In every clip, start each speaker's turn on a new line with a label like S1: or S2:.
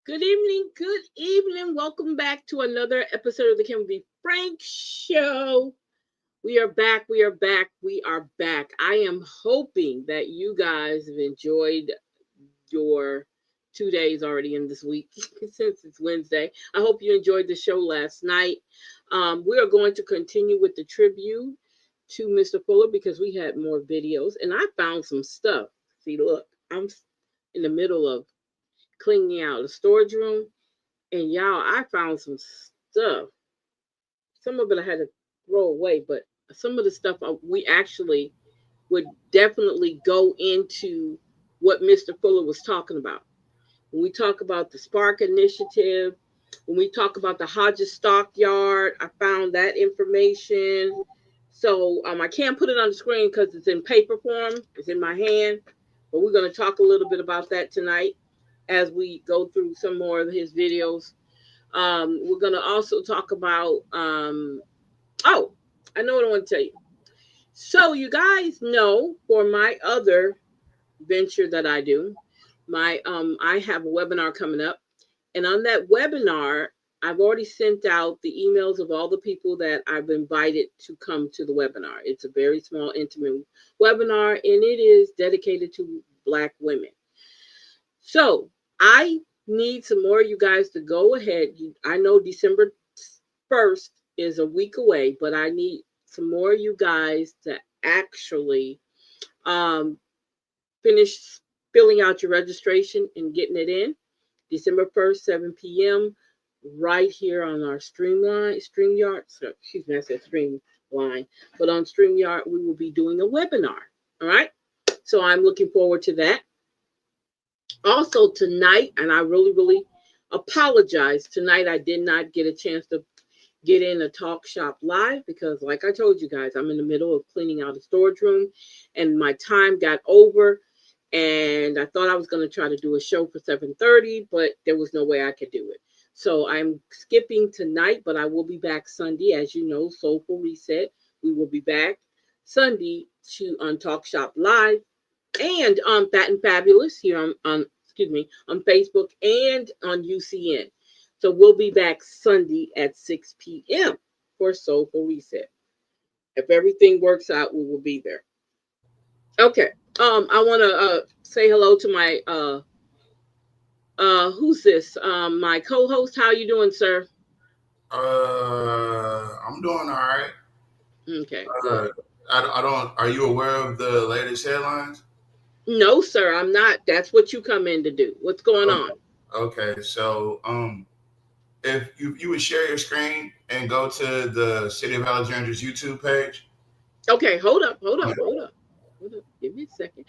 S1: Good evening, good evening. Welcome back to another episode of the Kim B. Frank Show. We are back, we are back, we are back. I am hoping that you guys have enjoyed your 2 days already in this week since it's Wednesday. I hope you enjoyed the show last night. We are going to continue with the tribute to Mr. Fuller because we had more videos and I found some stuff. See, look, I'm in the middle of cleaning out the storage room, and y'all, I found some stuff. Some of it I had to throw away, but some of the stuff we actually would definitely go into what Mr. Fuller was talking about. When we talk about the Spark Initiative, when we talk about the Hodges Stockyard, I found that information. So I can't put it on the screen because it's in paper form. It's in my hand, but we're going to talk a little bit about that tonight as we go through some more of his videos. We're going to also talk about, I know what I want to tell you. So you guys know, for my other venture that I do, I have a webinar coming up. And on that webinar, I've already sent out the emails of all the people that I've invited to come to the webinar. It's a very small, intimate webinar, and it is dedicated to Black women. So I need some more of you guys to go ahead. I know December 1st is a week away, but I need some more of you guys to actually finish filling out your registration and getting it in. December 1st, 7 p.m., right here on our StreamYard. Excuse me, I said Streamline. But on StreamYard, we will be doing a webinar. All right? So I'm looking forward to that. Also tonight, and I really apologize. Tonight, I did not get a chance to get in a talk shop live because, like I told you guys, I'm in the middle of cleaning out a storage room and my time got over. And I thought I was going to try to do a show for 7:30, but there was no way I could do it. So I'm skipping tonight, but I will be back Sunday. As you know, Soulful Reset. We will be back Sunday on Talk Shop Live and on Fat and Fabulous here on Facebook and on UCN. So we'll be back Sunday at 6 p.m. for Soulful Reset. If everything works out, we will be there. Okay. I want to say hello to my who's this? My co-host. How you doing, sir?
S2: I'm doing all right.
S1: Okay. Good.
S2: I don't. Are you aware of the latest headlines?
S1: No, sir, I'm not. That's what you come in to do. What's going on?
S2: Okay, so if you would share your screen and go to the City of Alexandria's YouTube page.
S1: Okay, hold up. Give me a second.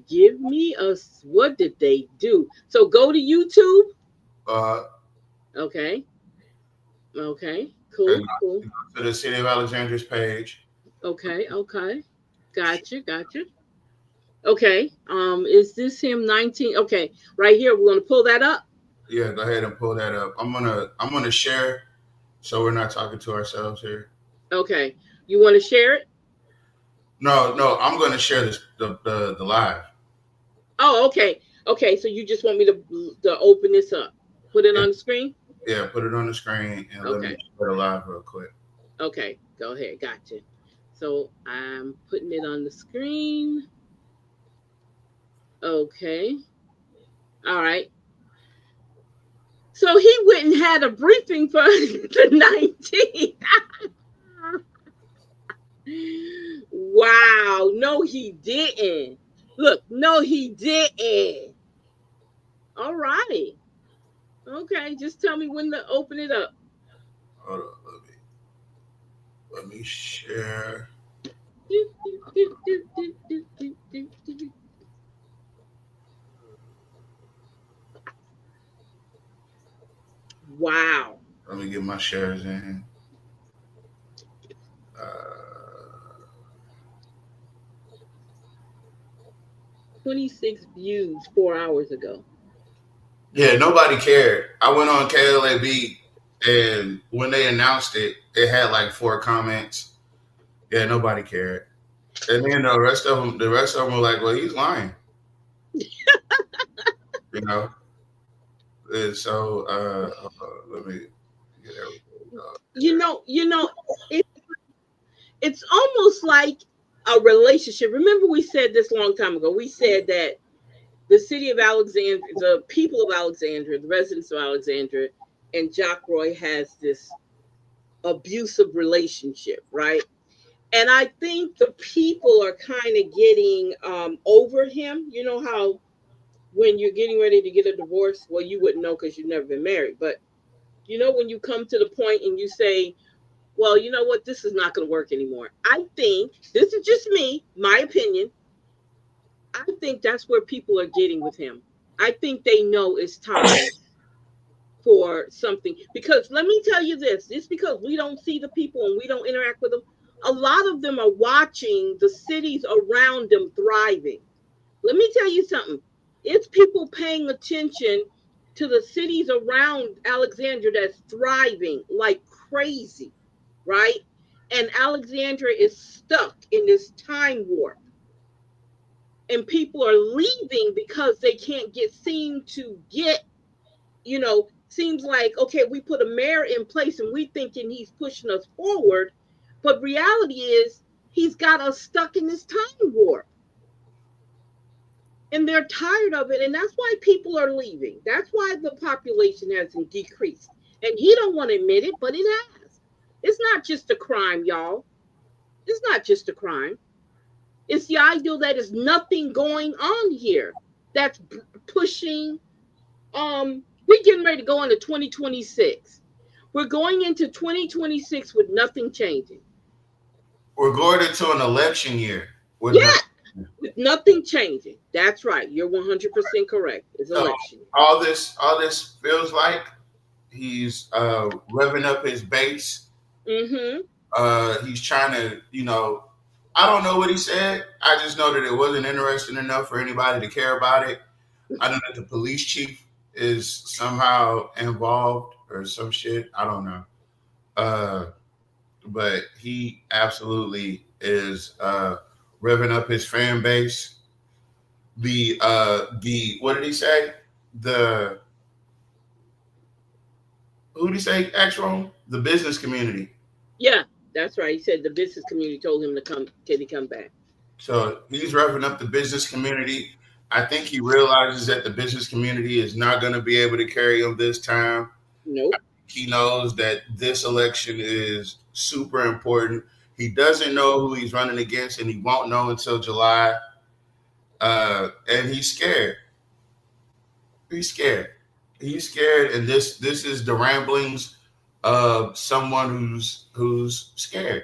S1: Give me what did they do? So go to YouTube. Okay. Cool.
S2: Go to the City of Alexandria's page.
S1: Okay. Gotcha. Okay. Is this him 19? Okay, right here. We're gonna pull that up.
S2: Yeah, go ahead and pull that up. I'm gonna share, so we're not talking to ourselves here.
S1: Okay. You want to share it?
S2: No. I'm gonna share this the live.
S1: Oh, okay. So you just want me to open this up, put it on the screen?
S2: Yeah, put it on the screen and let me share the live real quick.
S1: Okay, go ahead. Gotcha. So I'm putting it on the screen. Okay. All right. So he went and had a briefing for the 19th. Wow. No, he didn't. Look, no, he didn't. All right. Okay. Just tell me when to open it up.
S2: Hold on, let me share.
S1: Do, do, do, do, do, do, do, do, do. Wow.
S2: Let me get my shares in. Uh,
S1: 26 views 4 hours ago.
S2: yeah, nobody cared. I went on KLAB, and when they announced it, it had like 4 comments. Yeah, nobody cared. And then the rest of them were like, "Well, he's lying," you know. And so, let me get everything up
S1: You know, you know, it, it's almost like a relationship. Remember, we said this a long time ago. We said that the city of Alexandria, the people of Alexandria, the residents of Alexandria, and Jock Roy has this abusive relationship, right? And I think the people are kind of getting over him. You know how when you're getting ready to get a divorce, well, you wouldn't know because you've never been married, but you know when you come to the point and you say, well, you know what, this is not going to work anymore. I think this is just me, my opinion. I think that's where people are getting with him. I think they know it's time for something. Because let me tell you this, it's because we don't see the people and we don't interact with them. A lot of them are watching the cities around them thriving. Let me tell you something. It's people paying attention to the cities around Alexandria that's thriving like crazy, right? And Alexandria is stuck in this time warp. And people are leaving because they can't get seem to get, seems like, okay, we put a mayor in place and we thinking he's pushing us forward, but reality is he's got us stuck in this time warp, and they're tired of it, and that's why people are leaving. That's why the population hasn't decreased, and he don't want to admit it, but it has. It's not just a crime, y'all. It's not just a crime. It's the ideal that is nothing going on here that's pushing. We're getting ready to go into 2026. We're going into 2026 with nothing changing.
S2: we're going into an election year with
S1: Yeah,
S2: nothing.
S1: with nothing changing. That's right. You're 100% correct. It's
S2: So
S1: election.
S2: all this feels like he's revving up his base.
S1: Mm-hmm.
S2: He's trying to, I don't know what he said. I just know that it wasn't interesting enough for anybody to care about it. I know that the police chief is somehow involved or some shit. I don't know. Uh, but he absolutely is revving up his fan base. The what did he say? The Who did he say? Actual the business community.
S1: Yeah, that's right. He said the business community told him to come. Can he come back?
S2: So he's revving up the business community. I think he realizes that the business community is not going to be able to carry him this time.
S1: Nope.
S2: He knows that this election is super important. He doesn't know who he's running against, and he won't know until July. And he's scared. He's scared. He's scared, and this is the ramblings of someone who's scared.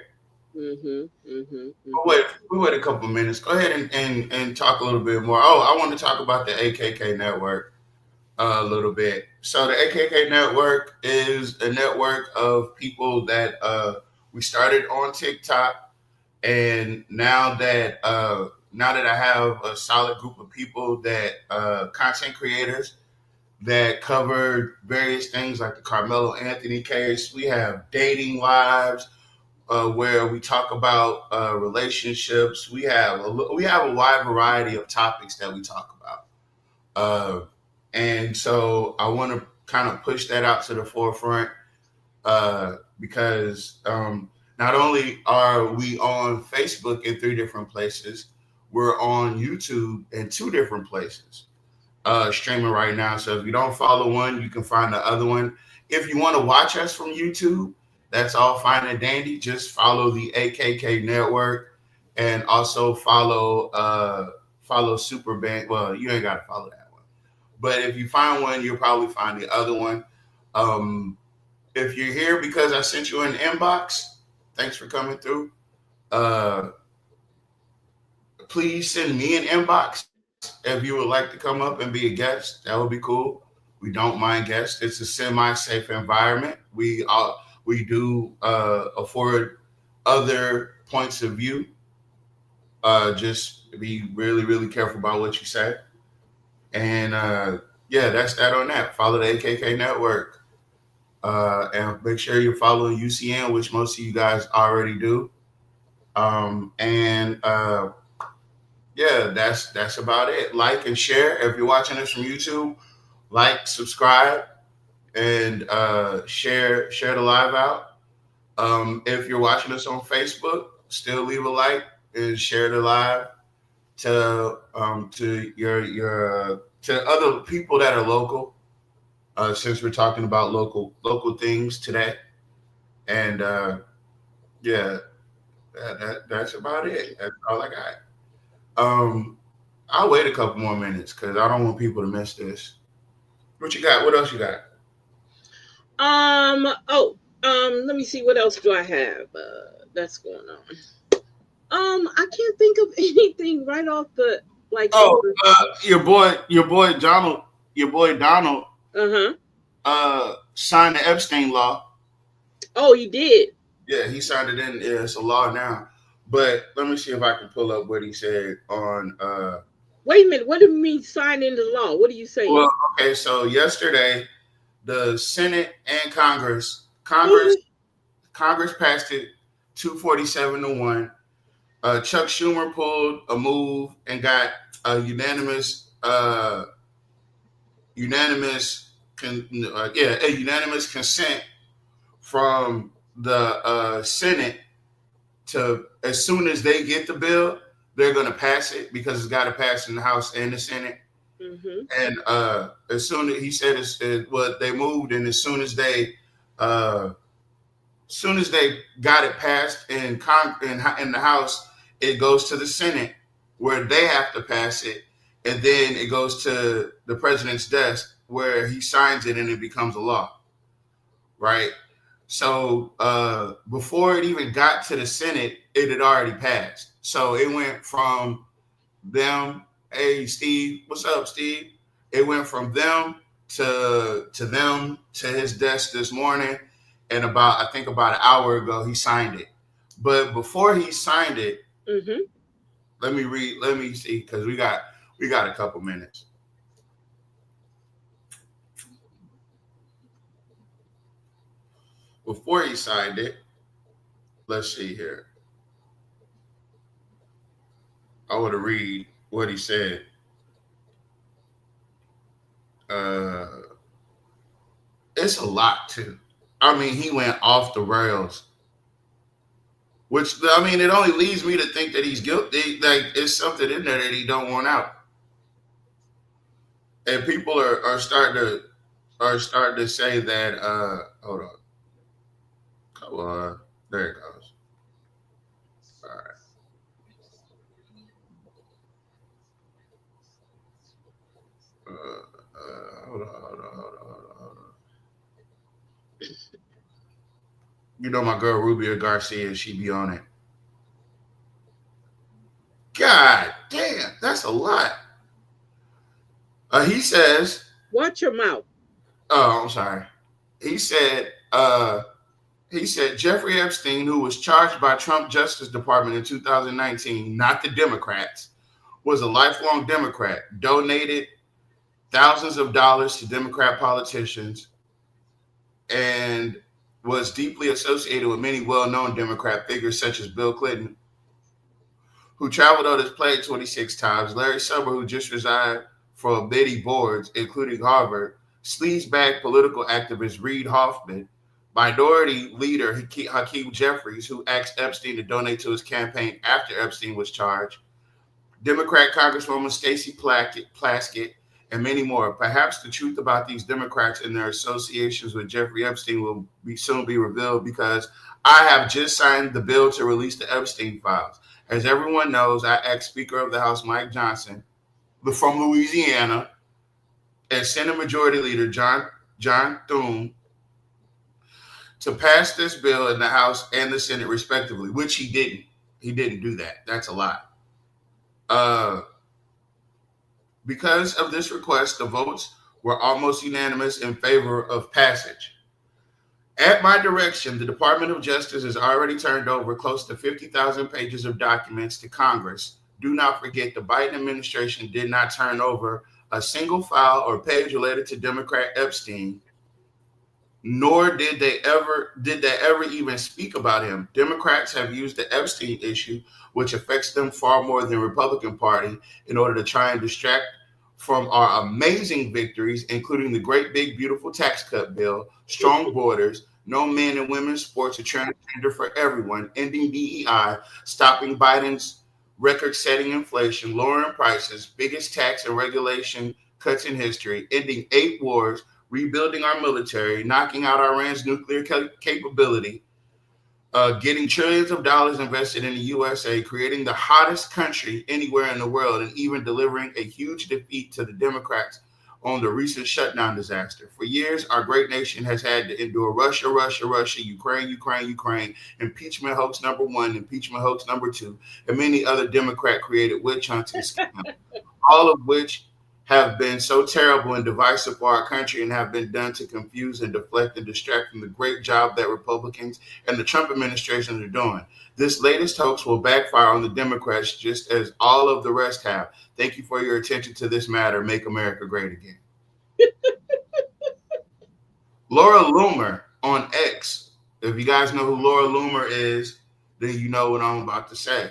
S1: Mm-hmm. Mm-hmm.
S2: But
S1: Mm-hmm.
S2: we wait a couple minutes. Go ahead and talk a little bit more. Oh, I want to talk about the AKK network a little bit. So the AKK network is a network of people that we started on TikTok, and now that I have a solid group of people that content creators that covered various things like the Carmelo Anthony case. We have dating lives where we talk about relationships. We have a wide variety of topics that we talk about, and so I want to kind of push that out to the forefront because not only are we on Facebook in 3 different places, we're on YouTube in 2 different places streaming right now. So if you don't follow one, you can find the other one. If you want to watch us from YouTube, that's all fine and dandy. Just follow the AKK network. and also follow Super Band. Well, you ain't gotta follow that one, but if you find one, you'll probably find the other one. Um, if you're here because I sent you an inbox, thanks for coming through. Uh, please send me an inbox if you would like to come up and be a guest. That would be cool. We don't mind guests. It's a semi-safe environment. We do afford other points of view. Just be really, really careful about what you say. And yeah, that's that on that. Follow the AKK network. And make sure you're following UCN, which most of you guys already do. And yeah, that's about it. Like and share if you're watching this from YouTube. Like, subscribe, and share the live out. If you're watching us on Facebook, still leave a like and share the live to your to other people that are local. Since we're talking about local things today, and yeah, that's about it. That's all I got. Um, I'll wait a couple more minutes because I don't want people to miss this. What you got? What else you got?
S1: Oh, let me see what else do I have that's going on. I can't think of anything right off the like
S2: Oh,
S1: super.
S2: your boy Donald,
S1: Uh-huh.
S2: signed the Epstein law.
S1: Oh, you did.
S2: Yeah, he signed it in. Yeah, it's a law now. But let me see if I can pull up what he said on.
S1: Wait a minute. What do you mean sign into law? What are you saying?
S2: Well, okay, so yesterday the Senate and
S1: Mhm.
S2: Congress passed it 247-1. Chuck Schumer pulled a move and got a unanimous a unanimous consent from the Senate to, as soon as they get the bill, they're going to pass it because it's got to pass in the House and the Senate.
S1: Mhm.
S2: And as soon as he said what they moved, and uh, soon as they got it passed in the House, it goes to the Senate where they have to pass it, and then it goes to the president's desk where he signs it and it becomes a law, right? So before it even got to the Senate, it had already passed. So it went from them. Hey, Steve, what's up, Steve? It went from them to his desk this morning, and about an hour ago he signed it. But before he signed it,
S1: Mhm.
S2: let me read. Let me see because we got a couple minutes. Before he signed it, let's see here. I want to read what he said. Uh, it's a lot too. I mean, he went off the rails. Which I mean, it only leads me to think that he's guilty. Like it's something in there that he don't want out, and people are starting to say that. Hold on, come on, there it goes. All right, hold on, hold on, hold on, hold on, hold on. You know my girl Rubia Garcia, she be on it. God damn, that's a lot. He says,
S1: Watch your mouth.
S2: oh, I'm sorry. He said, he said Jeffrey Epstein, who was charged by Trump Justice Department in 2019, not the Democrats, was a lifelong Democrat, donated thousands of dollars to Democrat politicians, and was deeply associated with many well-known Democrat figures such as Bill Clinton, who traveled on his plane 26 times, Larry Summer, who just resigned from many boards, including Harvard, sleazebag political activist Reid Hoffman, minority leader Hakeem Jeffries, who asked Epstein to donate to his campaign after Epstein was charged, Democrat Congresswoman Stacey Plaskett, and many more. Perhaps the truth about these Democrats and their associations with Jeffrey Epstein will soon be revealed because I have just signed the bill to release the Epstein files. As everyone knows, I asked Speaker of the House Mike Johnson from Louisiana and Senate Majority Leader John Thune to pass this bill in the House and the Senate respectively, which he didn't. He didn't do that. That's a lie. Uh, because of this request, the votes were almost unanimous in favor of passage. At my direction, the Department of Justice has already turned over close to 50,000 pages of documents to Congress. Do not forget the Biden administration did not turn over a single file or page related to Democrat Epstein, nor did they ever even speak about him. Democrats have used the Epstein issue, which affects them far more than the Republican Party, in order to try and distract from our amazing victories, including the great big beautiful tax cut bill, strong borders, no men and women's sports, a transgender for everyone, ending DEI, stopping Biden's record-setting inflation, lowering prices, biggest tax and regulation cuts in history, ending 8 wars, rebuilding our military, knocking out Iran's nuclear capability, getting trillions of dollars invested in the USA, creating the hottest country anywhere in the world, and even delivering a huge defeat to the Democrats on the recent shutdown disaster. For years, our great nation has had to endure Russia, Russia, Russia, Ukraine, Ukraine, Ukraine, impeachment hoax number one, impeachment hoax number two, and many other Democrat created witch hunts and scams, all of which have been so terrible and divisive for our country and have been done to confuse and deflect and distract from the great job that Republicans and the Trump administration are doing. This latest hoax will backfire on the Democrats just as all of the rest have. Thank you for your attention to this matter. Make America great again. Laura Loomer on X. If you guys know who Laura Loomer is, then you know what I'm about to say.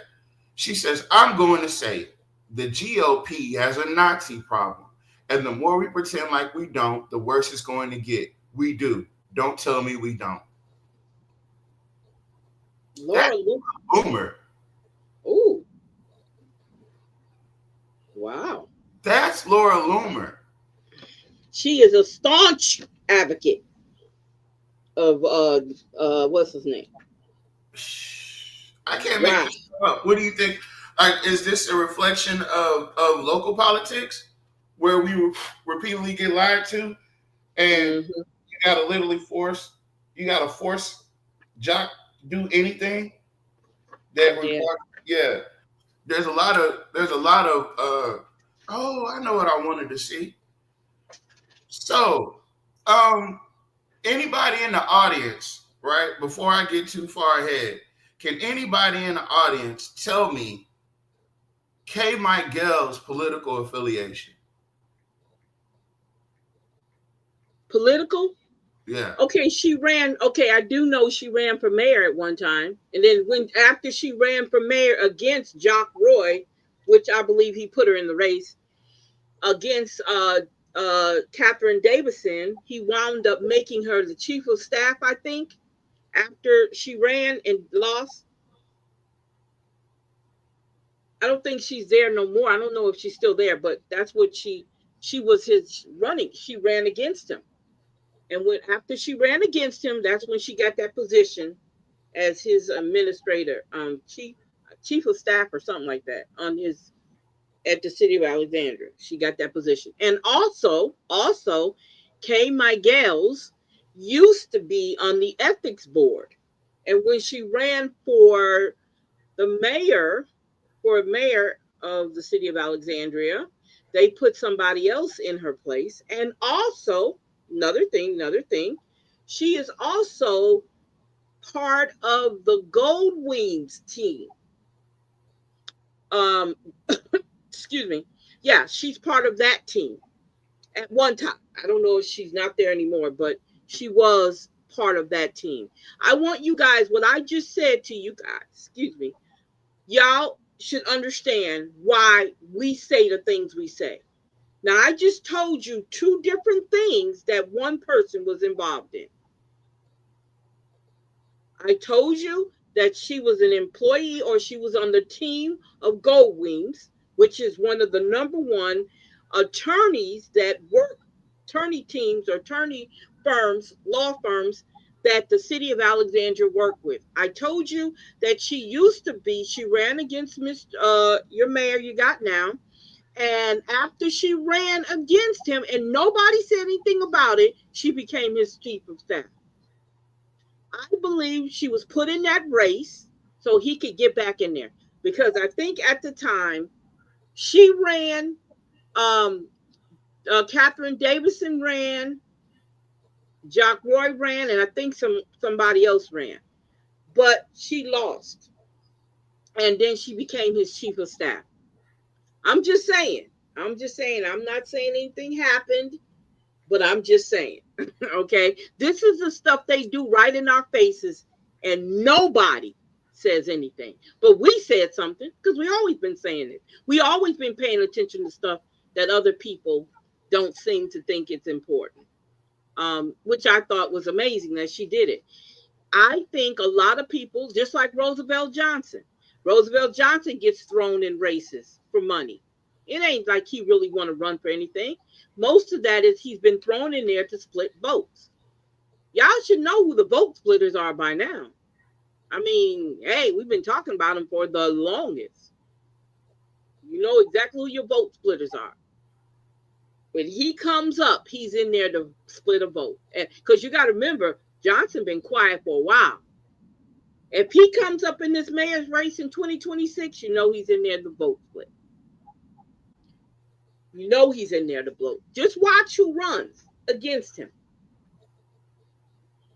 S2: She says, I'm going to say the GOP has a Nazi problem. And the more we pretend like we don't, the worse it's going to get. We do. Don't tell me we don't.
S1: Laura
S2: That's
S1: Loomer.
S2: Loomer.
S1: Ooh. Wow.
S2: That's Laura Loomer.
S1: She is a staunch advocate of what's his name?
S2: I can't make
S1: Wow.
S2: this up. What do you think? Like, is this a reflection of local politics where we repeatedly get lied to, and
S1: Mm-hmm.
S2: you gotta force Jock to do anything that
S1: Yeah.
S2: requires? Yeah, there's a lot of. Oh, I know what I wanted to see. So, um, anybody in the audience, right? Before I get too far ahead, can anybody in the audience tell me Kay Miguel's political affiliation?
S1: Political.
S2: Yeah.
S1: Okay, she ran. Okay, I do know she ran for mayor at one time, and then when after she ran for mayor against Jock Roy, which I believe he put her in the race against Catherine Davison, he wound up making her the chief of staff. I think after she ran and lost. I don't think she's there no more. I don't know if she's still there, but that's what she was his running. She ran against him. And when after she ran against him, that's when she got that position as his administrator, chief of staff or something like that on his at the city of Alexandria. She got that position. And also Kay Miguel's used to be on the ethics board. And when she ran the mayor mayor of the city of Alexandria, they put somebody else in her place. And also, another thing, she is also part of the Gold Wings team. Um, excuse me. Yeah, she's part of that team at one time. I don't know if she's not there anymore, but she was part of that team. I want you guys, what I just said to you guys, excuse me, y'all should understand why we say the things we say. Now, I just told you two different things that one person was involved in. I told you that she was an employee or she was on the team of Gold Wings, which is one of the number one attorneys that work, attorney teams or attorney firms, law firms that the city of Alexandria worked with. I told you that she ran against your mayor you got now. And after she ran against him and nobody said anything about it, she became his chief of staff. I believe she was put in that race so he could get back in there. Because I think at the time she ran, um, Catherine Davison ran, Jock Roy ran, and I think somebody else ran. But she lost. And then she became his chief of staff. I'm just saying. I'm just saying. I'm not saying anything happened, but I'm just saying. Okay. This is the stuff they do right in our faces, and nobody says anything. But we said something because we always been saying it. We always been paying attention to stuff that other people don't seem to think it's important. Which I thought was amazing that she did it. I think a lot of people, just like Roosevelt Johnson gets thrown in races for money. It ain't like he really want to run for anything. Most of that is he's been thrown in there to split votes. Y'all should know who the vote splitters are by now. I mean, hey, we've been talking about them for the longest. You know exactly who your vote splitters are. When he comes up, he's in there to split a vote. Because you got to remember, Johnson been quiet for a while. If he comes up in this mayor's race in 2026, you know he's in there to vote split. You know he's in there to vote. Just watch who runs against him.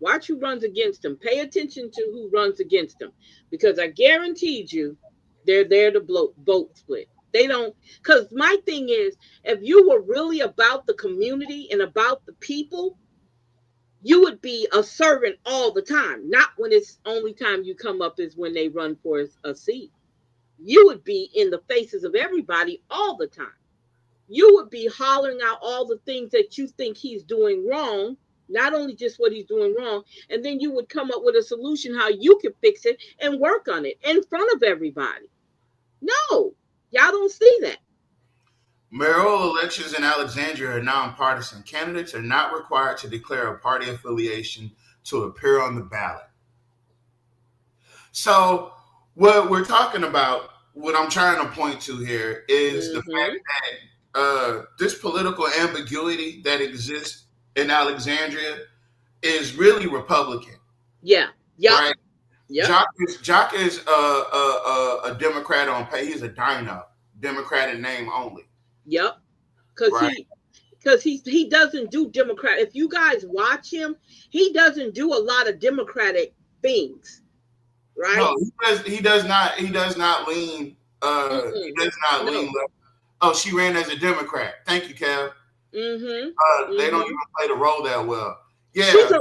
S1: Watch who runs against him. Pay attention to who runs against him. Because I guaranteed you, they're there to vote split. They don't, because my thing is, if you were really about the community and about the people, you would be a servant all the time. Not when it's only time you come up is when they run for a seat. You would be in the faces of everybody all the time. You would be hollering out all the things that you think he's doing wrong, not only just what he's doing wrong, and then you would come up with a solution how you could fix it and work on it in front of everybody. No, y'all don't see that.
S2: Mayoral elections in Alexandria are nonpartisan. Candidates are not required to declare a party affiliation to appear on the ballot. So, what we're talking about, what I'm trying to point to here, is the
S1: Mm-hmm.
S2: fact that this political ambiguity that exists in Alexandria is really Republican,
S1: Yeah. Yep.
S2: right?
S1: Yep.
S2: Jock is a Democrat on pay. He's a Dino, Democrat in name only,
S1: Yep. Because
S2: right?
S1: he doesn't do Democrat. If you guys watch him, he doesn't do a lot of Democratic things, right?
S2: No, he does not lean. He
S1: Mm-mm.
S2: does not lean
S1: No.
S2: left. Oh, she ran as a Democrat. Thank you, Kev.
S1: Mm-hmm.
S2: They don't
S1: Mm-hmm.
S2: even play the role that well.
S1: She's
S2: Yeah.
S1: a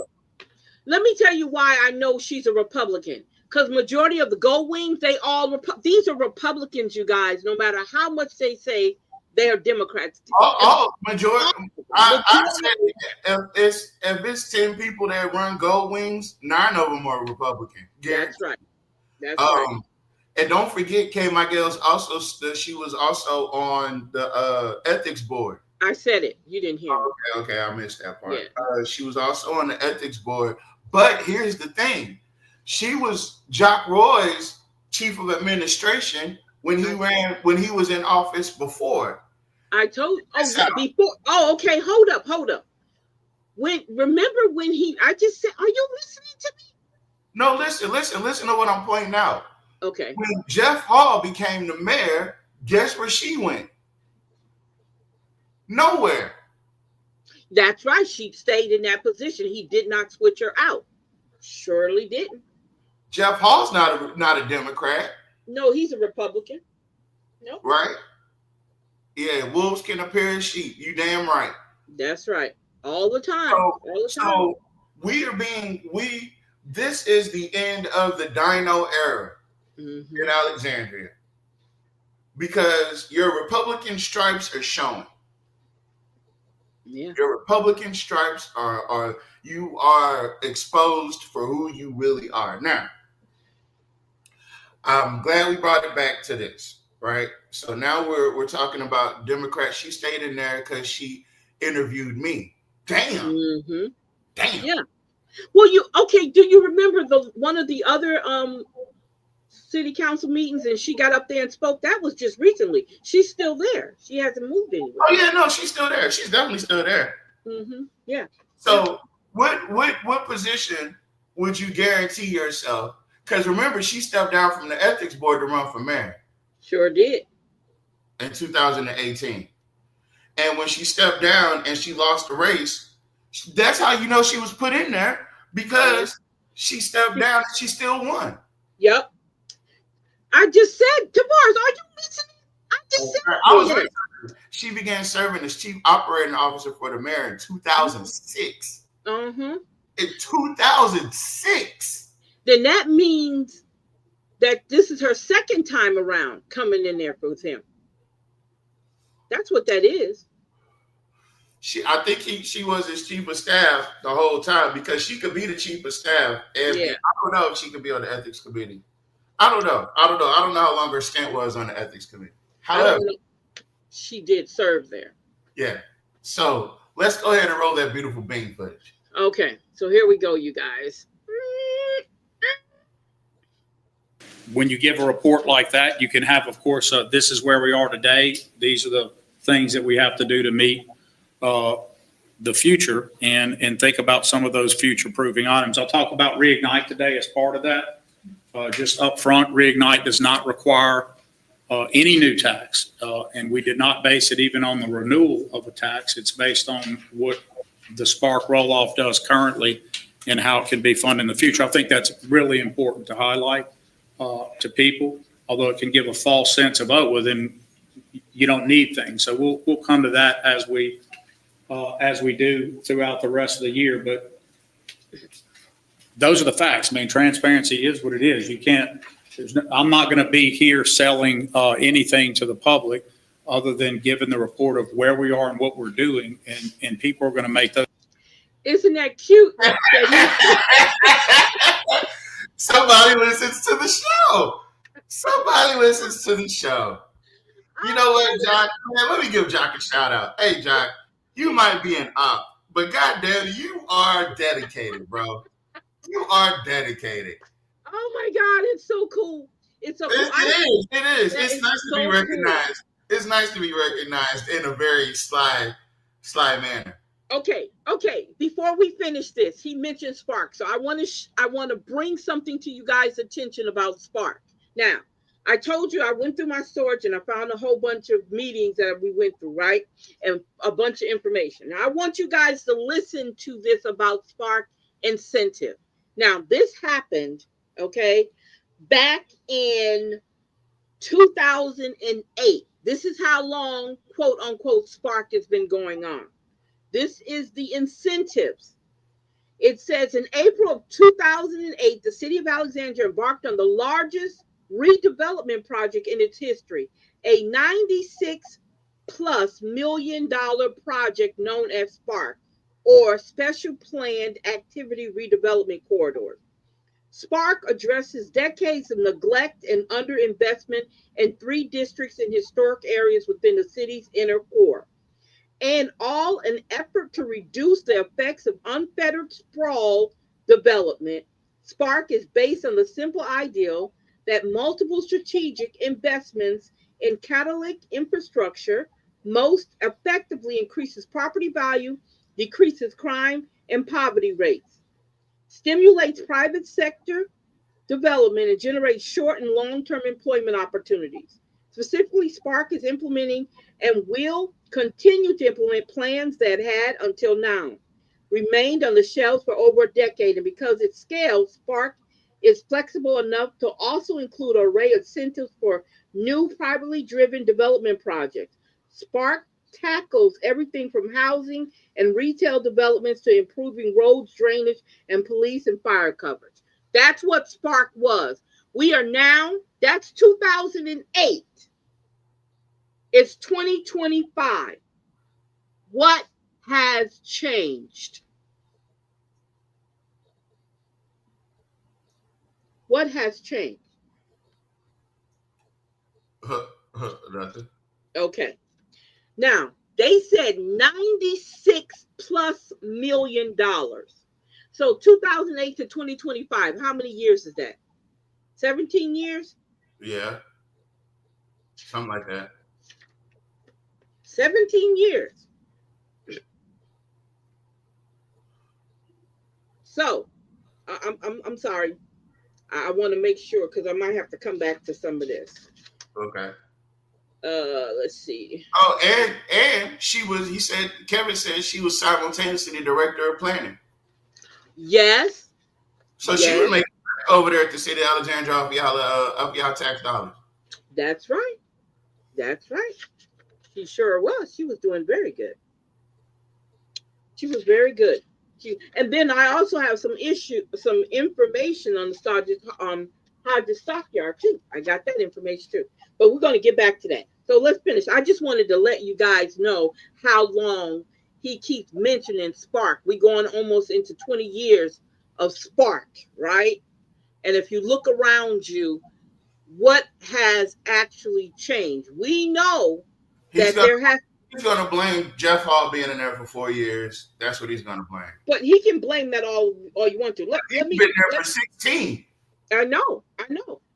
S1: Let me tell you why I know she's a Republican. Because majority of the Gold Wings, these are Republicans, you guys. No matter how much they say they are Democrats,
S2: Majority.
S1: all
S2: I
S1: majority.
S2: said if it's 10 people that run Gold Wings, 9 of them are Republican.
S1: That's
S2: Guaranteed.
S1: right. That's right.
S2: Um, and don't forget, Kay Miguel's also she was also on the ethics board.
S1: I said it. You didn't hear me.
S2: Okay, I missed that part.
S1: Yeah.
S2: She was also on the ethics board. But here's the thing: she was Jock Roy's chief of administration when when he was in office before.
S1: I told. Oh
S2: So,
S1: yeah. Before. Oh, okay. Hold up. Hold up. Remember when he? I just said. Are you listening to me?
S2: no, listen to what I'm pointing out.
S1: Okay.
S2: When Jeff Hall became the mayor, guess where she went? Nowhere.
S1: That's right. She stayed in that position. He did not switch her out. Surely didn't.
S2: Jeff Hall's not a Democrat,
S1: No, he's a Republican. No.
S2: right? Yeah, wolves can appear as sheep. You damn right.
S1: That's right. All the time.
S2: So,
S1: All the time.
S2: so we are being we. This is the end of the Dino era
S1: Mm-hmm.
S2: in Alexandria because your Republican stripes are showing.
S1: Yeah.
S2: Your Republican stripes are you are exposed for who you really are. Now, I'm glad we brought it back to this, right? So now we're talking about Democrats. She stayed in there because she interviewed me. Damn,
S1: Mm-hmm.
S2: damn.
S1: Yeah. Well, you okay? Do you remember the one of the other city council meetings, and she got up there and spoke? That was just recently. She's still there. She hasn't moved anywhere.
S2: Oh yeah, no, she's still there. She's definitely still there.
S1: Yeah. Yeah.
S2: So what position would you guarantee yourself? Because remember, she stepped down from the ethics board to run for mayor
S1: Sure did.
S2: in 2018. And when she stepped down and she lost the race, that's how you know she was put in there
S1: Uh,
S2: because she stepped down and she still won.
S1: yep. I just said, Tavares, are you listening? I just said
S2: I was
S1: that.
S2: listening. She began serving as chief operating officer for the mayor in 2006.
S1: Uh-huh.
S2: In 2006.
S1: Then that means that this is her second time around coming in there with him. That's what that is.
S2: I think she was his chief of staff the whole time because she could be the chief of staff. And
S1: Yeah.
S2: I don't know if she could be on the ethics committee. I don't know. I don't know how long her stint was on the ethics committee.
S1: I
S2: However,
S1: don't know. She did serve there.
S2: yeah. So let's go ahead and roll that beautiful bean footage.
S1: Okay, so here we go, you guys.
S3: When you give a report like that, you can have, of course, this is where we are today. These are the things that we have to do to meet the future and think about some of those future-proofing items. I'll talk about Reignite today as part of that. Just up front, Reignite does not require any new tax, and we did not base it even on the renewal of a tax. It's based on what the Spark roll-off does currently and how it can be funded in the future. I think that's really important to highlight to people, although it can give a false sense of, oh, well, then you don't need things. So we'll come to that as we do throughout the rest of the year. But those are the facts. I mean, transparency is what it is. You can't. I'm not going to be here selling anything to the public other than giving the report of where we are and what we're doing, and people are going to make those.
S1: Isn't that cute?
S2: Somebody listens to the show. Somebody listens to the show. You know what, Jock? Man, let me give Jock a shout out. Hey, Jock, you might be an op, but goddamn, you are dedicated, bro. You are dedicated.
S1: Oh my God, it's so cool. It's so cool.
S2: It is. It's nice to be recognized. Cool. It's nice to be recognized in a very sly manner.
S1: Okay. Before we finish this, he mentioned Spark, so I want to bring something to you guys' attention about Spark. Now, I told you I went through my storage and I found a whole bunch of meetings that we went through, right, and a bunch of information. Now, I want you guys to listen to this about Spark incentive. Now, this happened, okay, back in 2008. This is how long, quote unquote, Spark has been going on. This is the incentives. It says in April of 2008, the city of Alexandria embarked on the largest redevelopment project in its history, a $96+ million project known as Spark, or Special Planned Activity Redevelopment Corridors. Spark addresses decades of neglect and underinvestment in 3 districts in historic areas within the city's inner core, and all an effort to reduce the effects of unfettered sprawl development. Spark is based on the simple ideal that multiple strategic investments in catalytic infrastructure most effectively increases property value, decreases crime and poverty rates, stimulates private sector development, and generates short and long-term employment opportunities. Specifically, Spark is implementing and will continue to implement plans that had, until now, remained on the shelves for over a decade. And because it scales, Spark is flexible enough to also include an array of incentives for new privately driven development projects. Spark tackles everything from housing and retail developments to improving roads, drainage, and police and fire coverage. That's what Spark was. We are now, that's 2008. It's 2025. What has changed? What has changed?
S2: Nothing.
S1: Okay. Now, they said $96+ million. So 2008 to 2025, how many years is that? 17 years?
S2: Yeah, something like that.
S1: 17 years. So I'm sorry. I want to make sure because I might have to come back to some of this.
S2: Okay.
S1: Let's see.
S2: Oh, and she was. He said Kevin said she was simultaneously the director of planning.
S1: Yes.
S2: So she was
S1: Yes.
S2: making over there at the city of Alexandria up y'all tax dollars.
S1: That's right. That's right. She sure was. She was doing very good. She was very good. And then I also have some information on the Hodges Stockyard too. I got that information too. But we're going to get back to that. So let's finish. I just wanted to let you guys know how long he keeps mentioning Spark. We're going almost into 20 years of Spark, right? And if you look around you, what has actually changed? We know
S2: He's
S1: that
S2: gonna
S1: there has,
S2: he's gonna blame Jeff Hall being in there for 4 years. That's what he's gonna blame.
S1: but he can blame that all you want to.
S2: He's been there for 16.
S1: I know.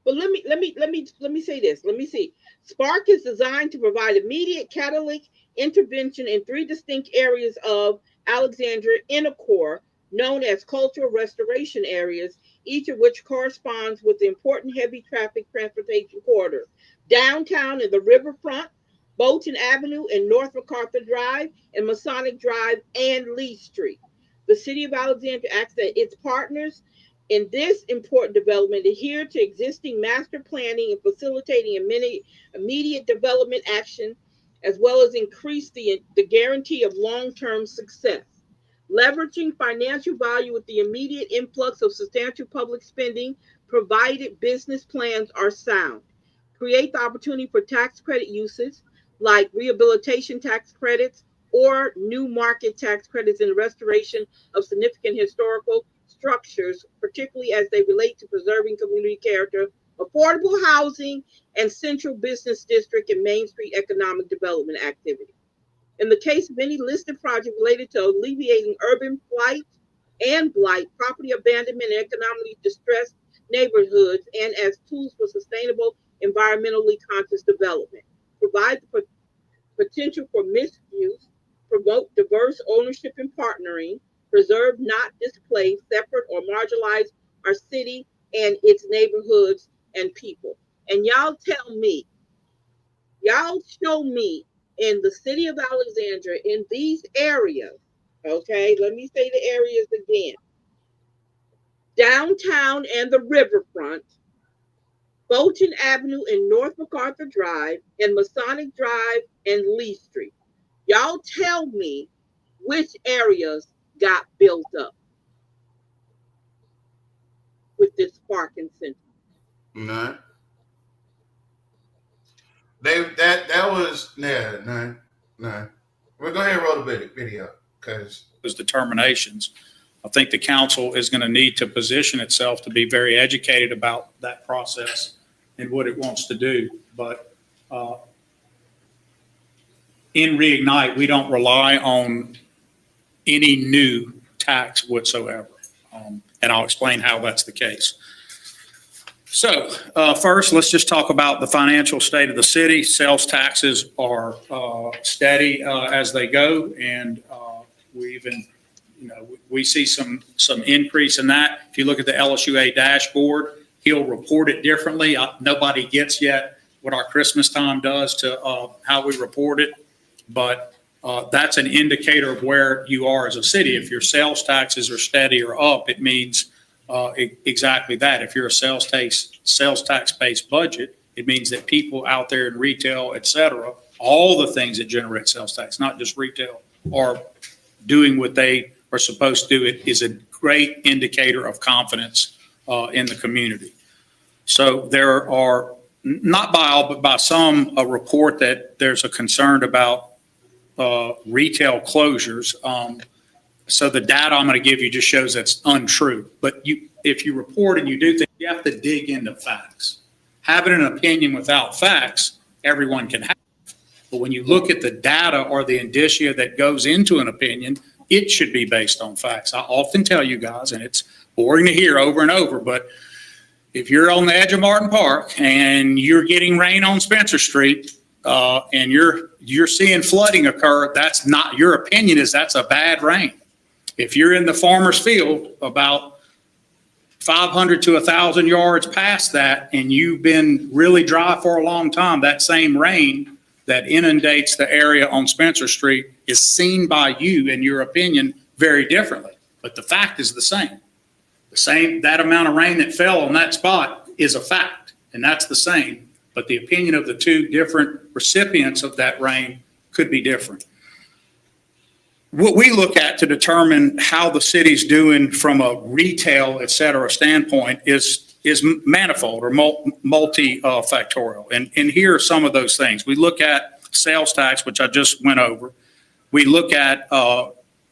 S1: But let me say this. Let me see. Spark is designed to provide immediate catalytic intervention in three distinct areas of Alexandria inner core, known as cultural restoration areas, each of which corresponds with the important heavy traffic transportation corridor. Downtown and the riverfront, Bolton Avenue and North MacArthur Drive, and Masonic Drive and Lee Street. The city of Alexandria acts as its partners in this important development, adhere to existing master planning and facilitating immediate development action, as well as increase the guarantee of long-term success. Leveraging financial value with the immediate influx of substantial public spending, provided business plans are sound. Create the opportunity for tax credit uses like rehabilitation tax credits or new market tax credits in the restoration of significant historical structures, particularly as they relate to preserving community character, affordable housing, and central business district and Main Street economic development activity. In the case of any listed project related to alleviating urban flight and blight, property abandonment, and economically distressed neighborhoods, and as tools for sustainable, environmentally conscious development, provide the potential for misuse, promote diverse ownership and partnering, preserve, not displace, separate, or marginalize our city and its neighborhoods and people. And y'all show me in the city of Alexandria, in these areas, okay, let me say the areas again: downtown and the riverfront, Bolton Avenue and North MacArthur Drive, and Masonic Drive and Lee Street. Y'all tell me which areas got built up with this Spark incentive.
S2: None. That was none. We'll go ahead and roll the video because
S3: Those determinations. I think the council is going to need to position itself to be very educated about that process and what it wants to do. But in Reignite, we don't rely on any new tax whatsoever. And I'll explain how that's the case. So first, let's just talk about the financial state of the city. Sales taxes are steady as they go, and we even, we see some increase in that. If you look at the LSUA dashboard, he'll report it differently. Nobody gets yet what our Christmas time does to how we report it, but that's an indicator of where you are as a city. If your sales taxes are steady or up, it means exactly that. If you're a sales tax based budget, it means that people out there in retail, et cetera, all the things that generate sales tax, not just retail, are doing what they are supposed to do. It is a great indicator of confidence in the community. So there are, not by all, but by some, a report that there's a concern about retail closures. So the data I'm going to give you just shows that's untrue. But if you report and you do things, you have to dig into facts. Having an opinion without facts, everyone can have. But when you look at the data or the indicia that goes into an opinion, it should be based on facts. I often tell you guys, and it's boring to hear over and over, but if you're on the edge of Martin Park and you're getting rain on Spencer Street, and you're seeing flooding occur, that's not your opinion. That's a bad rain. If you're in the farmer's field about 500 to 1,000 yards past that, and you've been really dry for a long time, that same rain that inundates the area on Spencer Street is seen by you, in your opinion, very differently. But the fact is the same. That amount of rain that fell on that spot is a fact, and that's the same. But the opinion of the two different recipients of that rain could be different. What we look at to determine how the city's doing from a retail, et cetera, standpoint is manifold or multifactorial. And here are some of those things. We look at sales tax, which I just went over. We look at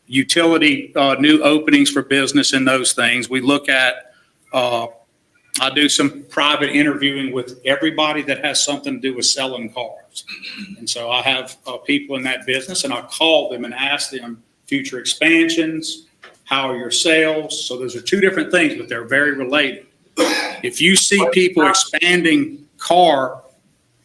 S3: utility, new openings for business and those things. We look at, I do some private interviewing with everybody that has something to do with selling cars. And so I have people in that business, and I call them and ask them future expansions, how are your sales? So those are two different things, but they're very related. If you see people expanding car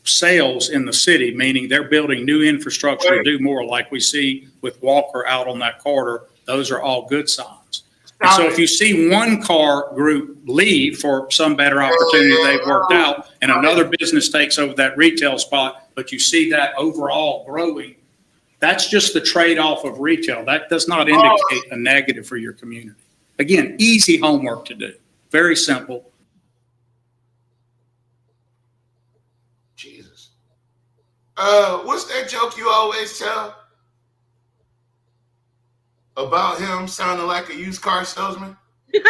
S3: sales in the city, meaning they're building new infrastructure to do more, like we see with Walker out on that corridor, those are all good signs. And so if you see one car group leave for some better opportunity they've worked out, and another business takes over that retail spot, but you see that overall growing, that's just the trade-off of retail. That does not indicate a negative for your community. Again, easy homework to do. Very simple.
S2: Jesus. What's that joke you always tell about him sounding like a used car salesman?
S1: Yeah,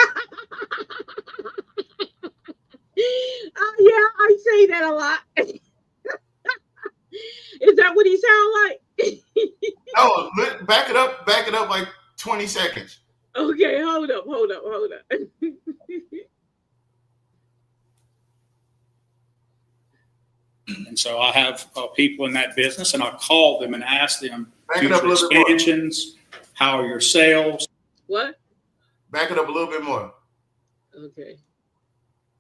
S1: I say that a lot. Is that what he sound like?
S2: No, back it up like 20 seconds.
S1: Okay, hold up.
S3: And so I have people in that business, and I call them and ask them future
S2: little bit more.
S3: expansions, how are your sales?
S1: What?
S2: Back it up a little bit more.
S1: Okay.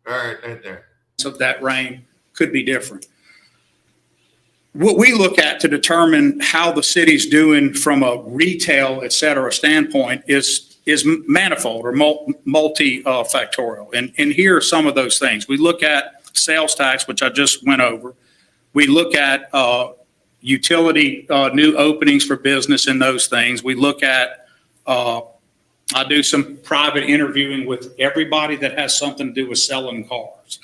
S2: All right there.
S3: So that rain could be different. What we look at to determine how the city's doing from a retail, et cetera, standpoint is manifold or multifactorial. And here are some of those things. We look at sales tax, which I just went over. We look at utility, new openings for business and those things. We look at, I do some private interviewing with everybody that has something to do with selling cars.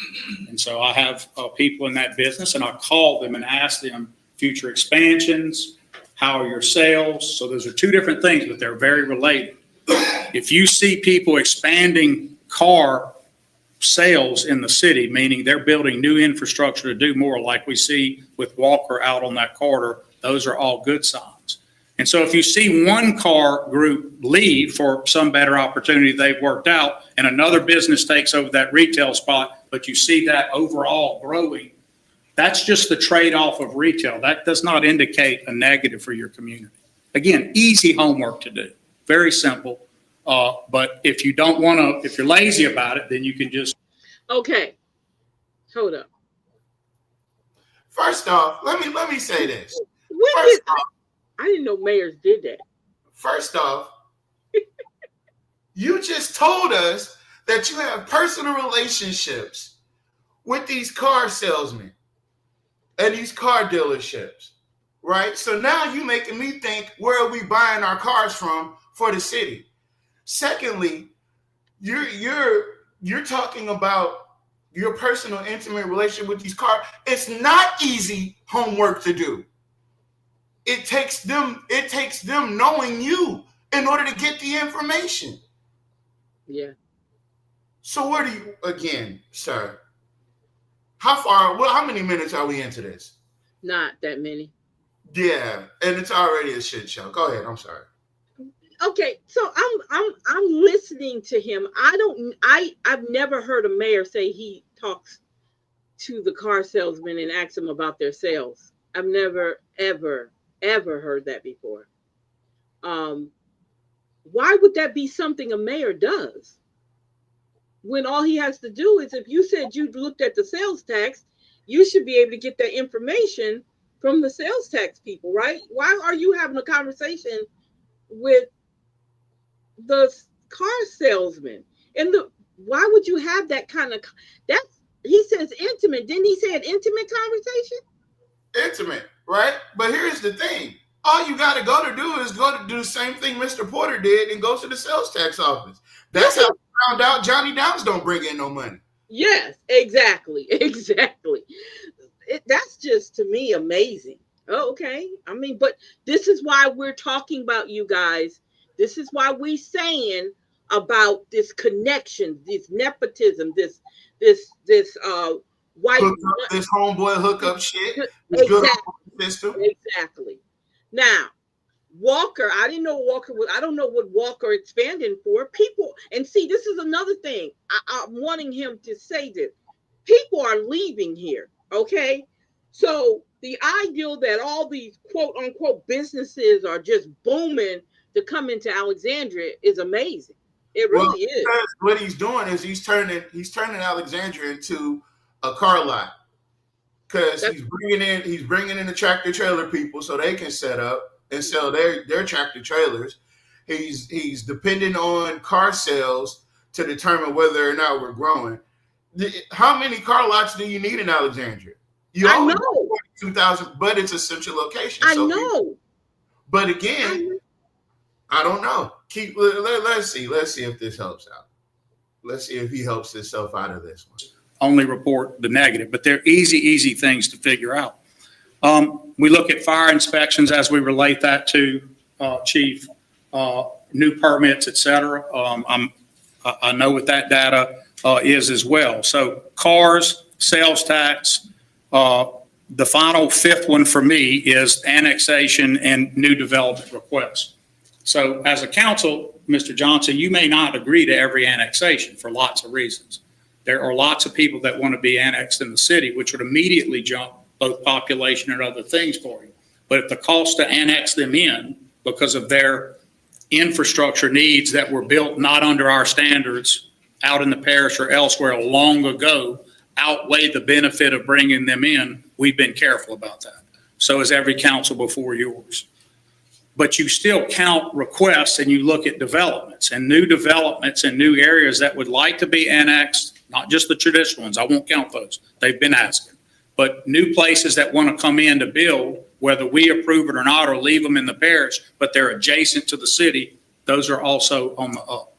S3: And so I have people in that business, and I call them and ask them future expansions, how are your sales? So those are two different things, but they're very related. If you see people expanding car sales in the city, meaning they're building new infrastructure to do more, like we see with Walker out on that corridor, those are all good signs. And so if you see one car group leave for some better opportunity they've worked out, and another business takes over that retail spot, but you see that overall growing, that's just the trade-off of retail. That does not indicate a negative for your community. Again, easy homework to do. Very simple. But if you don't want to, if you're lazy about it, then you can just.
S1: Okay. Hold up.
S2: First off, let me say this.
S1: I didn't know mayors did that.
S2: First off, you just told us that you have personal relationships with these car salesmen and these car dealerships, right? So now you're making me think, where are we buying our cars from for the city? Secondly, you're talking about your personal, intimate relationship with these cars. It's not easy homework to do. It takes them knowing you in order to get the information.
S1: Yeah.
S2: So where do you, again, sir, how many minutes are we into this?
S1: Not that many.
S2: Yeah, and it's already a shit show. Go ahead, I'm sorry.
S1: Okay, so I'm listening to him. I've never heard a mayor say he talks to the car salesman and asks them about their sales. I've never ever heard that before. Why would that be something a mayor does? When all he has to do is, if you said you looked at the sales tax, you should be able to get that information from the sales tax people, right? Why are you having a conversation with the car salesman? And the why would you have that kind of that's he says intimate. Didn't he say an intimate conversation?
S2: Intimate, right? But here's the thing. All you got to go to do is go to do the same thing Mr. Porter did and go to the sales tax office. That's how
S1: Right.
S2: I found out Johnny Downs don't bring in no money.
S1: Yes, exactly. Exactly. That's just to me amazing. Oh, okay. I mean, but this is why we're talking about you guys. This is why we saying about this connection, this nepotism, this white
S2: Hook up this homeboy hookup shit, this good
S1: exactly,
S2: old system.
S1: exactly. Now, Walker, I didn't know Walker was, I don't know what Walker expanding for. People, and see, this is another thing. I'm wanting him to say this. People are leaving here, okay? So the ideal that all these quote unquote businesses are just booming to come into Alexandria is amazing. It
S2: Well,
S1: really is.
S2: because what he's doing is he's turning Alexandria into a car lot because
S1: That's
S2: he's bringing in the tractor trailer people so they can set up and sell their tractor trailers. He's depending on car sales to determine whether or not we're growing. How many car lots do you need in Alexandria? You
S1: I
S2: only
S1: know.
S2: 2,000, but it's a central location.
S1: I
S2: So,
S1: know.
S2: but
S1: I
S2: again,
S1: know.
S2: I don't know. Let's see. Let's see if this helps out. Let's see if he helps himself out of this one.
S3: Only report the negative, but they're easy things to figure out. We look at fire inspections as we relate that to chief, new permits, et cetera. I know what that data is as well. So cars, sales tax, the final fifth one for me is annexation and new development requests. So as a council, Mr. Johnson, you may not agree to every annexation for lots of reasons. There are lots of people that want to be annexed in the city, which would immediately jump both population and other things for you. But if the cost to annex them in because of their infrastructure needs that were built not under our standards out in the parish or elsewhere long ago outweigh the benefit of bringing them in, we've been careful about that. So is every council before yours. But you still count requests and you look at developments and new areas that would like to be annexed, not just the traditional ones. I won't count those. They've been asking. But new places that want to come in to build, whether we approve it or not, or leave them in the parish, but they're adjacent to the city, those are also on the up.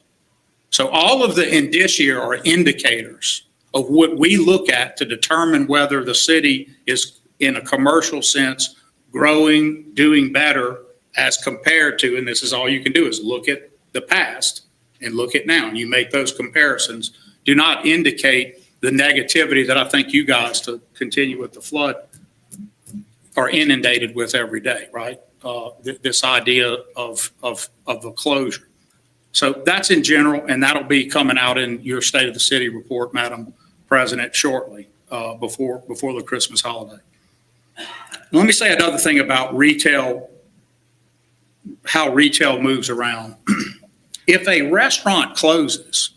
S3: So all of the indicia are indicators of what we look at to determine whether the city is, in a commercial sense, growing, doing better as compared to, and this is all you can do, is look at the past and look at now. And you make those comparisons. Do not indicate the negativity that I think you guys, to continue with the flood, are inundated with every day, right? This idea of the closure. So that's in general, and that'll be coming out in your State of the City report, Madam President, shortly, before the Christmas holiday. Let me say another thing about retail, how retail moves around. If a restaurant closes,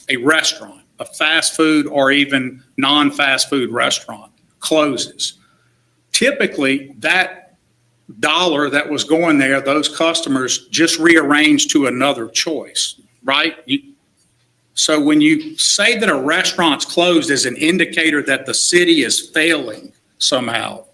S3: a fast food or even non-fast food restaurant closes, typically that dollar that was going there, those customers just rearrange to another choice, right? So when you say that a restaurant's closed as an indicator that the city is failing somehow,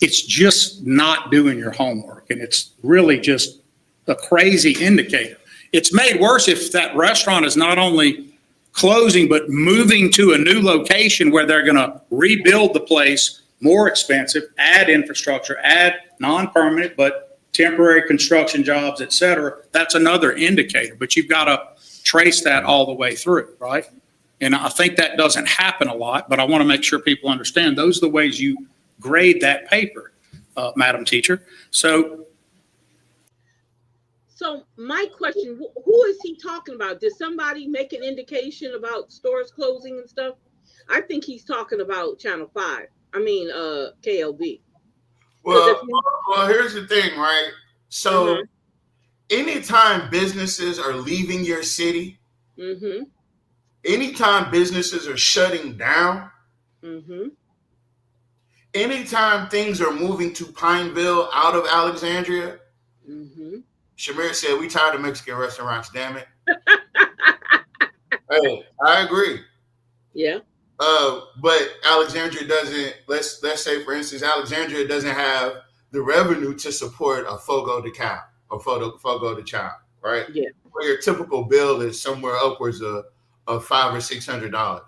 S3: it's just not doing your homework. And it's really just a crazy indicator. It's made worse if that restaurant is not only closing, but moving to a new location where they're going to rebuild the place more expensive, add infrastructure, add non-permanent, but temporary construction jobs, et cetera. That's another indicator, but you've got to trace that all the way through, right? And I think that doesn't happen a lot, but I want to make sure people understand those are the ways you grade that paper, Madam Teacher. So
S1: my question, who is he talking about? Did somebody make an indication about stores closing and stuff? I think he's talking about Channel 5. I mean, KLB.
S2: Well, here's the thing, right? So anytime businesses are leaving your city,
S1: Mm-hmm.
S2: anytime businesses are shutting down,
S1: Mm-hmm.
S2: anytime things are moving to Pineville out of Alexandria,
S1: Mm-hmm.
S2: Shamir said, we tired of Mexican restaurants, damn it. Hey, I agree.
S1: Yeah.
S2: But Alexandria doesn't, let's say, for instance, Alexandria doesn't have the revenue to support a Fogo de Cow or Fogo de Chao, right?
S1: Yeah.
S2: Where your typical bill is somewhere upwards of $500 or $600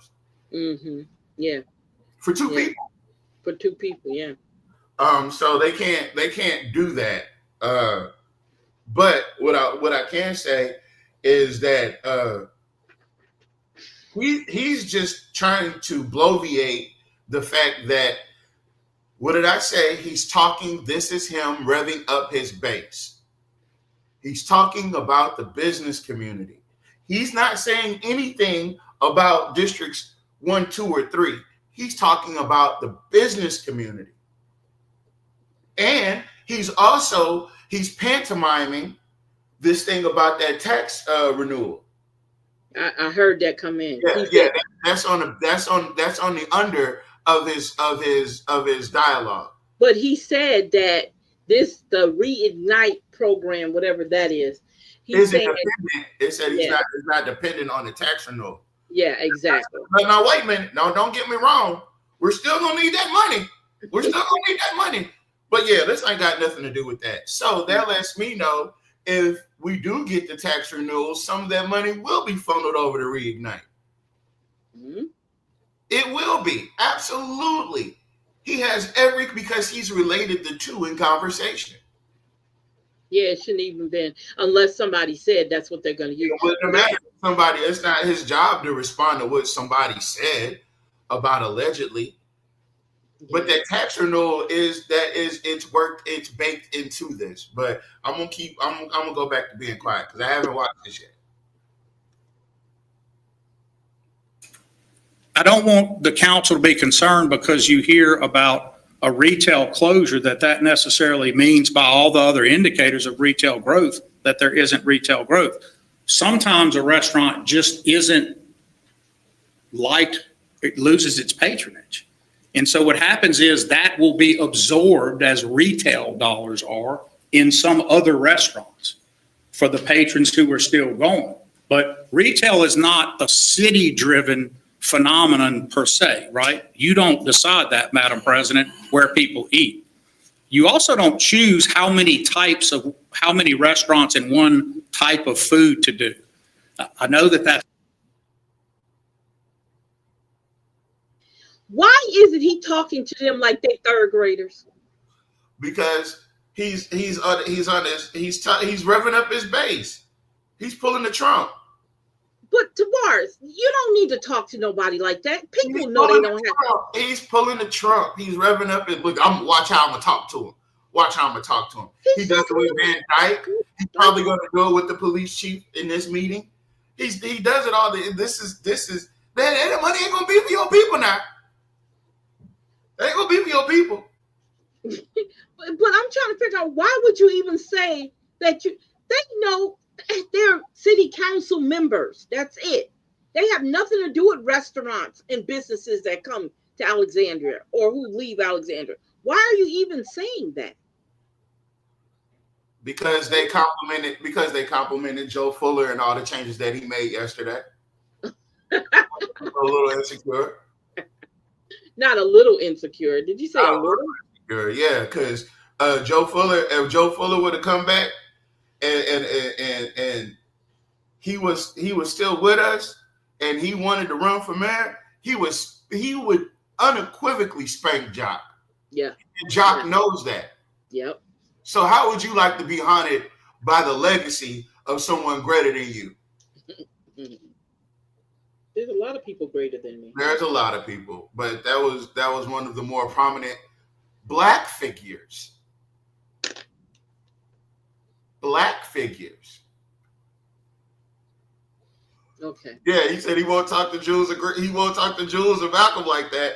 S1: Mm-hmm. Yeah.
S2: for two
S1: Yeah.
S2: people.
S1: For two people. Yeah.
S2: So they can't do that. But what I can say is that he's just trying to bloviate the fact that, what did I say? He's talking, this is him revving up his base. He's talking about the business community. He's not saying anything about districts 1, 2, or 3. He's talking about the business community. And he's pantomiming this thing about that tax renewal.
S1: I heard that come in.
S2: Yeah, that's on the under of his dialogue.
S1: But he said that the Reignite program, whatever that is, he's saying
S2: it said he's not dependent on the tax renewal.
S1: Yeah, exactly.
S2: Now wait a minute. No, don't get me wrong. We're still gonna need that money. But yeah, this ain't got nothing to do with that. So that lets me know, if we do get the tax renewal, some of that money will be funneled over to Reignite.
S1: Mm-hmm.
S2: It will be. Absolutely. He has because he's related the two in conversation.
S1: Yeah, it shouldn't even been, unless somebody said that's what they're going to use.
S2: It wouldn't matter. Somebody, it's not his job to respond to what somebody said about allegedly. Yeah. But that tax renewal it's baked into this. But I'm gonna go back to being quiet because I haven't watched this yet.
S3: I don't want the council to be concerned because you hear about a retail closure that necessarily means, by all the other indicators of retail growth, that there isn't retail growth. Sometimes a restaurant just isn't liked, it loses its patronage. And so what happens is that will be absorbed, as retail dollars are, in some other restaurants for the patrons who are still going. But retail is not a city-driven phenomenon per se, right? You don't decide that, Madam President, where people eat. You also don't choose how many restaurants and one type of food to do. I know that.
S1: Why isn't he talking to them like they third graders?
S2: Because he's revving up his base. He's pulling the trump.
S1: But Tavares, you don't need to talk to nobody like that. People know they don't have.
S2: He's pulling the trump. He's revving up his. Look, watch how I'm gonna talk to him. He does it with Van Dyke. He's probably gonna do it with the police chief in this meeting. He does it all. This is that money ain't gonna be for your people now. It ain't gonna be for your people.
S1: But I'm trying to figure out, why would you even say that they know they're city council members. That's it. They have nothing to do with restaurants and businesses that come to Alexandria or who leave Alexandria. Why are you even saying that?
S2: Because they complimented Joe Fuller and all the changes that he made yesterday. A little insecure.
S3: Not a little insecure. Did you say a little?
S2: Insecure, yeah, because if Joe Fuller would have come back and he was still with us and he wanted to run for mayor, he would unequivocally spank Jock.
S1: Yeah.
S2: And Jock knows that.
S1: Yep.
S2: So how would you like to be haunted by the legacy of someone greater than you?
S1: There's a lot of people greater than me.
S2: There's a lot of people, but that was one of the more prominent Black figures.
S1: Okay.
S2: Yeah, he said he won't talk to Jules or Malcolm like that.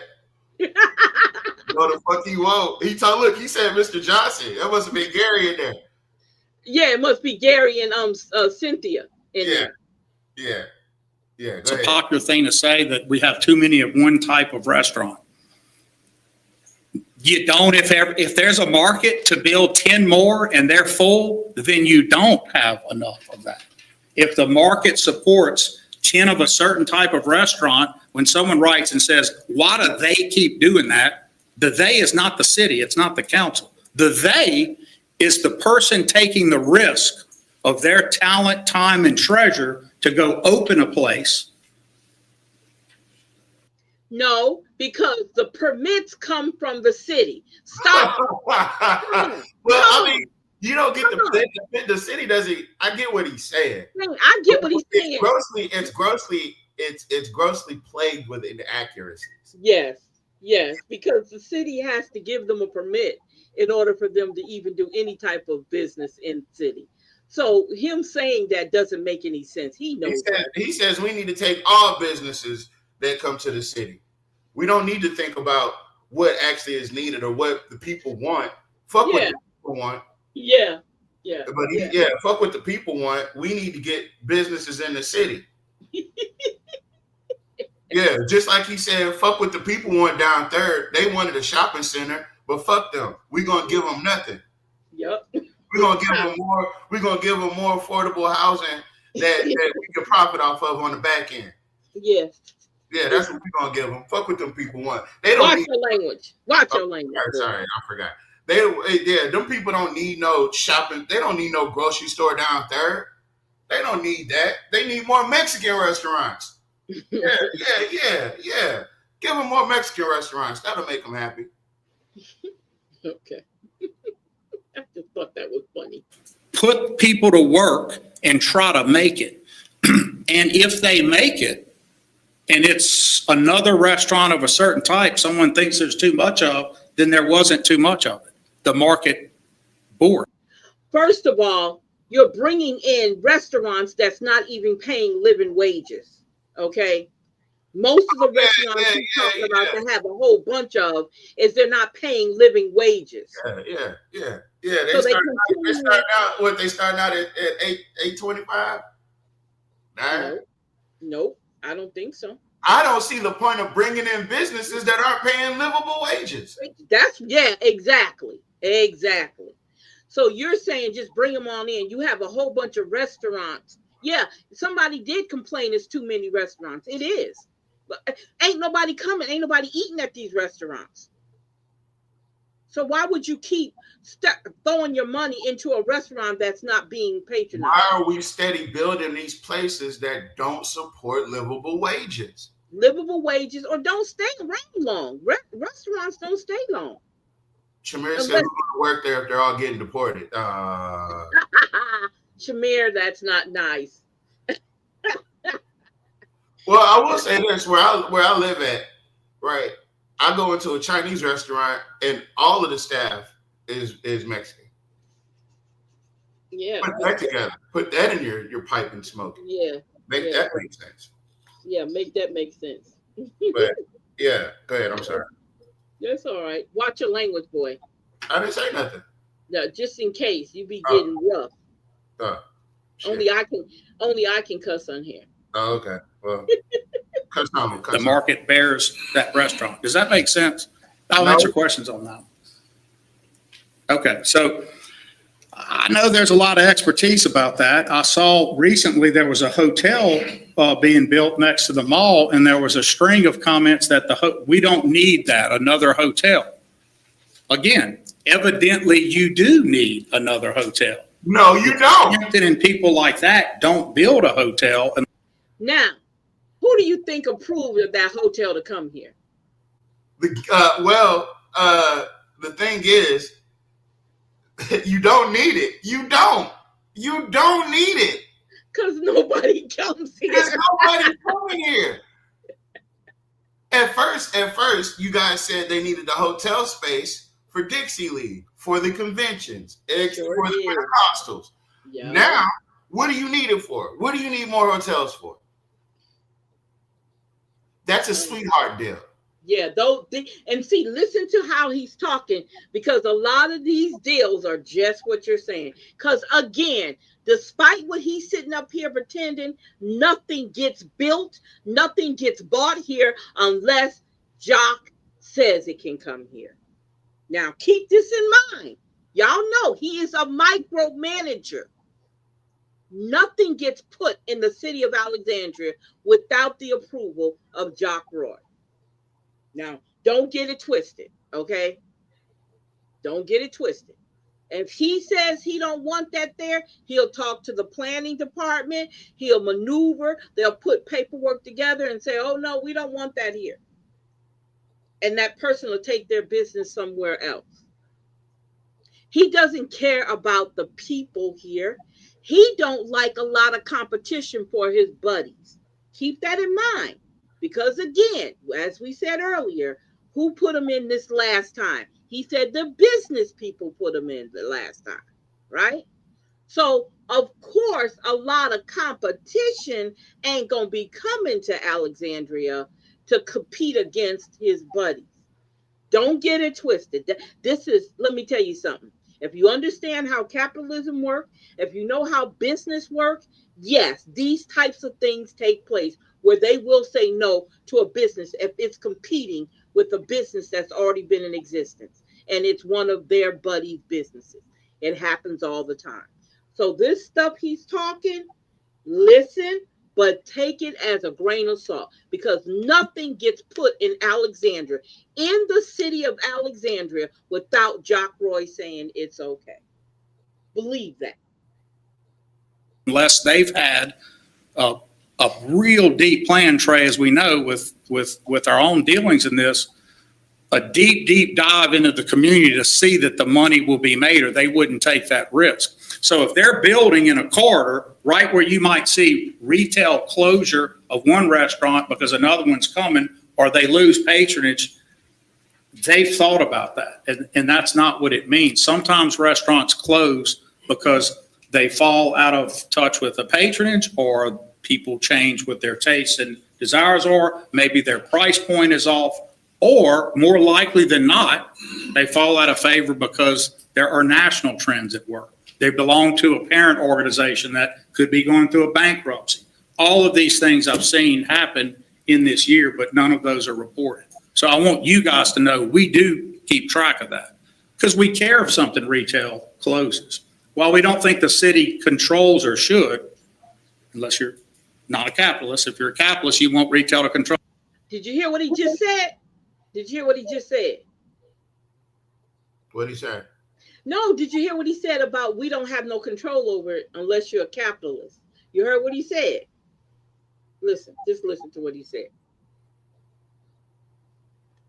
S2: No, the fuck he won't. He said Mr. Johnson. That must have been Gary in there.
S1: Yeah, it must be Gary and Cynthia in
S2: Yeah,
S1: there.
S2: yeah, yeah.
S3: It's
S2: Go
S3: a
S2: ahead.
S3: popular thing to say that we have too many of one type of restaurant. You don't, if there's a market to build 10 more and they're full, then you don't have enough of that. If the market supports 10 of a certain type of restaurant, when someone writes and says, why do they keep doing that? The they is not the city, it's not the council. The they is the person taking the risk of their talent, time, and treasure to go open a place.
S1: No, because the permits come from the city. Stop. Come on.
S2: Well,
S1: Come
S2: I
S1: on.
S2: mean, you don't get
S1: Come on.
S2: the city doesn't. I get what he's saying.
S1: I get what he's saying.
S2: It's grossly plagued with inaccuracies.
S1: Yes, yes, because the city has to give them a permit in order for them to even do any type of business in the city. So him saying that doesn't make any sense. He knows that.
S2: He says we need to take all businesses that come to the city. We don't need to think about what actually is needed or what the people want. Fuck what
S1: Yeah,
S2: the people want.
S1: yeah, yeah,
S2: But
S1: yeah.
S2: fuck what the people want. We need to get businesses in the city. Yeah, just like he said, fuck what the people want down third. They wanted a shopping center, but fuck them. We're gonna give them nothing.
S1: Yep.
S2: We're gonna give them more. We're gonna give them more affordable housing that we can profit off of on the back end.
S1: Yes.
S2: Yeah, that's what we're gonna give them. Fuck what them people want. They don't
S1: Watch
S2: need.
S1: your language. Watch your language.
S2: Sorry, I forgot. Them people don't need no shopping. They don't need no grocery store down third. They don't need that. They need more Mexican restaurants. Yeah. Give them more Mexican restaurants. That'll make them happy.
S1: Okay. I just thought that was funny.
S3: Put people to work and try to make it. And if they make it, and it's another restaurant of a certain type, someone thinks there's too much of, then there wasn't too much of it. The market board.
S1: First of all, you're bringing in restaurants that's not even paying living wages. Okay. Most of the restaurants you're talking about that have a whole bunch of is they're not paying living wages.
S2: Yeah.
S1: So
S2: They start out at $8.25.
S1: Nope, I don't think so.
S2: I don't see the point of bringing in businesses that aren't paying livable wages.
S1: Exactly. So you're saying just bring them on in. You have a whole bunch of restaurants. Yeah, somebody did complain it's too many restaurants. It is. But ain't nobody coming. Ain't nobody eating at these restaurants. So why would you keep throwing your money into a restaurant that's not being patronized?
S2: Why are we steady building these places that don't support livable wages?
S1: Livable wages or don't stay around long. Restaurants don't stay long.
S2: Shamir said, who's going to work there if they're all getting deported?
S1: Shamir, that's not nice.
S2: Well, I will say this: where I live at, right? I go into a Chinese restaurant and all of the staff is Mexican.
S1: Yeah.
S2: Put that together. Put that in your pipe and smoke it.
S1: Yeah.
S2: Make that make sense.
S1: Yeah, make that make sense.
S2: But yeah, go ahead. I'm sorry.
S1: That's all right. Watch your language, boy.
S2: I didn't say nothing.
S1: No, just in case you be getting rough. Only I can cuss on here.
S2: Oh, okay. Well,
S3: the market bears that restaurant. Does that make sense? I'll answer questions on that. Okay, so I know there's a lot of expertise about that. I saw recently there was a hotel being built next to the mall, and there was a string of comments that we don't need that, another hotel. Again, evidently you do need another hotel.
S2: No, you don't.
S3: And people like that don't build a hotel.
S1: Now, who do you think approved of that hotel to come here?
S2: The thing is, you don't need it. You don't need it.
S1: Because nobody comes here.
S2: There's nobody coming here. At first, you guys said they needed the hotel space for Dixie League, for the conventions, for the Pentecostals. Yeah. Now, what do you need it for? What do you need more hotels for? That's a sweetheart deal.
S1: Yeah, though, and see, listen to how he's talking, because a lot of these deals are just what you're saying. Because again, despite what he's sitting up here pretending, nothing gets built, nothing gets bought here unless Jock says it can come here. Now, keep this in mind. Y'all know he is a micromanager. Nothing gets put in the city of Alexandria without the approval of Jock Roy. Now, don't get it twisted, okay? Don't get it twisted. If he says he don't want that there, he'll talk to the planning department, he'll maneuver, they'll put paperwork together and say, "Oh no, we don't want that here." And that person will take their business somewhere else. He doesn't care about the people here. He don't like a lot of competition for his buddies. Keep that in mind. Because again, as we said earlier, who put him in this last time? He said the business people put him in the last time, right? So, of course, a lot of competition ain't going to be coming to Alexandria to compete against his buddies. Don't get it twisted. This is, let me tell you something. If you understand how capitalism works, if you know how business works, yes, these types of things take place where they will say no to a business if it's competing with a business that's already been in existence and it's one of their buddies' businesses. It happens all the time. So this stuff he's talking, listen, but take it as a grain of salt, because nothing gets put in Alexandria, in the city of Alexandria, without Jock Roy saying it's okay. Believe that.
S3: Unless they've had a, a real deep plan, Trey, as we know, with our own dealings in this, a deep dive into the community to see that the money will be made, or they wouldn't take that risk. So if they're building in a corridor right where you might see retail closure of one restaurant because another one's coming, or they lose patronage, they've thought about that. And that's not what it means. Sometimes restaurants close because they fall out of touch with the patronage, or people change what their tastes and desires are. Maybe their price point is off, or more likely than not, they fall out of favor because there are national trends at work. They belong to a parent organization that could be going through a bankruptcy. All of these things I've seen happen in this year, but none of those are reported. So I want you guys to know we do keep track of that, because we care if something retail closes. While we don't think the city controls or should, unless you're not a capitalist. If you're a capitalist, you want retail to control.
S1: Did you hear what he just said? Did you hear what he just said?
S2: What'd he say?
S1: No, did you hear what he said about we don't have no control over it unless you're a capitalist? You heard what he said? Listen, just listen to what he said.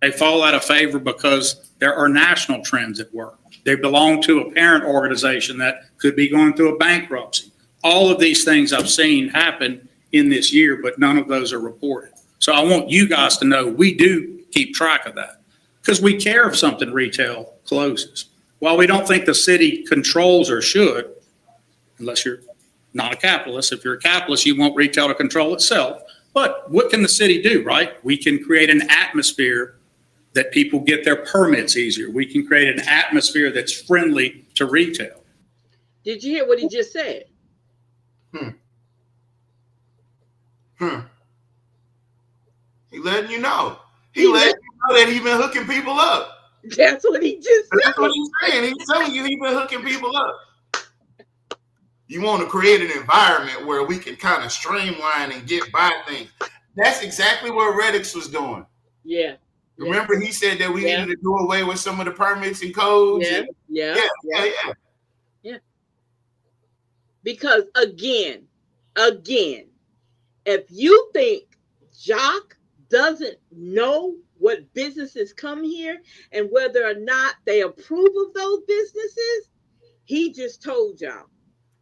S3: They fall out of favor because there are national trends at work. They belong to a parent organization that could be going through a bankruptcy. All of these things I've seen happen in this year, but none of those are reported. So I want you guys to know we do keep track of that, because we care if something retail closes. While we don't think the city controls or should, unless you're not a capitalist. If you're a capitalist, you want retail to control itself. But what can the city do, right? We can create an atmosphere that people get their permits easier. We can create an atmosphere that's friendly to retail.
S1: Did you hear what he just said?
S2: He letting you know. He letting you know that he's been hooking people up.
S1: That's what he just said.
S2: That's what he's saying. He's telling you he's been hooking people up. You want to create an environment where we can kind of streamline and get by things. That's exactly what Reddix was doing.
S1: Yeah.
S2: Remember, he said that we needed to do away with some of the permits and codes.
S1: Yeah. Because again, if you think Jock doesn't know what businesses come here and whether or not they approve of those businesses, he just told y'all.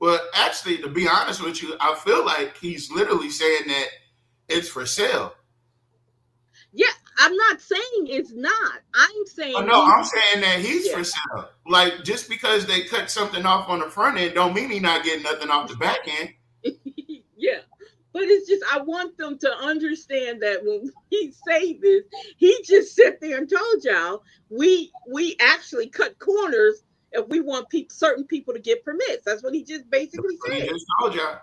S2: Well, actually, to be honest with you, I feel like he's literally saying that it's for sale.
S1: Yeah, I'm not saying it's not. I'm saying
S2: I'm saying that he's for sale. Like, just because they cut something off on the front end don't mean he's not getting nothing off the back end.
S1: Yeah. But it's just I want them to understand that when we say this, he just sat there and told y'all we actually cut corners if we want certain people to get permits. That's what he just basically
S2: But he
S1: said.
S2: just told y'all.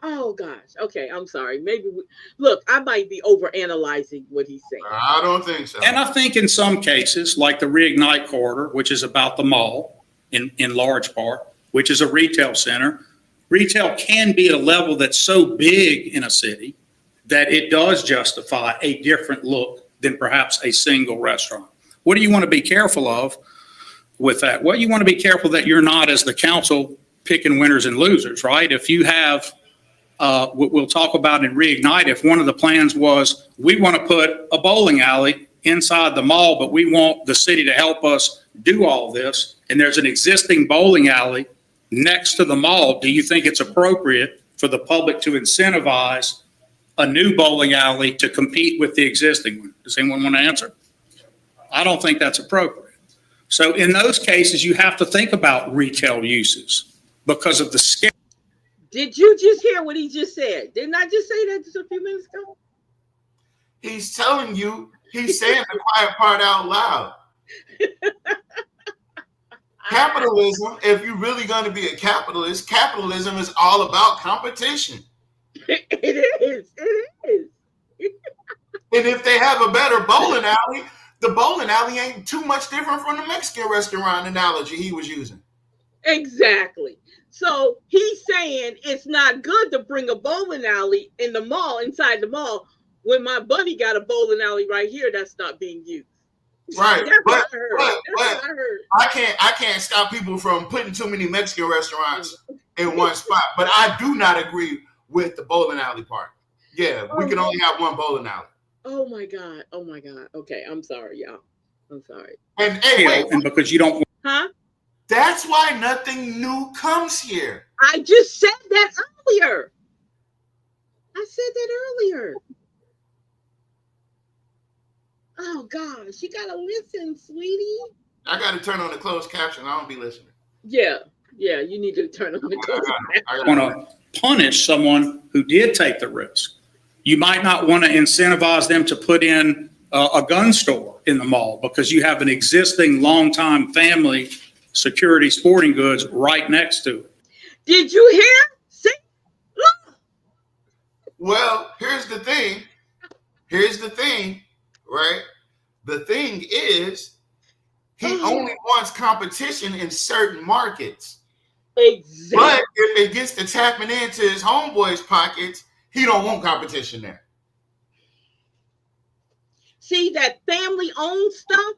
S1: Oh gosh. Okay, I'm sorry. Maybe look, I might be over analyzing what he's saying.
S2: I don't think so.
S3: And I think in some cases, like the Reignite Corridor, which is about the mall in large part, which is a retail center, retail can be at a level that's so big in a city that it does justify a different look than perhaps a single restaurant. What do you want to be careful of with that? Well, you want to be careful that you're not, as the council, picking winners and losers, right? If you have, we'll talk about in Reignite, if one of the plans was, we want to put a bowling alley inside the mall, but we want the city to help us do all this, and there's an existing bowling alley next to the mall, do you think it's appropriate for the public to incentivize a new bowling alley to compete with the existing one? Does anyone want to answer? I don't think that's appropriate. So in those cases, you have to think about retail uses because of the scale.
S1: Did you just hear what he just said? Didn't I just say that just a few minutes ago?
S2: He's telling you, he's saying the quiet part out loud. Capitalism, if you're really going to be a capitalist, capitalism is all about competition.
S1: It is.
S2: And if they have a better bowling alley, the bowling alley ain't too much different from the Mexican restaurant analogy he was using.
S1: Exactly. So he's saying it's not good to bring a bowling alley in the mall, inside the mall, when my buddy got a bowling alley right here that's not being used.
S2: Right.
S1: That's
S2: But,
S1: what I heard.
S2: but,
S1: That's what I heard.
S2: I can't stop people from putting too many Mexican restaurants in one spot. But I do not agree with the bowling alley part. Yeah, we can only have one bowling alley.
S1: Oh my God. Oh my God. Okay, I'm sorry, y'all. I'm sorry.
S2: And hey, wait,
S3: And because you don't.
S1: Huh?
S2: That's why nothing new comes here.
S1: I just said that earlier. I said that earlier. Oh gosh, you gotta listen, sweetie.
S2: I got to turn on the closed caption. I don't be listening.
S1: Yeah, you need to turn on the closed caption.
S2: I
S3: Want to punish someone who did take the risk. You might not want to incentivize them to put in a gun store in the mall because you have an existing longtime family security sporting goods right next to it.
S1: Did you hear? See? Look.
S2: Well, here's the thing, right? The thing is, he only wants competition in certain markets.
S1: Exactly.
S2: But if it gets to tapping into his homeboys' pockets, he don't want competition there.
S1: See that family-owned stuff?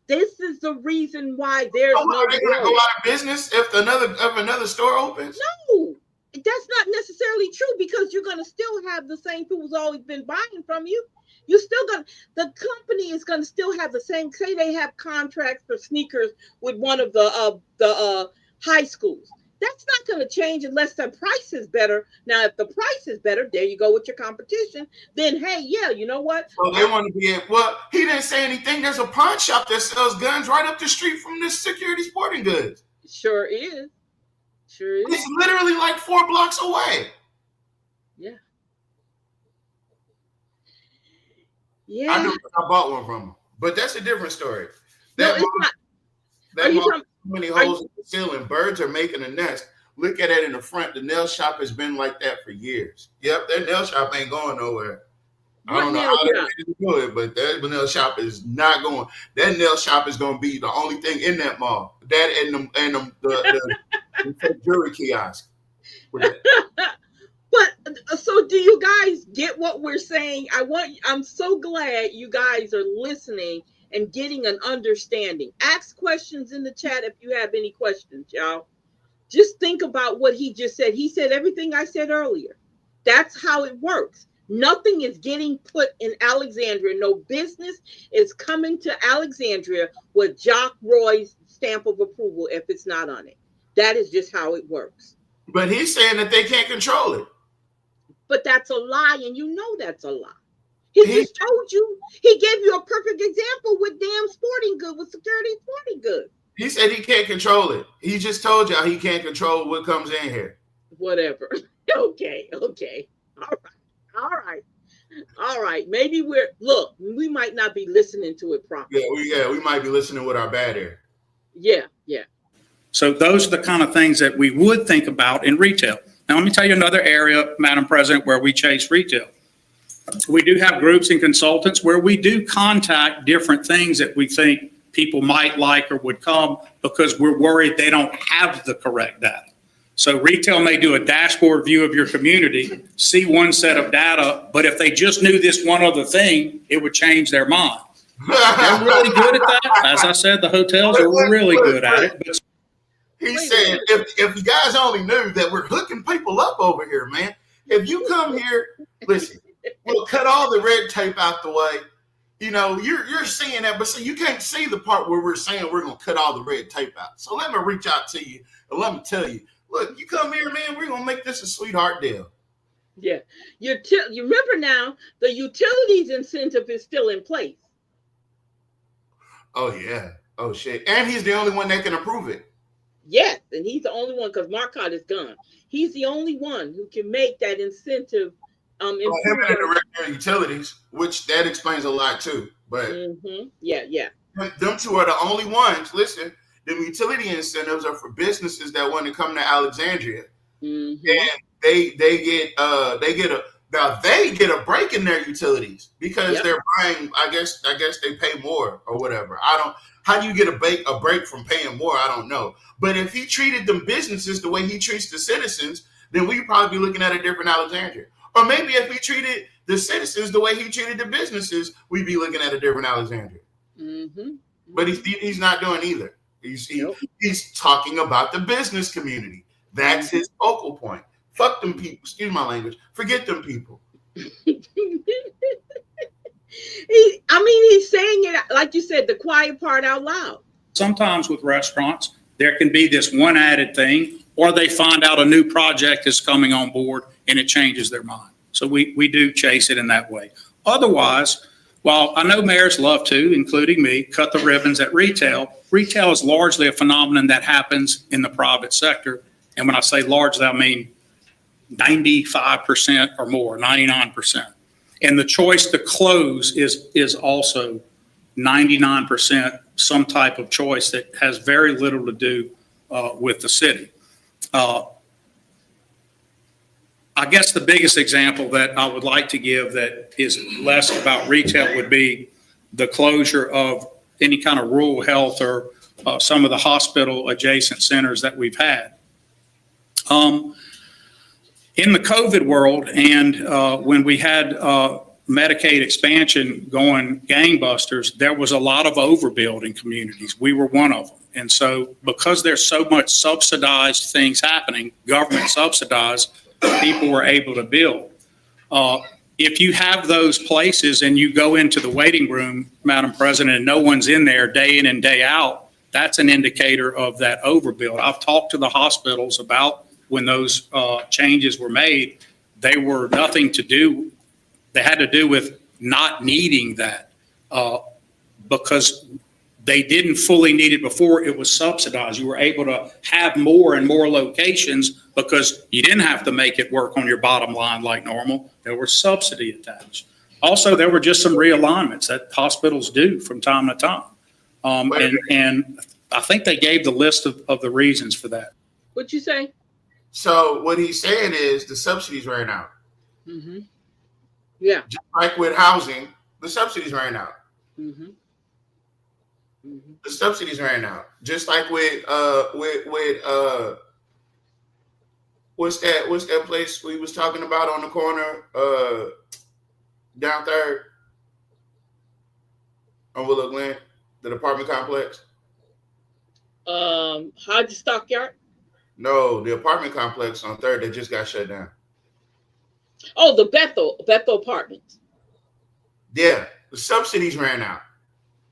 S1: This is the reason why there's no
S2: Are they gonna go out of business if another store opens?
S1: No, that's not necessarily true because you're gonna still have the same people who's always been buying from you. You're still the company is gonna still have the same. Say they have contracts for sneakers with one of the high schools. That's not going to change unless the price is better. Now, if the price is better, there you go with your competition. Then, hey, yeah, you know what?
S2: So they want to be at, well, he didn't say anything. There's a pawn shop that sells guns right up the street from this security sporting goods.
S1: Sure is.
S2: It's literally like 4 blocks away.
S1: Yeah.
S2: I bought one from him, but that's a different story.
S1: No, it's not.
S2: That mom, many holes in the ceiling. Birds are making a nest. Look at it in the front. The nail shop has been like that for years. Yep, that nail shop ain't going nowhere. I don't know how they do it, but that nail shop is not going. That nail shop is going to be the only thing in that mall. That and the jewelry kiosk.
S1: But so do you guys get what we're saying? I'm so glad you guys are listening and getting an understanding. Ask questions in the chat if you have any questions, y'all. Just think about what he just said. He said everything I said earlier. That's how it works. Nothing is getting put in Alexandria. No business is coming to Alexandria with Jock Roy's stamp of approval if it's not on it. That is just how it works.
S2: But he's saying that they can't control it.
S1: But that's a lie, and you know that's a lie. He just told you. He gave you a perfect example with damn sporting good, with security sporting good.
S2: He said he can't control it. He just told y'all he can't control what comes in here.
S1: whatever. Okay, okay. All right. All right. All right. Maybe we might not be listening to it properly.
S2: We might be listening with our bad ear.
S1: Yeah, yeah.
S3: So those are the kind of things that we would think about in retail. Now, let me tell you another area, Madam President, where we chase retail. We do have groups and consultants where we do contact different things that we think people might like or would come because we're worried they don't have the correct data. So retail may do a dashboard view of your community, see one set of data, but if they just knew this one other thing, it would change their mind. They're really good at that. As I said, the hotels are really good at it. But
S2: he said, if you guys only knew that we're hooking people up over here, man. If you come here, listen, we'll cut all the red tape out the way. You know, you're seeing that, but see, you can't see the part where we're saying we're going to cut all the red tape out. So let me reach out to you and let me tell you, look, you come here, man, we're going to make this a sweetheart deal.
S1: Yeah. You remember now, the utilities incentive is still in place.
S2: Oh, yeah. Oh, shit. And he's the only one that can approve it.
S1: Yes, and he's the only one because Marcotte is gone. He's the only one who can make that incentive.
S2: Him and the director of utilities, which that explains a lot too. But
S1: yeah.
S2: Them two are the only ones. Listen, the utility incentives are for businesses that want to come to Alexandria, and they get a break in their utilities because they're buying. I guess they pay more or whatever. How do you get a break from paying more? I don't know. But if he treated them businesses the way he treats the citizens, then we'd probably be looking at a different Alexandria. Or maybe if we treated the citizens the way he treated the businesses, we'd be looking at a different Alexandria. But he's not doing either. He's talking about the business community. That's his focal point. Fuck them people. Excuse my language. Forget them people.
S1: He's saying it, like you said, the quiet part out loud.
S3: Sometimes with restaurants, there can be this one added thing, or they find out a new project is coming on board and it changes their mind. So we do chase it in that way. Otherwise, while I know mayors love to, including me, cut the ribbons at retail is largely a phenomenon that happens in the private sector. And when I say largely, I mean 95% or more, 99%. And the choice to close is also 99% some type of choice that has very little to do with the city. I guess the biggest example that I would like to give that is less about retail would be the closure of any kind of rural health or some of the hospital adjacent centers that we've had. In the COVID world and when we had Medicaid expansion going gangbusters, there was a lot of overbuild in communities. We were one of them. And so because there's so much subsidized things happening, government subsidized, people were able to build. If you have those places and you go into the waiting room, Madam President, and no one's in there day in and day out, that's an indicator of that overbuild. I've talked to the hospitals about when those changes were made. They were nothing to do. They had to do with not needing that because they didn't fully need it before it was subsidized. You were able to have more and more locations because you didn't have to make it work on your bottom line like normal. There were subsidy attached. Also, there were just some realignments that hospitals do from time to time. And I think they gave the list of the reasons for that.
S1: What'd you say?
S2: So what he's saying is the subsidies ran out.
S1: Yeah.
S2: Just like with housing, the subsidies ran out. The subsidies ran out. Just like with what's that place we was talking about on the corner down Third on Willow Glen, the apartment complex?
S1: Hodge Stockyard?
S2: No, the apartment complex on Third that just got shut down.
S1: Oh, the Bethel Apartments.
S2: Yeah, the subsidies ran out.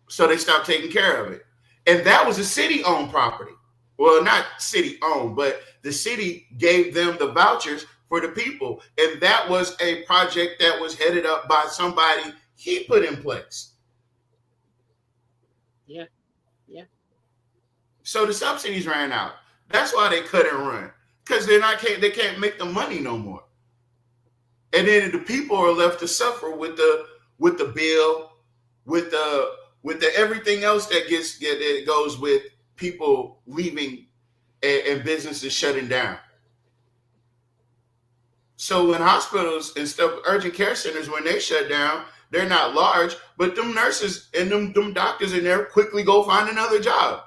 S2: So they stopped taking care of it. And that was a city-owned property. Well, not city-owned, but the city gave them the vouchers for the people. And that was a project that was headed up by somebody he put in place.
S1: Yeah.
S2: So the subsidies ran out. That's why they couldn't run. because they can't make the money no more. And then the people are left to suffer with the bill, with the everything else that goes with people leaving and businesses shutting down. So when hospitals and stuff, urgent care centers, when they shut down, they're not large, but them nurses and them doctors in there quickly go find another job.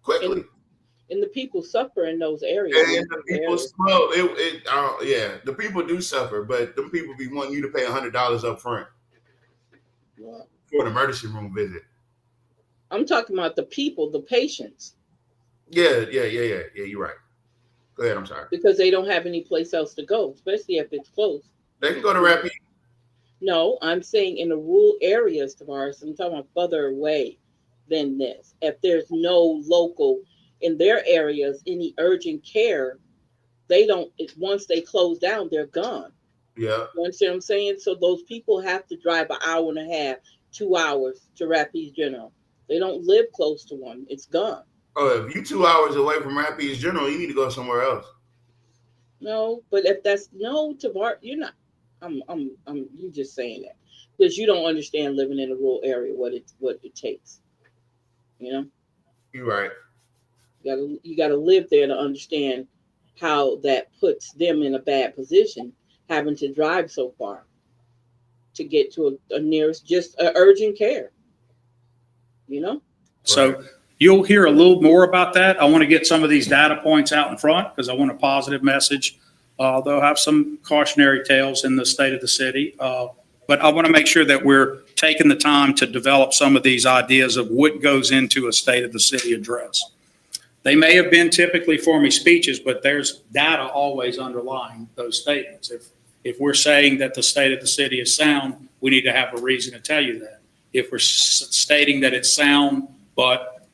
S2: Quickly.
S1: And the people suffer in those areas.
S2: And the people, the people do suffer, but them people be wanting you to pay $100 up front for an emergency room visit.
S1: I'm talking about the people, the patients.
S2: Yeah, you're right. Go ahead, I'm sorry.
S1: Because they don't have any place else to go, especially if it's close.
S2: They can go to Rapid.
S1: No, I'm saying in the rural areas, Tavares. I'm talking about further away than this. If there's no local in their areas, any urgent care, they don't. Once they close down, they're gone.
S2: Yeah.
S1: You understand what I'm saying? So those people have to drive an hour and a half, 2 hours to Rapids General. They don't live close to one. It's gone.
S2: Oh, if you 2 hours away from Rapids General, you need to go somewhere else.
S1: No, but if that's Tavares, you're not. You just saying that because you don't understand living in a rural area what it takes. You know.
S2: You're right.
S1: You gotta live there to understand how that puts them in a bad position, having to drive so far to get to a nearest just urgent care. You know.
S3: So you'll hear a little more about that. I want to get some of these data points out in front because I want a positive message. They'll have some cautionary tales in the state of the city. But I want to make sure that we're taking the time to develop some of these ideas of what goes into a state of the city address. They may have been typically for me speeches, but there's data always underlying those statements. If we're saying that the state of the city is sound, we need to have a reason to tell you that. If we're stating that it's sound, but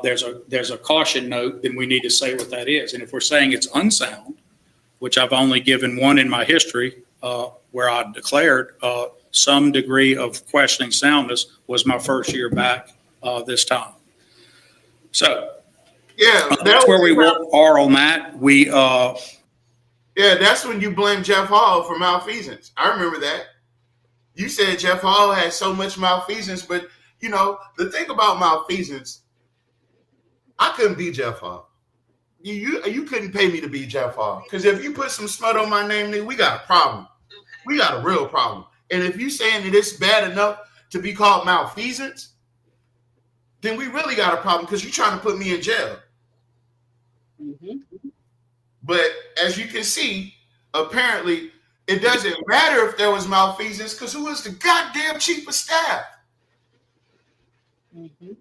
S3: there's a caution note, then we need to say what that is. And if we're saying it's unsound, which I've only given one in my history, where I declared some degree of questioning soundness, was my first year back this time. So that's where we are on that.
S2: That's when you blame Jeff Hall for malfeasance. I remember that. You said Jeff Hall had so much malfeasance, but you know the thing about malfeasance, I couldn't be Jeff Hall. You couldn't pay me to be Jeff Hall, because if you put some smut on my name, then we got a problem. We got a real problem. And if you saying that it's bad enough to be called malfeasance, then we really got a problem because you're trying to put me in jail.
S1: Mm-hmm.
S2: But as you can see, apparently it doesn't matter if there was malfeasance because who is the goddamn chief of staff?
S1: Mm-hmm.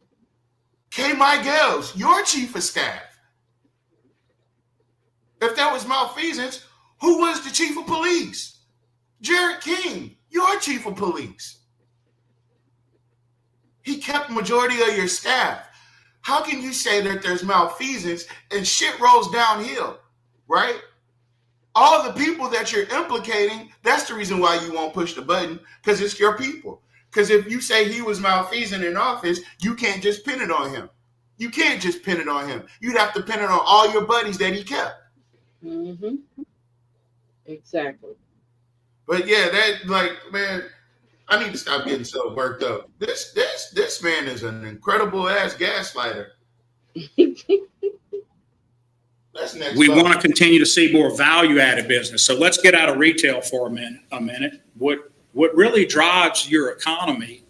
S2: K. Miguel's, your chief of staff. If there was malfeasance, who was the chief of police? Jared King, your chief of police. He kept majority of your staff. How can you say that there's malfeasance and shit rolls downhill, right? All the people that you're implicating, that's the reason why you won't push the button, because it's your people. Because if you say he was malfeasant in office, you can't just pin it on him. You can't just pin it on him. You'd have to pin it on all your buddies that he kept.
S1: Mm-hmm. Exactly.
S2: But yeah, man, I need to stop getting so worked up. This man is an incredible ass gaslighter.
S3: We want to continue to see more value-added business. So let's get out of retail for a minute. What really drives your economy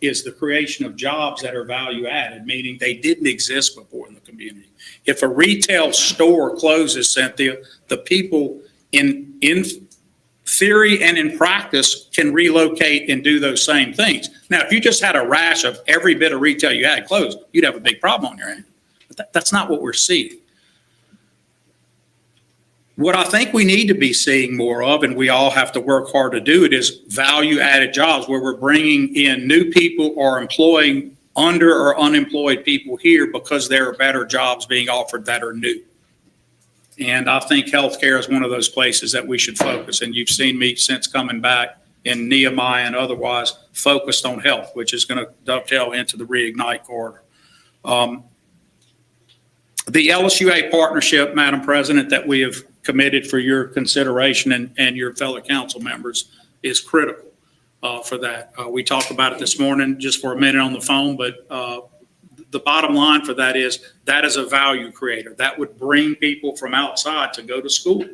S3: is the creation of jobs that are value-added, meaning they didn't exist before in the community. If a retail store closes, Cynthia, the people in theory and in practice can relocate and do those same things. Now, if you just had a rash of every bit of retail you had closed, you'd have a big problem on your hands. But that's not what we're seeing. What I think we need to be seeing more of, and we all have to work hard to do it, is value-added jobs where we're bringing in new people or employing under or unemployed people here because there are better jobs being offered that are new. And I think healthcare is one of those places that we should focus. And you've seen me since coming back in Nehemiah and otherwise focused on health, which is going to dovetail into the Reignite corridor. The LSUA partnership, Madam President, that we have committed for your consideration and your fellow council members is critical for that. We talked about it this morning just for a minute on the phone, but the bottom line for that is a value creator. That would bring people from outside to go to school.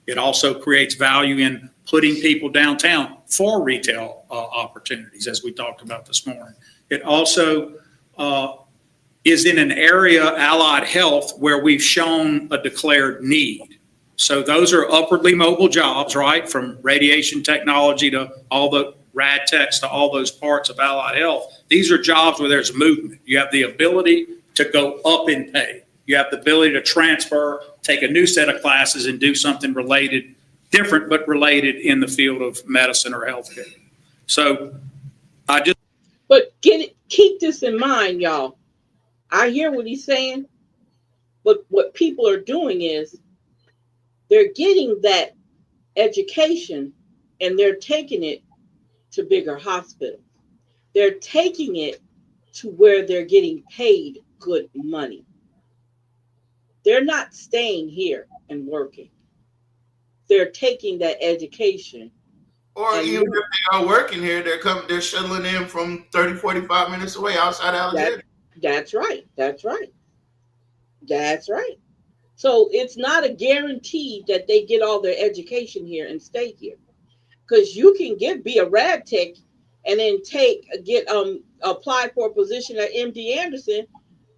S3: It also creates value in putting people downtown for retail opportunities, as we talked about this morning. It also is in an area, allied health, where we've shown a declared need. So those are upwardly mobile jobs, right? From radiation technology to all the rad techs to all those parts of allied health. These are jobs where there's movement. You have the ability to go up in pay. You have the ability to transfer, take a new set of classes and do something related, different but related in the field of medicine or healthcare. So
S1: But keep this in mind, y'all. I hear what he's saying, but what people are doing is they're getting that education and they're taking it to bigger hospitals. They're taking it to where they're getting paid good money. They're not staying here and working. They're taking that education.
S2: Or even if they are working here, they're shuttling in from 30, 45 minutes away outside Alexandria.
S1: That's right. That's right. That's right. So it's not a guarantee that they get all their education here and stay here. Because you can be a rad tech and then apply for a position at MD Anderson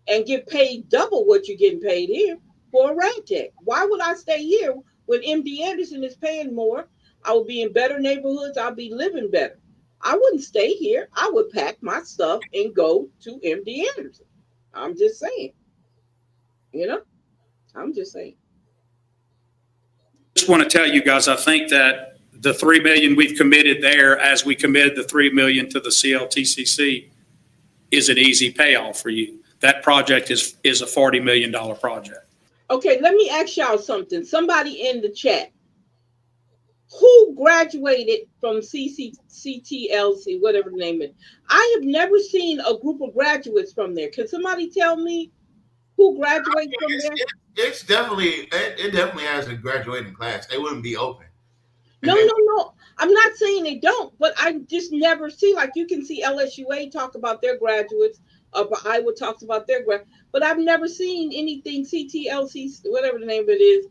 S1: and get paid double what you're getting paid here for a rad tech. Why would I stay here when MD Anderson is paying more? I will be in better neighborhoods. I'll be living better. I wouldn't stay here. I would pack my stuff and go to MD Anderson. I'm just saying. I'm just saying.
S3: Just want to tell you guys, I think that the $3 million we've committed there, as we committed the $3 million to the CLTCC, is an easy payoff for you. That project is a $40 million project.
S1: Okay, let me ask y'all something. Somebody in the chat. Who graduated from CTLC, whatever the name is? I have never seen a group of graduates from there. Can somebody tell me who graduated from there?
S2: It definitely has a graduating class. They wouldn't be open.
S1: No. I'm not saying they don't, but I just never see, like you can see LSUA talk about their graduates, Iowa talks about their graduates, but I've never seen anything CTLC, whatever the name of it is,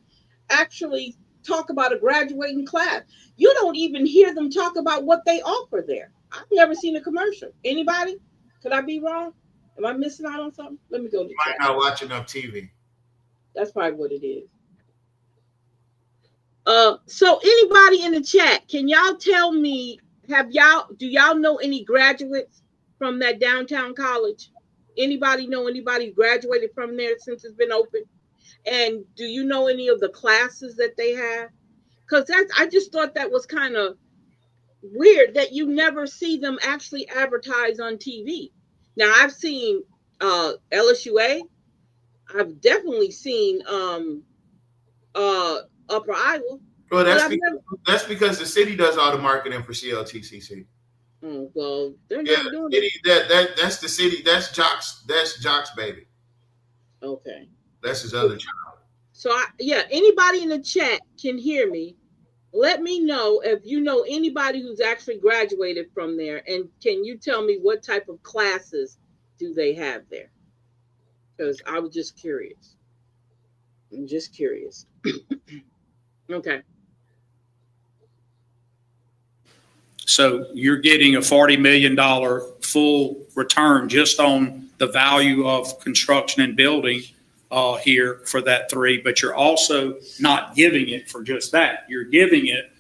S1: actually talk about a graduating class. You don't even hear them talk about what they offer there. I've never seen a commercial. Anybody? Could I be wrong? Am I missing out on something? Let me go to the chat.
S2: Not watching enough TV.
S1: That's probably what it is. So anybody in the chat, can y'all tell me, do y'all know any graduates from that downtown college? Anybody know anybody graduated from there since it's been open? And do you know any of the classes that they have? Because I just thought that was kind of weird that you never see them actually advertise on TV. Now I've seen LSUA. I've definitely seen Upper Iowa.
S2: Well, that's because the city does all the marketing for CLTCC.
S1: Oh, well, they're not doing
S2: it. That's the city. That's Jock's baby.
S1: Okay.
S2: That's his other child.
S1: So anybody in the chat can hear me. Let me know if you know anybody who's actually graduated from there, and can you tell me what type of classes do they have there? Because I was just curious. I'm just curious. Okay.
S3: So you're getting a $40 million full return just on the value of construction and building here for that $3, but you're also not giving it for just that. You're giving it,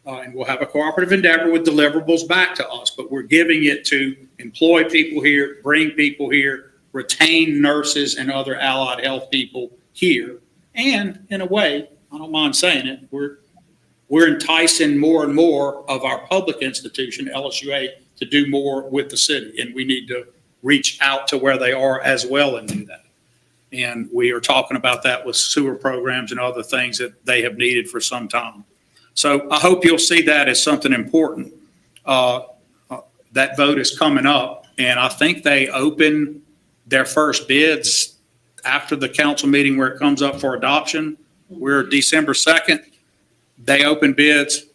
S3: and we'll have a cooperative endeavor with deliverables back to us, but we're giving it to employ people here, bring people here, retain nurses and other allied health people here. And in a way, I don't mind saying it, we're enticing more and more of our public institution, LSUA, to do more with the city. And we need to reach out to where they are as well and do that. And we are talking about that with sewer programs and other things that they have needed for some time. So I hope you'll see that as something important. That vote is coming up, and I think they open their first bids after the council meeting where it comes up for adoption. We're December 2nd. They open bids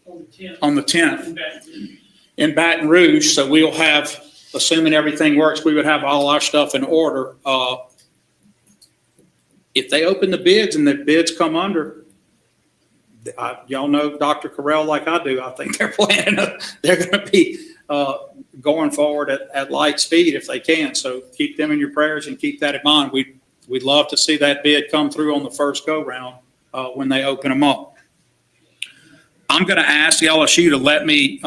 S3: on the 10th in Baton Rouge. So we'll have, assuming everything works, we would have all our stuff in order. If they open the bids and the bids come under, y'all know Dr. Carell like I do. I think they're planning, they're going to be going forward at light speed if they can. So keep them in your prayers and keep that in mind. We'd love to see that bid come through on the first go round when they open them up. I'm going to ask the LSU to let me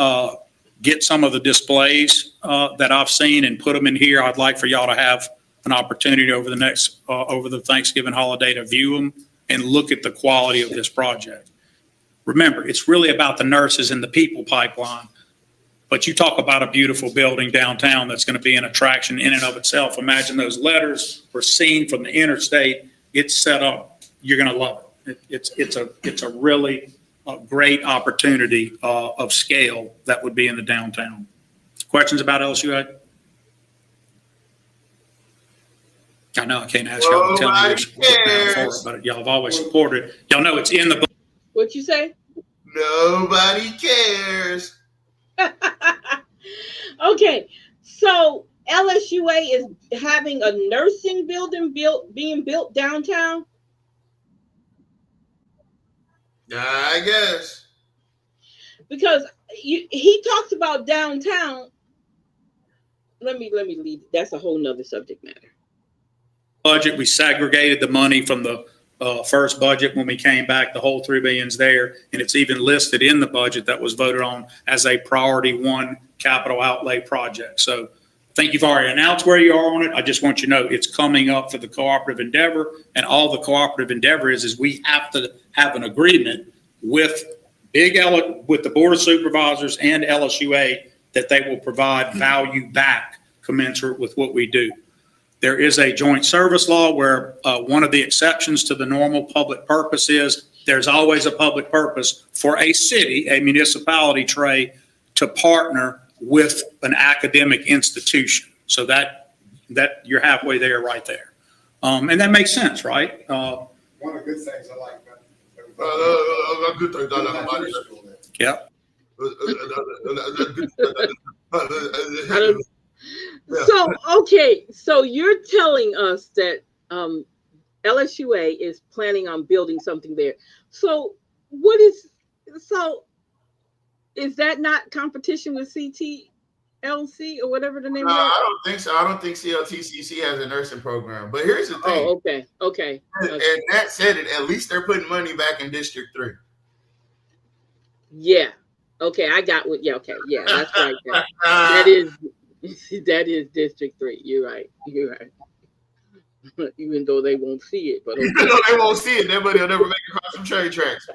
S3: get some of the displays that I've seen and put them in here. I'd like for y'all to have an opportunity over the Thanksgiving holiday to view them and look at the quality of this project. Remember, it's really about the nurses and the people pipeline. But you talk about a beautiful building downtown that's going to be an attraction in and of itself. Imagine those letters were seen from the interstate. It's set up. You're going to love it. It's a really great opportunity of scale that would be in the downtown. Questions about LSUA? I know I can't ask y'all to tell me you're down for it, but y'all have always supported. Y'all know it's in the book.
S1: What you say?
S2: Nobody cares.
S1: Okay, so LSUA is having a nursing building being built downtown.
S2: I guess.
S1: Because he talks about downtown. Let me leave. That's a whole nother subject matter.
S3: Budget, we segregated the money from the first budget when we came back. The whole $3 billion's there, and it's even listed in the budget that was voted on as a priority 1 capital outlay project. So I think you've already announced where you are on it. I just want you to know it's coming up for the cooperative endeavor, and all the cooperative endeavor is we have to have an agreement with with the Board of Supervisors and LSUA that they will provide value back commensurate with what we do. There is a joint service law where one of the exceptions to the normal public purpose is there's always a public purpose for a city, a municipality, Trey, to partner with an academic institution. So that you're halfway there right there. And that makes sense, right?
S4: One of the good things I like
S3: Yeah.
S1: So, okay, so you're telling us that LSUA is planning on building something there. So is that not competition with CTLC or whatever the name
S2: No,
S1: is?
S2: I don't think so. I don't think CLTCC has a nursing program. But here's the thing.
S1: Oh, okay.
S2: And that said it, at least they're putting money back in District 3.
S1: Yeah. Okay, I got what. Yeah. Okay. Yeah, that's right. That is District 3. You're right. Even though they won't see it, but okay.
S2: Even though they won't see it, that money will never make it across some train tracks.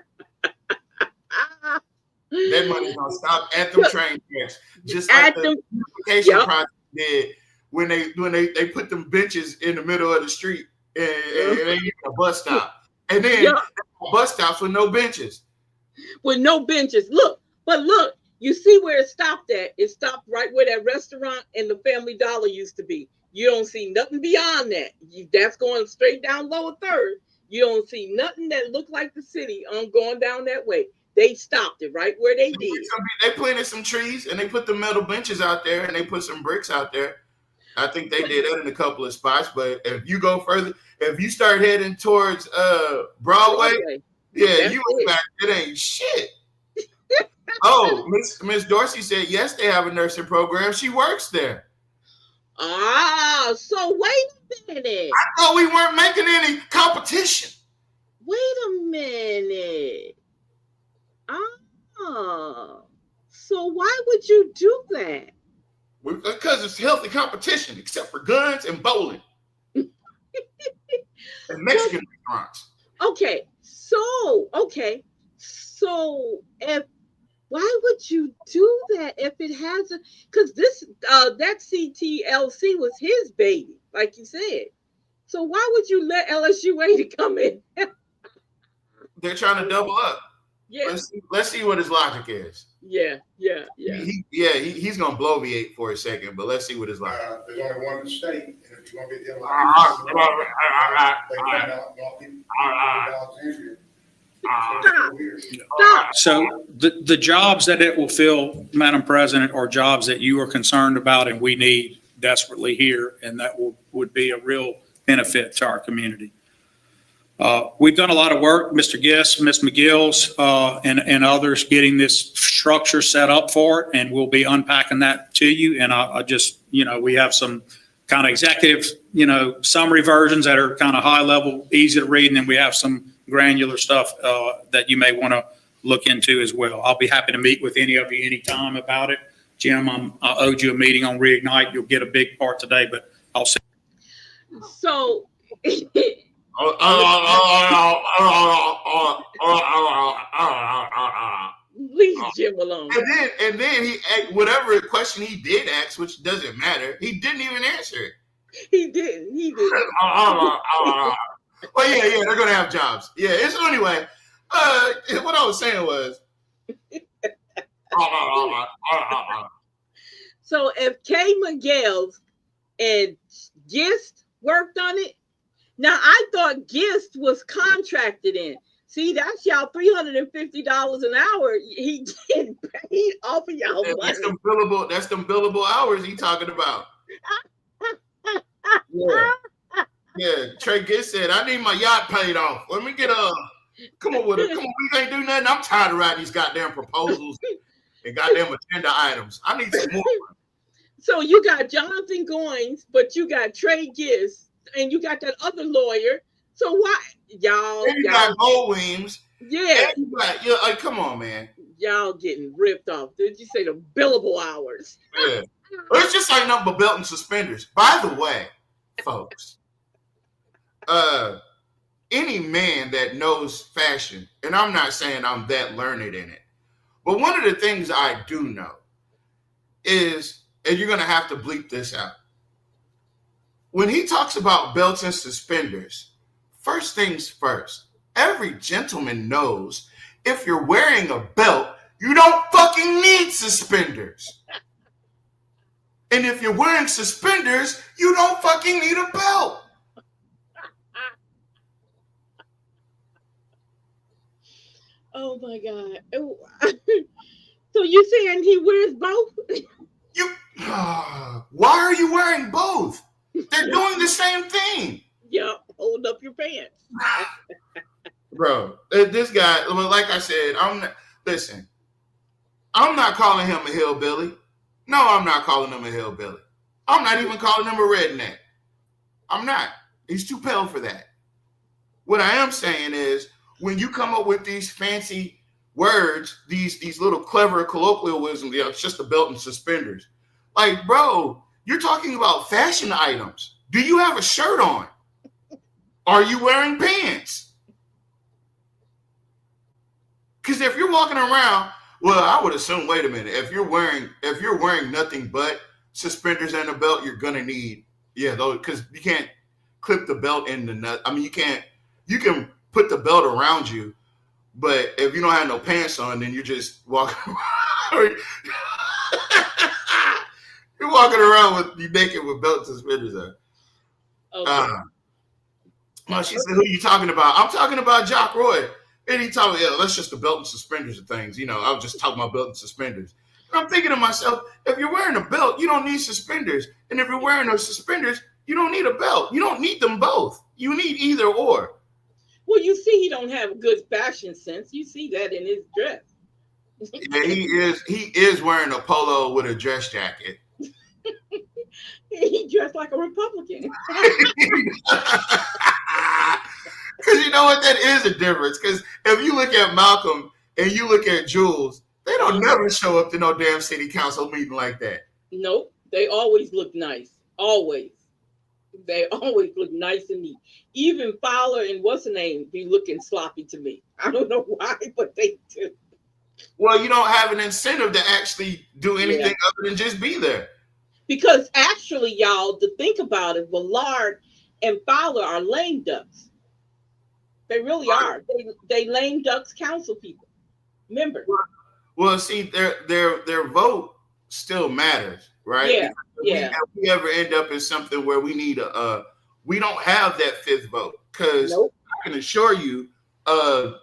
S2: That money's gonna stop at them train tracks, just like the beautification project did when they put them benches in the middle of the street and they need a bus stop, and then bus stops with no benches.
S1: With no benches. Look, you see where it stopped at? It stopped right where that restaurant and the Family Dollar used to be. You don't see nothing beyond that. That's going straight down Lower 3rd. You don't see nothing that looked like the city going down that way. They stopped it right where they did.
S2: They planted some trees and they put the metal benches out there and they put some bricks out there. I think they did that in a couple of spots. But if you go further, if you start heading towards Broadway, you went back. It ain't shit. Oh, Miss Dorsey said yes, they have a nursing program. She works there.
S1: So wait a minute.
S2: I thought we weren't making any competition.
S1: Wait a minute. So why would you do that?
S2: Because it's healthy competition, except for guns and bowling. And Mexican restaurants.
S1: Okay. So why would you do that if it hasn't? Because that CTLC was his baby, like you said. So why would you let LSUA to come in?
S2: They're trying to double up.
S1: Yeah.
S2: Let's see what his logic is.
S1: Yeah.
S2: He's gonna bloviate for a second, but let's see what his logic.
S4: There's only one state, and if you're gonna get them, they find out
S1: Stop.
S3: So the jobs that it will fill, Madam President, are jobs that you are concerned about and we need desperately here, and that would be a real benefit to our community. We've done a lot of work, Mr. Gist, Ms. McGill's, and others getting this structure set up for it, and we'll be unpacking that to you. And I just, we have some kind of executive, summary versions that are kind of high level, easy to read, and then we have some granular stuff that you may want to look into as well. I'll be happy to meet with any of you anytime about it. Jim, I owed you a meeting on Reignite. You'll get a big part today, but I'll see.
S1: So. Leave Jim alone.
S2: And then he whatever question he did ask, which doesn't matter, he didn't even answer it.
S1: He did.
S2: Well, yeah, they're gonna have jobs. Yeah. So anyway, what I was saying was.
S1: So if K. McGill's and Gist worked on it, now I thought Gist was contracted in. See, that's y'all $350 an hour. He getting paid off of y'all money.
S2: That's them billable hours he talking about. Yeah. Trey Gist said, I need my yacht paid off. Let me get come on, we can't do nothing. I'm tired of writing these goddamn proposals and goddamn agenda items. I need some more.
S1: So you got Jonathan Goins, but you got Trey Gist, and you got that other lawyer. So why y'all?
S2: And you got Bo Weems.
S1: Yeah.
S2: And you got, come on, man.
S1: Y'all getting ripped off. Did you say the billable hours?
S2: Yeah. It's just like nothing but belt and suspenders. By the way, folks, any man that knows fashion, and I'm not saying I'm that learned in it, but one of the things I do know is, and you're going to have to bleep this out, when he talks about belts and suspenders, first things first, every gentleman knows if you're wearing a belt, you don't fucking need suspenders. And if you're wearing suspenders, you don't fucking need a belt.
S1: Oh my God. So you saying he wears both?
S2: Why are you wearing both? They're doing the same thing.
S1: Yeah, hold up your pants.
S2: Bro, this guy, like I said, I'm not calling him a hillbilly. No, I'm not calling him a hillbilly. I'm not even calling him a redneck. I'm not. He's too pale for that. What I am saying is, when you come up with these fancy words, these little clever colloquialisms, it's just a belt and suspenders. Like, bro, you're talking about fashion items. Do you have a shirt on? Are you wearing pants? Because if you're walking around, well, I would assume, wait a minute, if you're wearing nothing but suspenders and a belt, you're gonna need, though, because you can't clip the belt in the nut. I mean, you can put the belt around you, but if you don't have no pants on, then you're just walking around. You're walking around you naked with belt and suspenders on. Okay. She said, who are you talking about? I'm talking about Jock Roy. And he told me, that's just the belt and suspenders of things. I was just talking about belt and suspenders. And I'm thinking to myself, if you're wearing a belt, you don't need suspenders. And if you're wearing those suspenders, you don't need a belt. You don't need them both. You need either or.
S1: Well, you see, he don't have good fashion sense. You see that in his dress.
S2: Yeah, he is wearing a polo with a dress jacket.
S1: He dressed like a Republican.
S2: Because you know what? That is a difference. Because if you look at Malcolm and you look at Jules, they don't never show up to no damn city council meeting like that.
S1: Nope. They always look nice. Always. They always look nice and neat. Even Fowler and what's her name be looking sloppy to me. I don't know why, but they do.
S2: Well, you don't have an incentive to actually do anything other than just be there.
S1: Because actually, y'all, to think about it, Villard and Fowler are lame ducks. They really are. They lame ducks council people. members.
S2: Well, see, their vote still matters, right?
S1: Yeah, yeah.
S2: If we ever end up in something where we need we don't have that fifth vote, because
S1: Nope.
S2: I can assure you,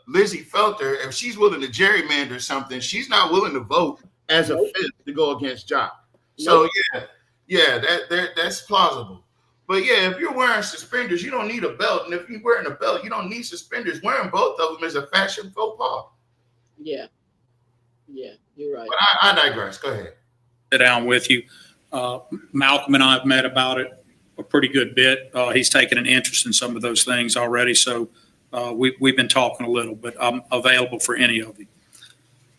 S2: Lizzie Felter, if she's willing to gerrymander something, she's not willing to vote as a fifth to go against Jock. So yeah, that's plausible. But yeah, if you're wearing suspenders, you don't need a belt, and if you're wearing a belt, you don't need suspenders. Wearing both of them is a fashion faux pas.
S1: Yeah, yeah, you're right.
S2: But I digress. Go ahead.
S3: Sit down with you. Malcolm and I have met about it a pretty good bit. He's taken an interest in some of those things already, so we've been talking a little, but I'm available for any of you.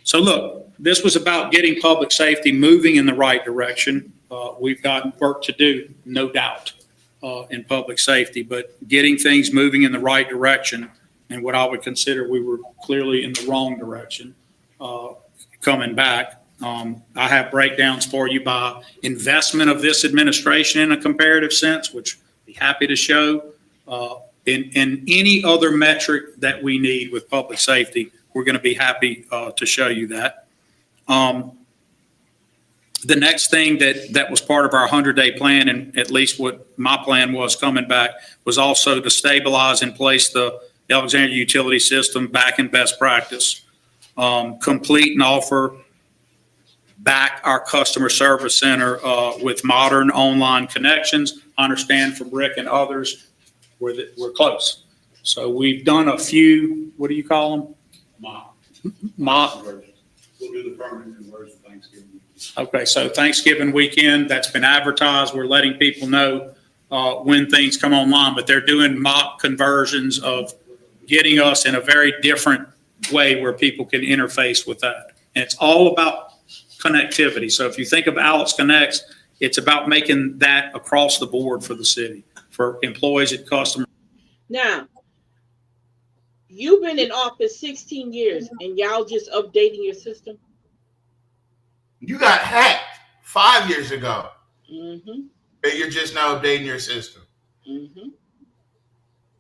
S3: So look, this was about getting public safety moving in the right direction. We've got work to do, no doubt, in public safety, but getting things moving in the right direction, and what I would consider we were clearly in the wrong direction, coming back. I have breakdowns for you by investment of this administration in a comparative sense, which I'd be happy to show. In any other metric that we need with public safety, we're going to be happy to show you that. The next thing that was part of our 100-day plan, and at least what my plan was coming back, was also to stabilize in place the Alexandria utility system back in best practice, complete and offer back our customer service center with modern online connections. I understand from Rick and others, we're close. So we've done a few, what do you call them? Mock.
S5: We'll do the permanent conversion Thanksgiving.
S3: Okay, so Thanksgiving weekend, that's been advertised. We're letting people know when things come online, but they're doing mock conversions of getting us in a very different way where people can interface with that. And it's all about connectivity. So if you think of Alex Connects, it's about making that across the board for the city, for employees and customers.
S1: Now, you've been in office 16 years and y'all just updating your system?
S2: You got hacked 5 years ago.
S1: Mm-hmm.
S2: And you're just now updating your system.
S1: Mm-hmm.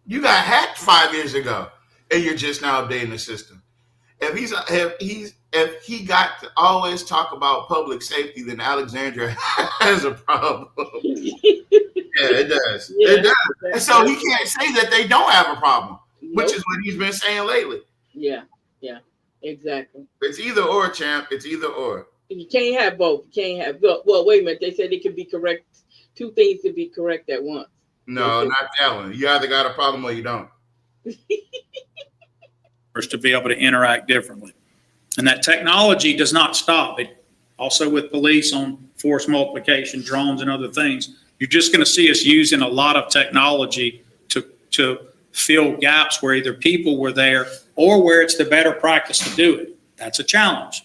S2: You got hacked 5 years ago, and you're just now updating the system. If he got to always talk about public safety, then Alexandria has a problem. Yeah, it does. Yeah, it does. And so he can't say that they don't have a problem, which is what he's been saying lately.
S1: Yeah, exactly.
S2: It's either or, champ. It's either or.
S1: You can't have both. You can't have both. Well, wait a minute. They said it could be correct. Two things could be correct at once.
S2: No, not that one. You either got a problem or you don't.
S3: To be able to interact differently. And that technology does not stop. It also with police on force multiplication, drones and other things, you're just going to see us using a lot of technology to fill gaps where either people were there or where it's the better practice to do it. That's a challenge.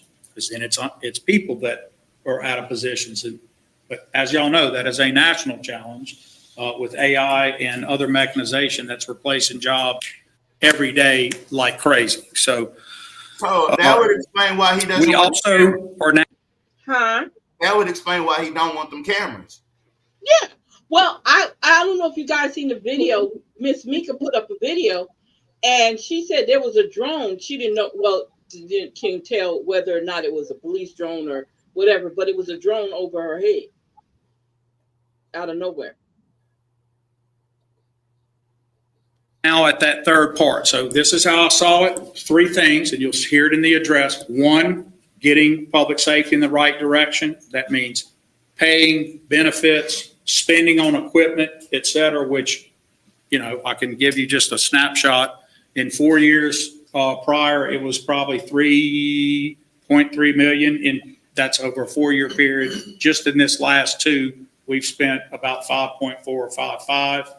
S3: And it's people that are out of positions. But as y'all know, that is a national challenge with AI and other mechanization that's replacing jobs every day like crazy. So
S2: that would explain why he doesn't.
S3: We also are now.
S1: Huh?
S2: That would explain why he don't want them cameras.
S1: Yeah. Well, I don't know if you guys seen the video. Miss Mika put up a video, and she said there was a drone. She didn't know. Well, can't tell whether or not it was a police drone or whatever, but it was a drone over her head, out of nowhere.
S3: Now at that third part. So this is how I saw it. 3 things, and you'll hear it in the address. 1, getting public safety in the right direction. That means paying benefits, spending on equipment, et cetera, which, I can give you just a snapshot. In 4 years prior, it was probably 3.3 million. That's over a 4-year period. Just in this last 2, we've spent about 5.4 or 5.5.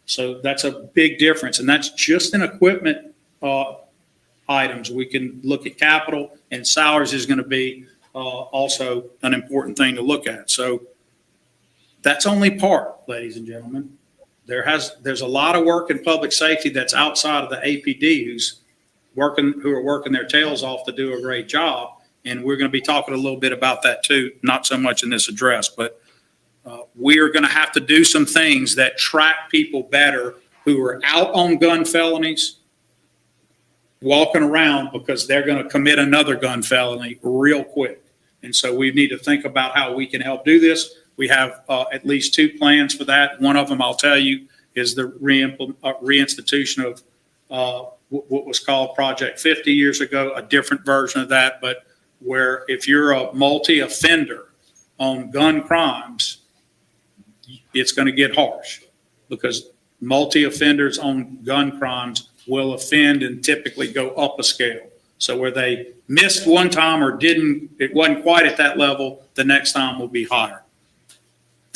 S3: So that's a big difference, and that's just in equipment items. We can look at capital, and salaries is going to be also an important thing to look at. So that's only part, ladies and gentlemen. There's a lot of work in public safety that's outside of the APD who are working their tails off to do a great job, and we're going to be talking a little bit about that too. Not so much in this address, but. We are going to have to do some things that track people better who are out on gun felonies walking around because they're going to commit another gun felony real quick. And so we need to think about how we can help do this. We have at least 2 plans for that. One of them, I'll tell you, is the reinstitution of what was called Project 50 years ago, a different version of that, but where if you're a multi-offender on gun crimes, it's going to get harsh because multi-offenders on gun crimes will offend and typically go up a scale. So where they missed one time or it wasn't quite at that level, the next time will be higher.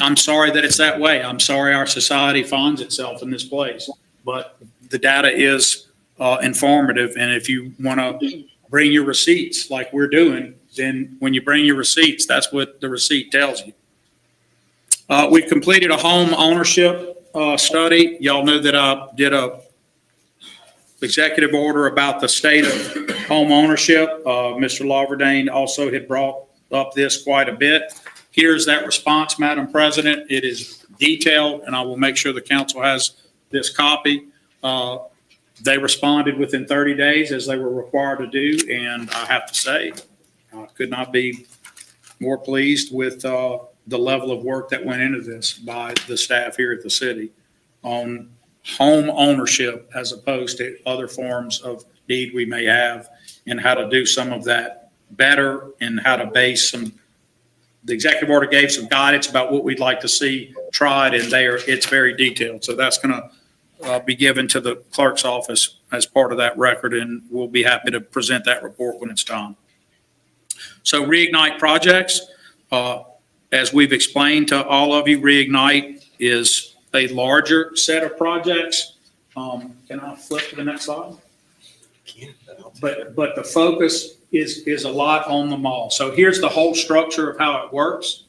S3: I'm sorry that it's that way. I'm sorry our society finds itself in this place, but the data is informative. And if you want to bring your receipts like we're doing, then when you bring your receipts, that's what the receipt tells you. We've completed a home ownership study. Y'all know that I did a executive order about the state of home ownership. Mr. Laverdane also had brought up this quite a bit. Here's that response, Madam President. It is detailed, and I will make sure the council has this copy. They responded within 30 days as they were required to do, and I have to say, I could not be more pleased with the level of work that went into this by the staff here at the city on home ownership as opposed to other forms of deed we may have, and how to do some of that better and how to base some. The executive order gave some guidance about what we'd like to see tried, and it's very detailed. So that's going to be given to the clerk's office as part of that record, and we'll be happy to present that report when it's time. So Reignite projects, as we've explained to all of you, Reignite is a larger set of projects. Can I flip to the next slide? But the focus is a lot on the mall. So here's the whole structure of how it works.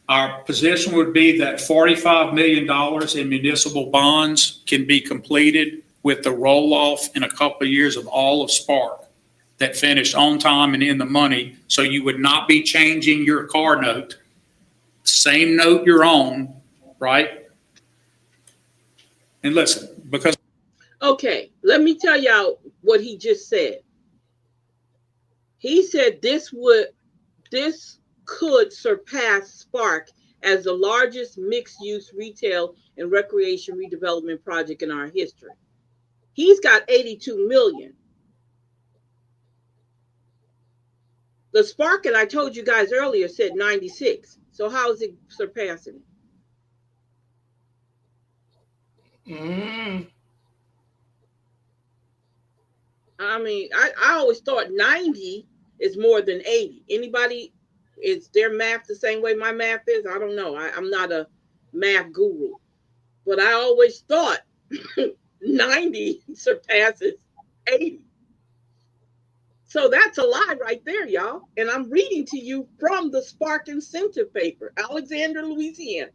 S3: Our position would be that $45 million in municipal bonds can be completed with the roll-off in a couple of years of all of Spark that finished on time and in the money. So you would not be changing your car note. Same note you're on, right? And listen, because
S1: Okay, let me tell y'all what he just said. He said this could surpass Spark as the largest mixed-use retail and recreation redevelopment project in our history. He's got 82 million. The Spark, and I told you guys earlier, said 96. So how is it surpassing it? I mean, I always thought 90 is more than 80. Anybody, is their math the same way my math is? I don't know. I'm not a math guru, but I always thought 90 surpasses 80. So that's a lie right there, y'all. And I'm reading to you from the Spark Incentive paper, Alexander, Louisiana.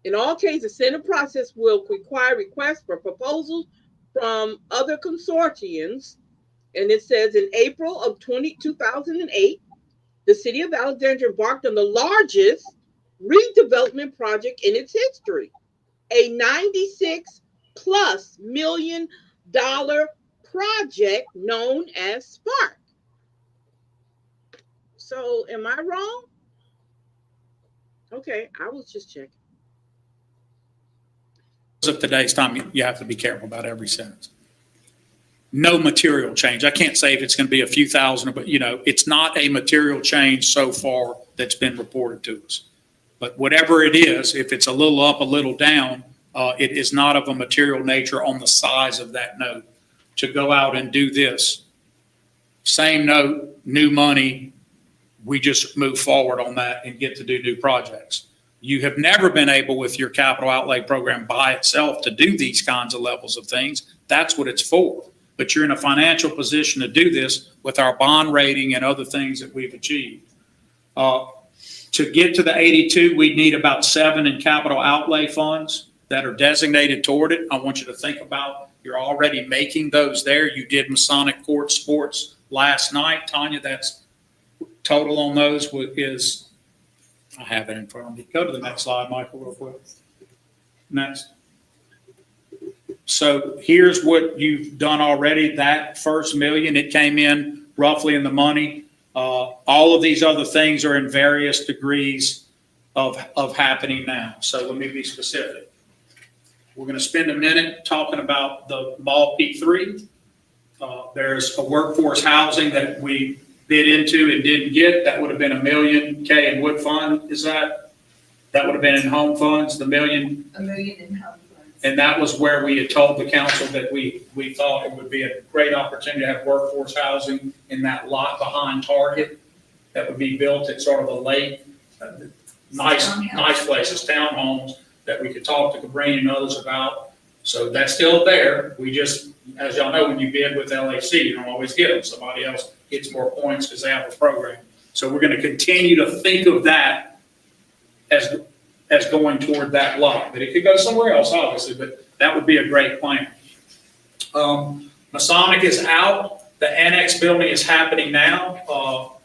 S1: In all cases, the Senate process will require requests for proposals from other consortiums. And it says in April of 2008, the city of Alexandria embarked on the largest redevelopment project in its history, a $96+ million project known as Spark. So am I wrong? Okay, I was just checking.
S3: of today's time, you have to be careful about every sentence. No material change. I can't say if it's going to be a few thousand, but it's not a material change so far that's been reported to us. But whatever it is, if it's a little up, a little down, it is not of a material nature on the size of that note. To go out and do this, same note, new money, we just move forward on that and get to do new projects. You have never been able with your capital outlay program by itself to do these kinds of levels of things. That's what it's for. But you're in a financial position to do this with our bond rating and other things that we've achieved. To get to the 82, we need about 7 in capital outlay funds that are designated toward it. I want you to think about, you're already making those there. You did Masonic Court Sports last night. Tanya, that's total on those is, I have it in front of me. Go to the next slide, Michael, real quick. Next. So here's what you've done already. That first million, it came in roughly in the money. All of these other things are in various degrees of happening now. So let me be specific. We're going to spend a minute talking about the mall P3. There's a workforce housing that we bid into and didn't get. That would have been $1 million in what fund is that? That would have been in home funds, the million.
S6: $1 million in home funds.
S3: And that was where we had told the council that we thought it would be a great opportunity to have workforce housing in that lot behind Target that would be built at sort of a lake. Nice places, townhomes that we could talk to Cabrini and others about. So that's still there. We just, as y'all know, when you bid with LAC, you don't always get them. Somebody else gets more points because they have a program. So we're going to continue to think of that as going toward that lot. But it could go somewhere else, obviously, but that would be a great plan. Masonic is out. The annex building is happening now.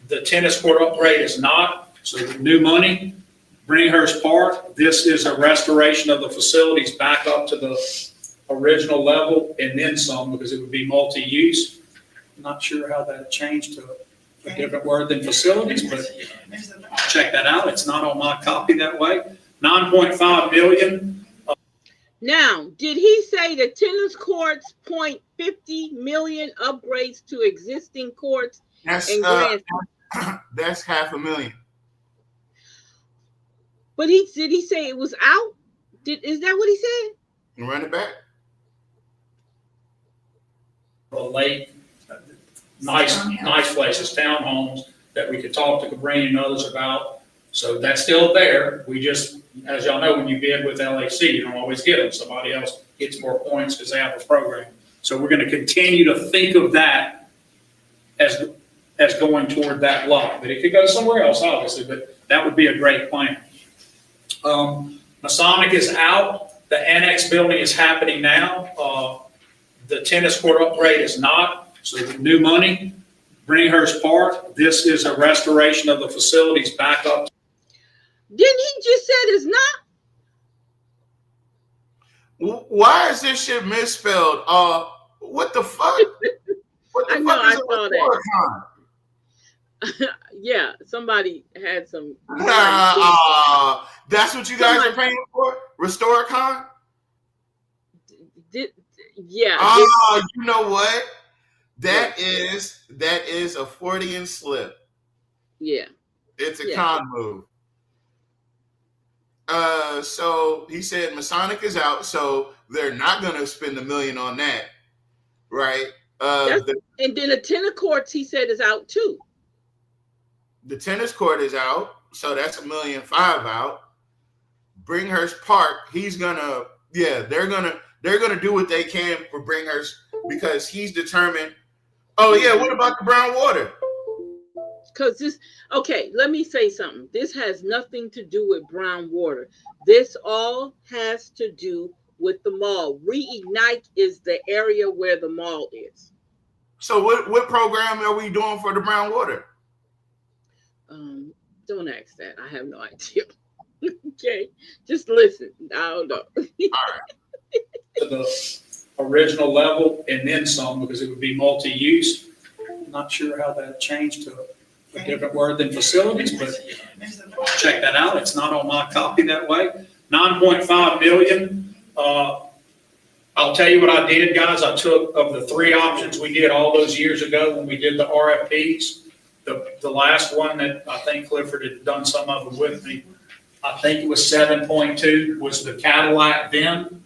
S3: The tennis court upgrade is not. So the new money, Bringhurst Park, this is a restoration of the facilities back up to the original level and then some, because it would be multi-use. I'm not sure how that changed to a different word than facilities, but check that out. It's not on my copy that way. 9.5 million.
S1: Now, did he say the tennis courts $0.50 million upgrades to existing courts?
S2: That's
S1: and
S2: that's $500,000.
S1: But did he say it was out? Is that what he said?
S2: Run it back.
S3: A lake, nice places, townhomes that we could talk to Cabrini and others about. So that's still there. We just, as y'all know, when you bid with LAC, you don't always get them. Somebody else gets more points because they have a program. So we're going to continue to think of that as going toward that lot. But it could go somewhere else, obviously, but that would be a great plan. Masonic is out. The annex building is happening now. The tennis court upgrade is not. So the new money, Bringhurst Park, this is a restoration of the facilities back up.
S1: Didn't he just said it's not?
S2: Why is this shit misspelled? What the fuck? What the
S1: I know,
S2: fuck is
S1: I saw that. Yeah, somebody had some.
S2: That's what you guys are paying for? Restoricon?
S1: Yeah.
S2: You know what? That is a Freudian slip.
S1: Yeah.
S2: It's a con move. So he said Masonic is out, so they're not gonna spend $1 million on that, right?
S1: And then the tennis courts he said is out too.
S2: The tennis court is out, so that's $1.5 million out. Bringhurst Park, they're gonna do what they can for Bringhurst because he's determined. Oh yeah, what about the brown water?
S1: Because let me say something. This has nothing to do with brown water. This all has to do with the mall. Reignite is the area where the mall is.
S2: So what program are we doing for the brown water?
S1: Don't ask that. I have no idea. Okay, just listen. I don't know.
S2: All right.
S3: To the original level and then some, because it would be multi-use. I'm not sure how that changed to a different word than facilities, but check that out. It's not on my copy that way. 9.5 million. I'll tell you what I did, guys. I took of the 3 options we did all those years ago when we did the RFPs. The last one that I think Clifford had done some of them with me, I think it was 7.2 was the Cadillac then.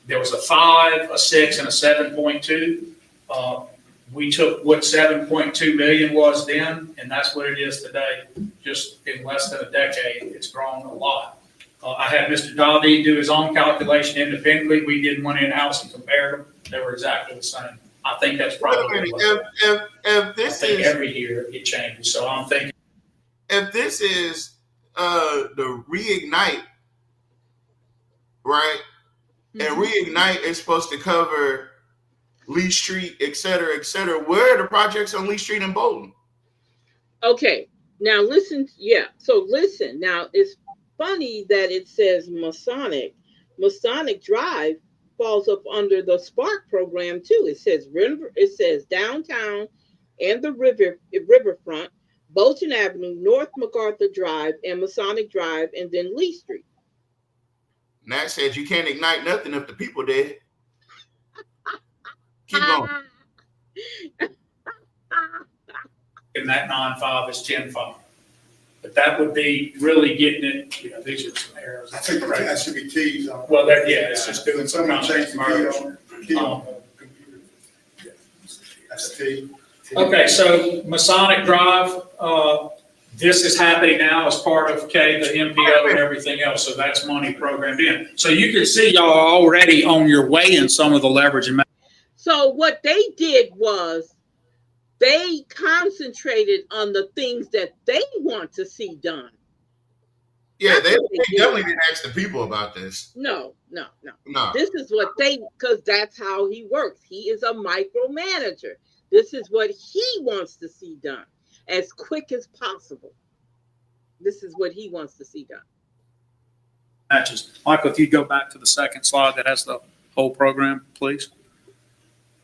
S3: There was a 5, a 6, and a 7.2. We took what 7.2 million was then, and that's what it is today. Just in less than a decade, it's grown a lot. I had Mr. David do his own calculation independently. We did one in-house and compared them. They were exactly the same. I think that's probably
S2: if this is
S3: every year it changes. So I'm thinking
S2: if this is the Reignite, right? And Reignite is supposed to cover Lee Street, et cetera, et cetera. Where are the projects on Lee Street in Bolton?
S1: Okay, now listen. Yeah, so listen. Now it's funny that it says Masonic Drive falls up under the Spark program too. It says river, it says downtown and the riverfront, Bolton Avenue, North MacArthur Drive, and Masonic Drive, and then Lee Street.
S2: Nat says you can't ignite nothing if the people dead. Keep going.
S3: And that 9.5 is 10.5. But that would be really getting it, these are some arrows.
S4: I think that should be T's on.
S3: Well, that, yeah, it's just doing some
S4: Someone
S3: kind
S4: change
S3: of
S4: the
S3: merge.
S4: key on the computer. That's a T.
S3: Okay, so Masonic Drive, this is happening now as part of the MPO and everything else, so that's money programmed in. So you can see y'all are already on your way in some of the leverage.
S1: So what they did was they concentrated on the things that they want to see done.
S2: Yeah,
S1: That's
S2: they
S1: what did.
S2: definitely didn't ask the people about this.
S1: No.
S2: No.
S1: This is what because that's how he works. He is a micromanager. This is what he wants to see done as quick as possible. This is what he wants to see done.
S3: Matches. Michael, if you go back to the second slide that has the whole program, please.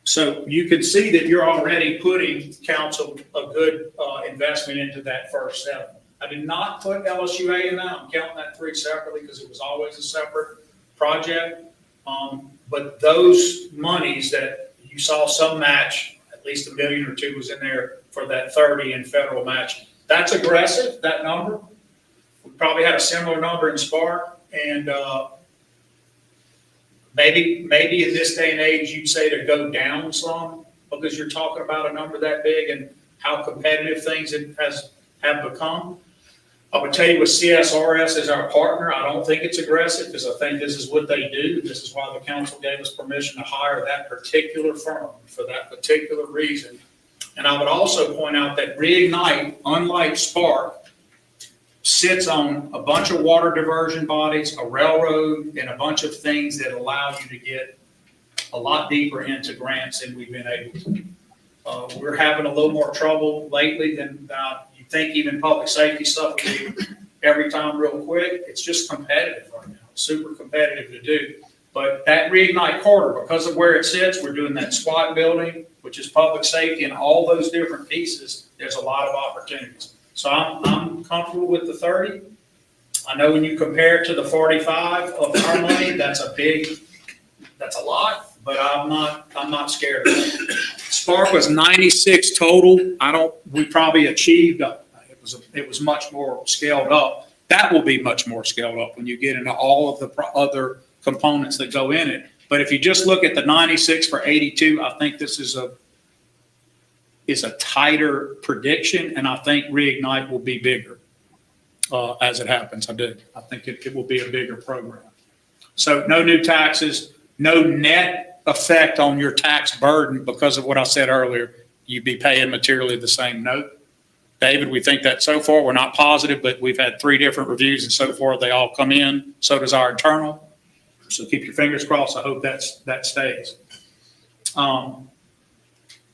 S3: So you can see that you're already putting council a good investment into that first seven. I did not put LSUA in that. I'm counting that 3 separately because it was always a separate project. But those monies that you saw some match, at least $1 million or $2 million was in there for that 30 in federal match. That's aggressive, that number. We probably had a similar number in Spark, and maybe in this day and age you'd say to go down some because you're talking about a number that big and how competitive things have become. I would tell you with CSRS as our partner, I don't think it's aggressive because I think this is what they do. This is why the council gave us permission to hire that particular firm for that particular reason. And I would also point out that Reignite, unlike Spark, sits on a bunch of water diversion bodies, a railroad, and a bunch of things that allow you to get a lot deeper into grants than we've been able to. We're having a little more trouble lately than you think. Even public safety stuff will be every time real quick. It's just competitive right now, super competitive to do. But that Reignite corridor, because of where it sits, we're doing that squad building, which is public safety, and all those different pieces, there's a lot of opportunities. So I'm comfortable with the 30. I know when you compare it to the 45 of our money, that's a lot, but I'm not scared of it. Spark was 96 total. We probably achieved, it was much more scaled up. That will be much more scaled up when you get into all of the other components that go in it. But if you just look at the 96 for 82, I think this is a tighter prediction, and I think Reignite will be bigger as it happens. I do. I think it will be a bigger program. So no new taxes, no net effect on your tax burden because of what I said earlier. You'd be paying materially the same note. David, we think that so far. We're not positive, but we've had 3 different reviews, and so far they all come in. So does our internal. So keep your fingers crossed. I hope that stays.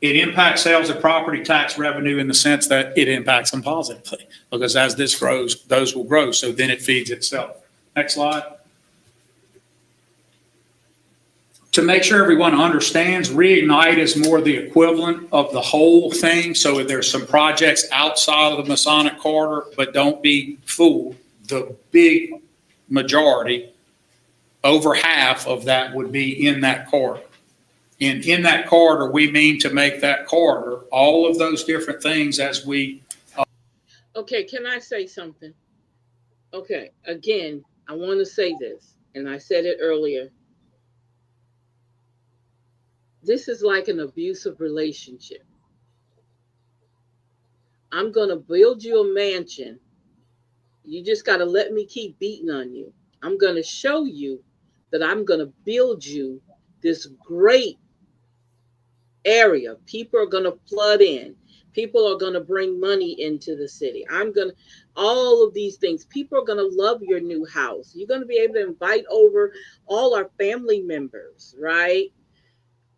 S3: It impacts sales and property tax revenue in the sense that it impacts them positively because as this grows, those will grow. So then it feeds itself. Next slide. To make sure everyone understands, Reignite is more the equivalent of the whole thing. So there's some projects outside of the Masonic corridor, but don't be fooled. The big majority, over half of that would be in that corridor. And in that corridor, we mean to make that corridor all of those different things as we.
S1: Okay, can I say something? Okay, again, I want to say this, and I said it earlier. This is like an abusive relationship. I'm going to build you a mansion. You just got to let me keep beating on you. I'm going to show you that I'm going to build you this great area. People are going to flood in. People are going to bring money into the city. All of these things. People are going to love your new house. You're going to be able to invite over all our family members, right?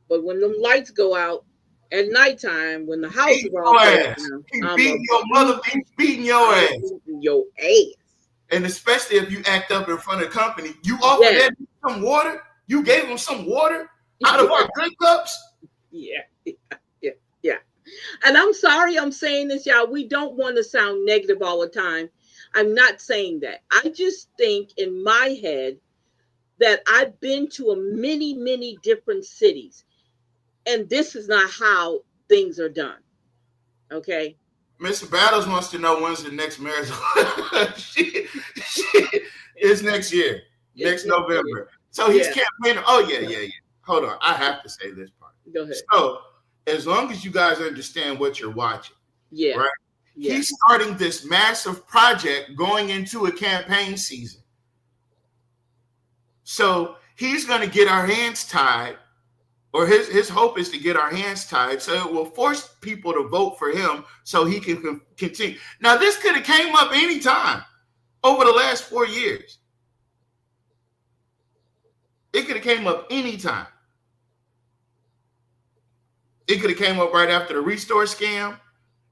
S1: But when them lights go out at nighttime, when the house is all
S2: He's beating your ass.
S1: Your ass.
S2: And especially if you act up in front of the company, you offer that some water. You gave them some water out of our drink cups?
S1: Yeah. Yeah. And I'm sorry I'm saying this, y'all. We don't want to sound negative all the time. I'm not saying that. I just think in my head that I've been to many different cities, and this is not how things are done. Okay.
S2: Mr. Battles wants to know when's the next marathon. It's next year, next November. So he's campaigning. Oh, yeah. Hold on. I have to say this part.
S1: Go ahead.
S2: So as long as you guys understand what you're watching, right?
S1: Yeah.
S2: He's starting this massive project going into a campaign season. So he's going to get our hands tied, or his hope is to get our hands tied, so it will force people to vote for him so he can continue. Now, this could have came up anytime over the last 4 years. It could have came up anytime. It could have came up right after the Restore scam.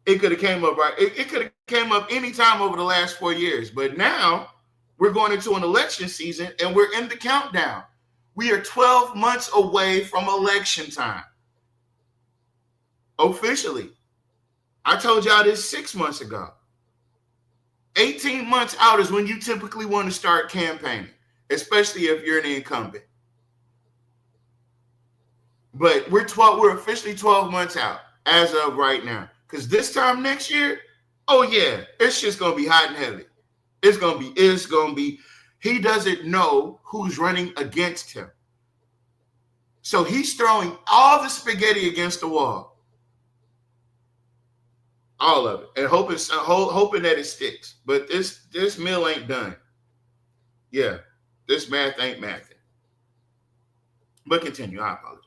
S2: It could have came up it could have came up anytime over the last 4 years. But now we're going into an election season and we're in the countdown. We are 12 months away from election time. Officially. I told y'all this 6 months ago. 18 months out is when you typically want to start campaigning, especially if you're an incumbent. But we're officially 12 months out as of right now. Because this time next year, oh yeah, it's just gonna be hot and heavy. It's gonna be. He doesn't know who's running against him. So he's throwing all the spaghetti against the wall. All of it. And hoping that it sticks. But this meal ain't done. Yeah. This math ain't mathing. But continue. I apologize.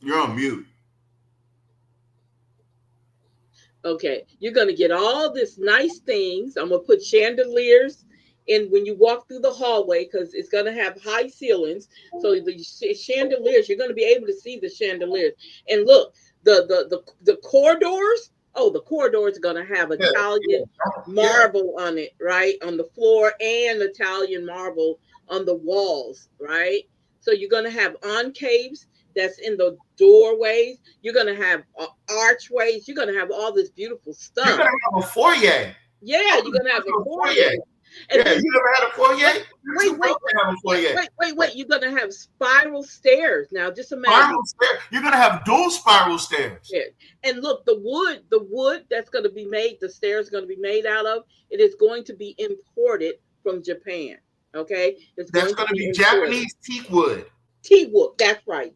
S2: You're on mute.
S1: Okay, you're going to get all this nice things. I'm going to put chandeliers in when you walk through the hallway, because it's going to have high ceilings. So the chandeliers, you're going to be able to see the chandeliers. And look, the corridors. Oh, the corridors are going to have Italian marble on it, right? On the floor, and Italian marble on the walls, right? So you're going to have encaves that's in the doorways. You're going to have archways. You're going to have all this beautiful stuff.
S2: You're going to have a foyer.
S1: Yeah, you're going to have a foyer.
S2: And yeah, you never had a foyer?
S1: Wait. You're going to have spiral stairs. Now, just imagine.
S2: Spiral stairs. You're going to have dual spiral stairs.
S1: Yeah. And look, the wood that's going to be made, the stairs are going to be made out of, it is going to be imported from Japan. Okay?
S2: That's going to be Japanese teak wood.
S1: Teakwood. That's right.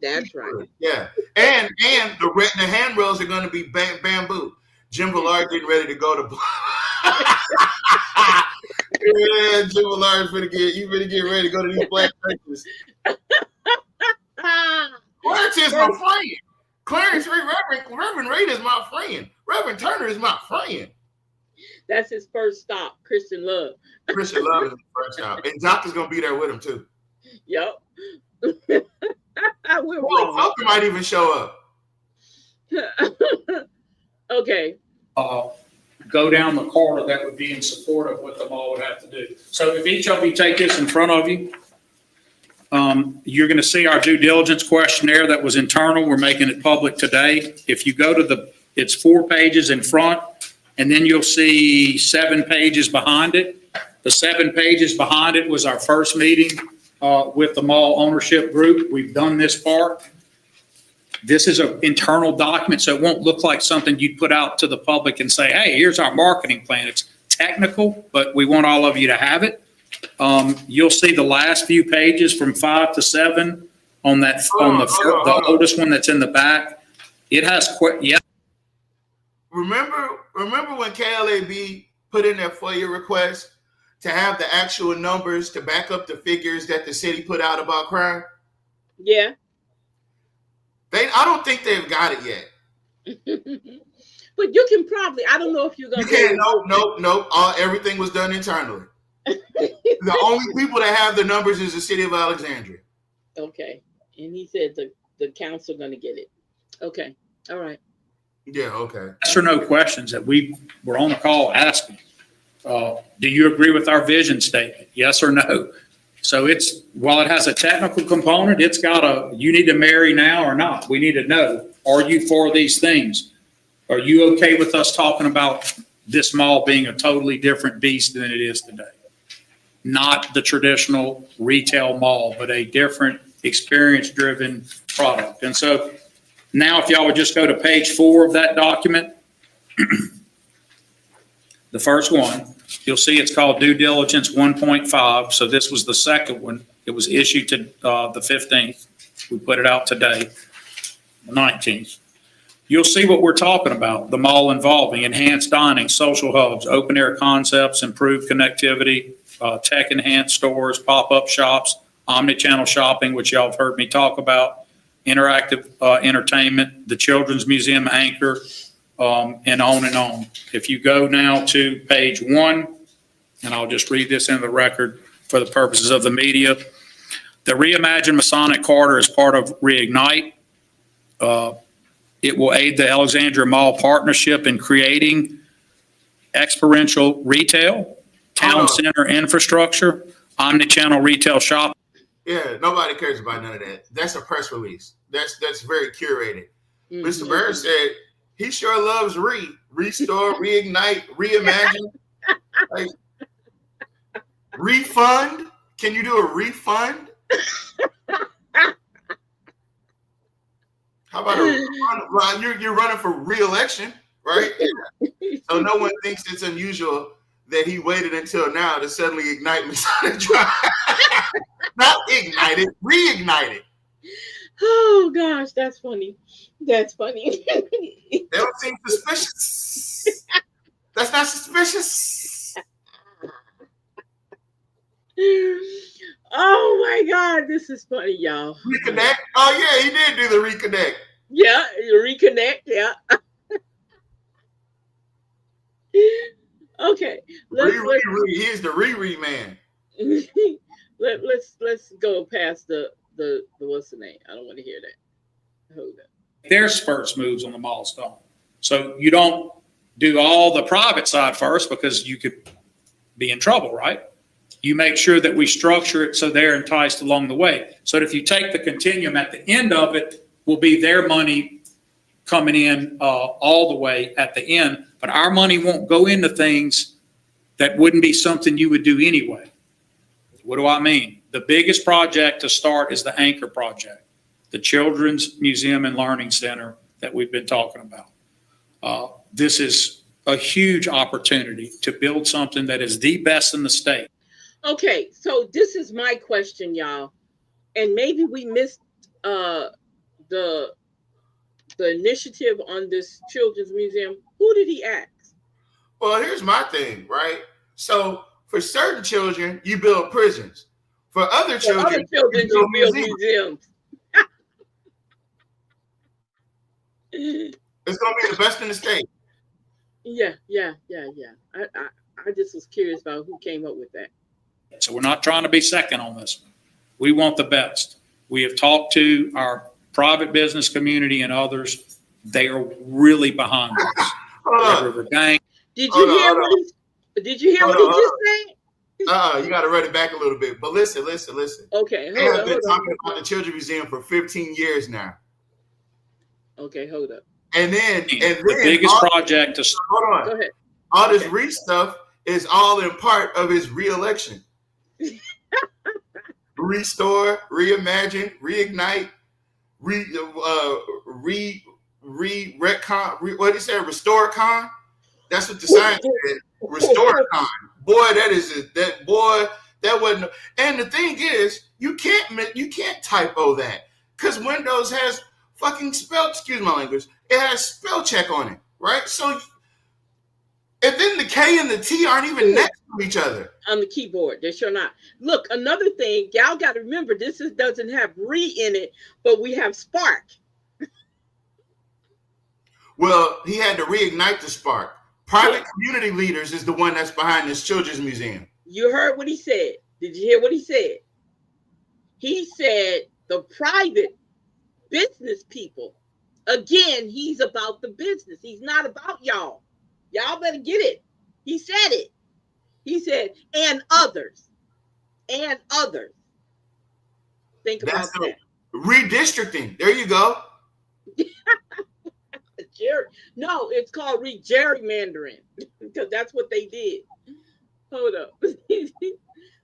S2: Yeah. And the handrails are going to be bamboo. Jim Villard getting ready to go to yeah, Jim Villard's gonna get ready to go to these black churches. Clarence is my friend. Clarence Reverend Reid is my friend. Reverend Turner is my friend.
S1: That's his first stop, Christian Love.
S2: Christian Love is his first stop. And Doc is gonna be there with him too.
S1: Yep.
S2: He might even show up.
S1: Okay.
S3: Go down the corridor that would be in support of what the mall would have to do. So if each of you take this in front of you, you're going to see our due diligence questionnaire that was internal. We're making it public today. If you go to it's 4 pages in front, and then you'll see 7 pages behind it. The 7 pages behind it was our first meeting with the mall ownership group. We've done this part. This is an internal document, so it won't look like something you'd put out to the public and say, hey, here's our marketing plan. It's technical, but we want all of you to have it. You'll see the last few pages from 5 to 7 on the oldest one that's in the back. It has
S2: Remember when KLAB put in their FOIA request to have the actual numbers to back up the figures that the city put out about crime?
S1: Yeah.
S2: I don't think they've got it yet.
S1: But you can probably, I don't know if you're going to.
S2: You can't, nope. Everything was done internally. The only people that have the numbers is the city of Alexandria.
S1: Okay. And he said the council going to get it. Okay. All right.
S2: Yeah, okay.
S3: Yes or no questions that we were on a call asking. Do you agree with our vision statement? Yes or no? So it's, while it has a technical component, it's got a, you need to marry now or not. We need to know, are you for these things? Are you okay with us talking about this mall being a totally different beast than it is today? Not the traditional retail mall, but a different experience-driven product. And so now if y'all would just go to page 4 of that document, the first one, you'll see it's called due diligence 1.5. So this was the second one. It was issued to the 15th. We put it out today, the 19th. You'll see what we're talking about. The mall involving enhanced dining, social hubs, open air concepts, improved connectivity, tech enhanced stores, pop-up shops, omni-channel shopping, which y'all have heard me talk about, interactive entertainment, the children's museum anchor, and on and on. If you go now to page 1, and I'll just read this into the record for the purposes of the media. The Reimagined Masonic Corridor is part of Reignite. It will aid the Alexandria Mall Partnership in creating experiential retail, town center infrastructure, omni-channel retail shop.
S2: Yeah, nobody cares about none of that. That's a press release. That's very curated.
S1: Mm-hmm.
S2: Mr. Bird said he sure loves restore, reignite, reimagine. Like, refund? Can you do a refund? How about a refund? You're running for re-election, right? So no one thinks it's unusual that he waited until now to suddenly ignite Masonic Drive. Not ignite it, reignite it.
S1: Oh gosh, that's funny. That's funny.
S2: They don't seem suspicious. That's not suspicious.
S1: Oh my God, this is funny, y'all.
S2: Reconnect? Oh yeah, he did do the reconnect.
S1: Yeah, reconnect. Yeah. Okay.
S2: He is the re man.
S1: Let's go past the what's the name? I don't want to hear that. Hold up.
S3: Their first moves on the mall stone. So you don't do all the private side first because you could be in trouble, right? You make sure that we structure it so they're enticed along the way. So that if you take the continuum at the end of it, will be their money coming in all the way at the end, but our money won't go into things that wouldn't be something you would do anyway. What do I mean? The biggest project to start is the anchor project, the Children's Museum and Learning Center that we've been talking about. This is a huge opportunity to build something that is the best in the state.
S1: Okay, so this is my question, y'all, and maybe we missed the initiative on this children's museum. Who did he ask?
S2: Well, here's my thing, right? So for certain children, you build prisons. For other children,
S1: you build museums.
S2: It's gonna be the best in the state.
S1: Yeah. I just was curious about who came up with that.
S3: So we're not trying to be second on this one. We want the best. We have talked to our private business community and others. They are really behind us. River Gang.
S1: Did you hear what he just said?
S2: You got to run it back a little bit. But listen.
S1: Okay,
S2: They have been talking about the Children's Museum for 15 years now.
S1: Okay, hold up.
S2: And then
S3: the biggest project to
S2: hold on.
S1: Go ahead.
S2: All this stuff is all in part of his re-election. Restore, reimagine, reignite, retcon. What did he say? Restore con. That's what the sign said. Restore con. Boy, that wasn't. And the thing is, you can't typo that because Windows has fucking excuse my language. It has spell check on it, right? So, and then the K and the T aren't even next to each other
S1: on the keyboard. They sure not. Look, another thing, y'all got to remember, this doesn't have re in it, but we have spark.
S2: Well, he had to reignite the spark. Private community leaders is the one that's behind this children's museum.
S1: You heard what he said. Did you hear what he said? He said the private business people Again, he's about the business. He's not about y'all. Y'all better get it. He said it. He said, and others. And others. Think
S2: That's
S1: about
S2: the
S1: that.
S2: redistricting. There you go.
S1: No, it's called gerrymandering because that's what they did. Hold up.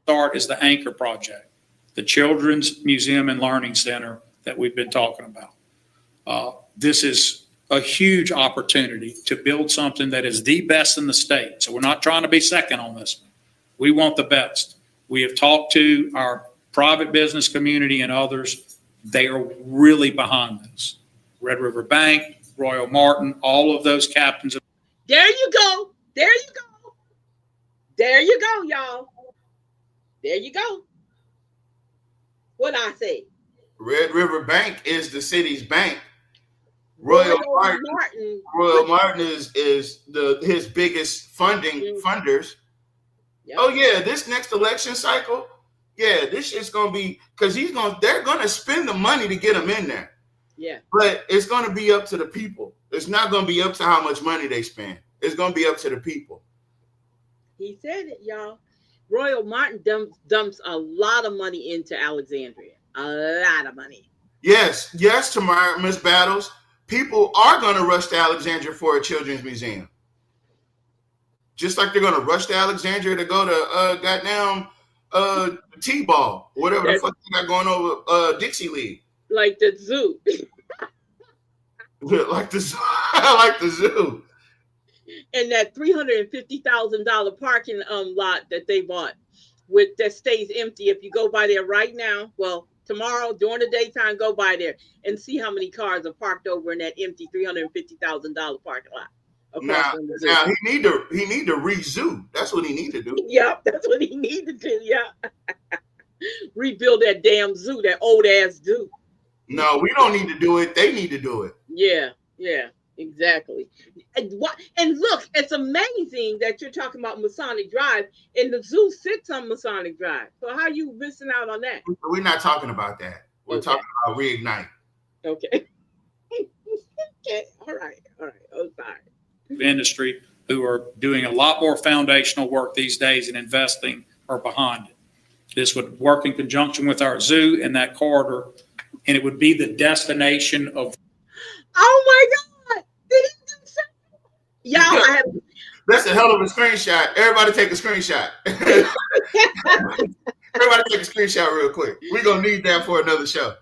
S3: Start is the anchor project, the Children's Museum and Learning Center that we've been talking about. This is a huge opportunity to build something that is the best in the state. So we're not trying to be second on this one. We want the best. We have talked to our private business community and others. They are really behind this. Red River Bank, Royal Martin, all of those captains.
S1: There you go. There you go. There you go, y'all. There you go. What I say?
S2: Red River Bank is the city's bank. Royal Martin is his biggest funders. Yep. Oh yeah, this next election cycle, yeah, this shit's gonna be because they're gonna spend the money to get him in there.
S1: Yeah.
S2: But it's gonna be up to the people. It's not gonna be up to how much money they spend. It's gonna be up to the people.
S1: He said it, y'all. Royal Martin dumps a lot of money into Alexandria. A lot of money.
S2: Yes, tomorrow, Miss Battles. People are gonna rush to Alexandria for a children's museum. Just like they're gonna rush to Alexandria to go to goddamn T-ball, whatever the fuck you got going over Dixie League.
S1: Like the zoo.
S2: like the zoo. Like the zoo.
S1: And that $350,000 parking lot that they bought that stays empty. If you go by there right now, well, tomorrow during the daytime, go by there and see how many cars are parked over in that empty $350,000 parking lot.
S2: Now he need to re-zoo. That's what he need to do.
S1: Yep, that's what he need to do. Yeah, rebuild that damn zoo, that old ass zoo.
S2: No, we don't need to do it. They need to do it.
S1: Yeah, exactly. And look, it's amazing that you're talking about Masonic Drive, and the zoo sits on Masonic Drive. So how are you missing out on that?
S2: We're not talking about that. We're talking about Reignite.
S1: Okay. Okay. All right. Oh, sorry.
S3: Industry who are doing a lot more foundational work these days and investing are behind it. This would work in conjunction with our zoo and that corridor, and it would be the destination of.
S1: Oh my God! Did he do something? Y'all,
S2: that's a hell of a screenshot. Everybody take a screenshot. Everybody take a screenshot real quick. We're gonna need that for another show.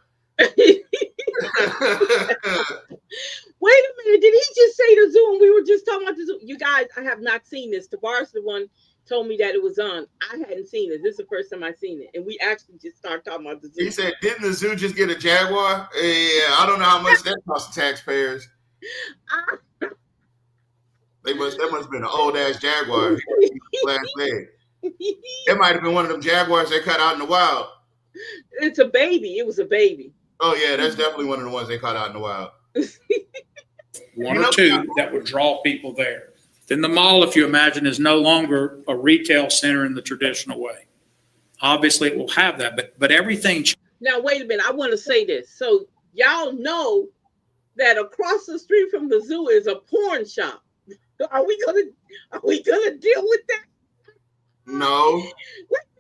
S1: Wait a minute, did he just say the zoo? And we were just talking about the zoo. You guys, I have not seen this. Tavares, the one, told me that it was on. I hadn't seen it. This is the first time I've seen it. And we actually just started talking about the zoo.
S2: He said, didn't the zoo just get a Jaguar? Yeah, I don't know how much that cost the taxpayers. That must have been an old ass Jaguar last day. It might have been one of them Jaguars they cut out in the wild.
S1: It's a baby. It was a baby.
S2: Oh yeah, that's definitely one of the ones they caught out in the wild.
S3: One or two that would draw people there. Then the mall, if you imagine, is no longer a retail center in the traditional way. Obviously, it will have that, but everything.
S1: Now, wait a minute. I want to say this. So y'all know that across the street from the zoo is a porn shop. Are we gonna deal with that?
S2: No.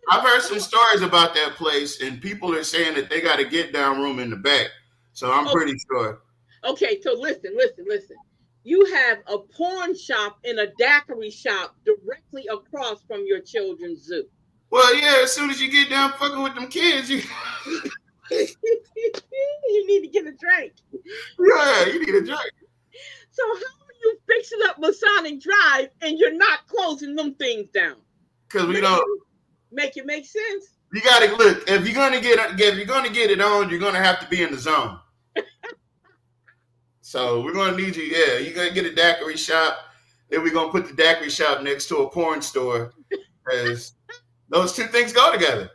S2: I've heard some stories about that place, and people are saying that they got a get down room in the back. So I'm pretty sure.
S1: Okay, so listen. You have a porn shop and a daiquiri shop directly across from your children's zoo.
S2: Well, yeah, as soon as you get down fucking with them kids, you
S1: need to get a drink.
S2: Yeah, you need a drink.
S1: So how are you fixing up Masonic Drive and you're not closing them things down?
S2: Because we don't
S1: make it make sense.
S2: You gotta look, if you're gonna get it on, you're gonna have to be in the zone. So we're gonna need you. Yeah, you're gonna get a daiquiri shop. Then we're gonna put the daiquiri shop next to a porn store, because those two things go together.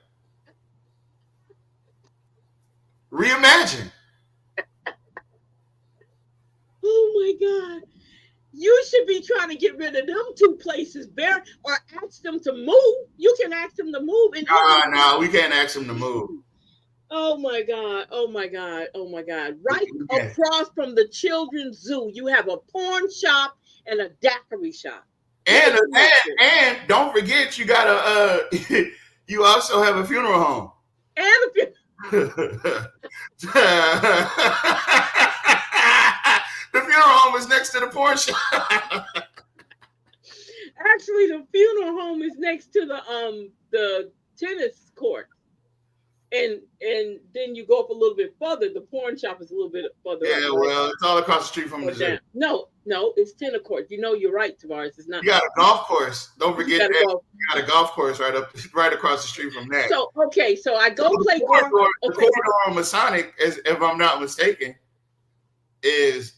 S2: Reimagine.
S1: Oh my God. You should be trying to get rid of them two places, Bear, or ask them to move. You can ask them to move.
S2: No, we can't ask them to move.
S1: Oh my God. Oh my God. Oh my God. Right
S2: Yeah.
S1: across from the children's zoo, you have a porn shop and a daiquiri shop. Just
S2: And
S1: to make sure.
S2: and don't forget you got a you also have a funeral home.
S1: And if you
S2: The funeral home is next to the porn shop.
S1: actually the funeral home is next to the tennis court. And then you go up a little bit further, the porn shop is a little bit further up,
S2: Yeah,
S1: right?
S2: well, it's all across the street from
S1: Or
S2: the zoo.
S1: down. No, no, it's tennis court. You know you're right, Tavares. It's not.
S2: You got a golf course. Don't
S1: You
S2: forget
S1: gotta
S2: that
S1: go.
S2: you got a golf course right across the street from that.
S1: So okay, so I go
S2: So
S1: play golf.
S2: the
S1: Okay.
S2: corridor on Masonic, if I'm not mistaken, is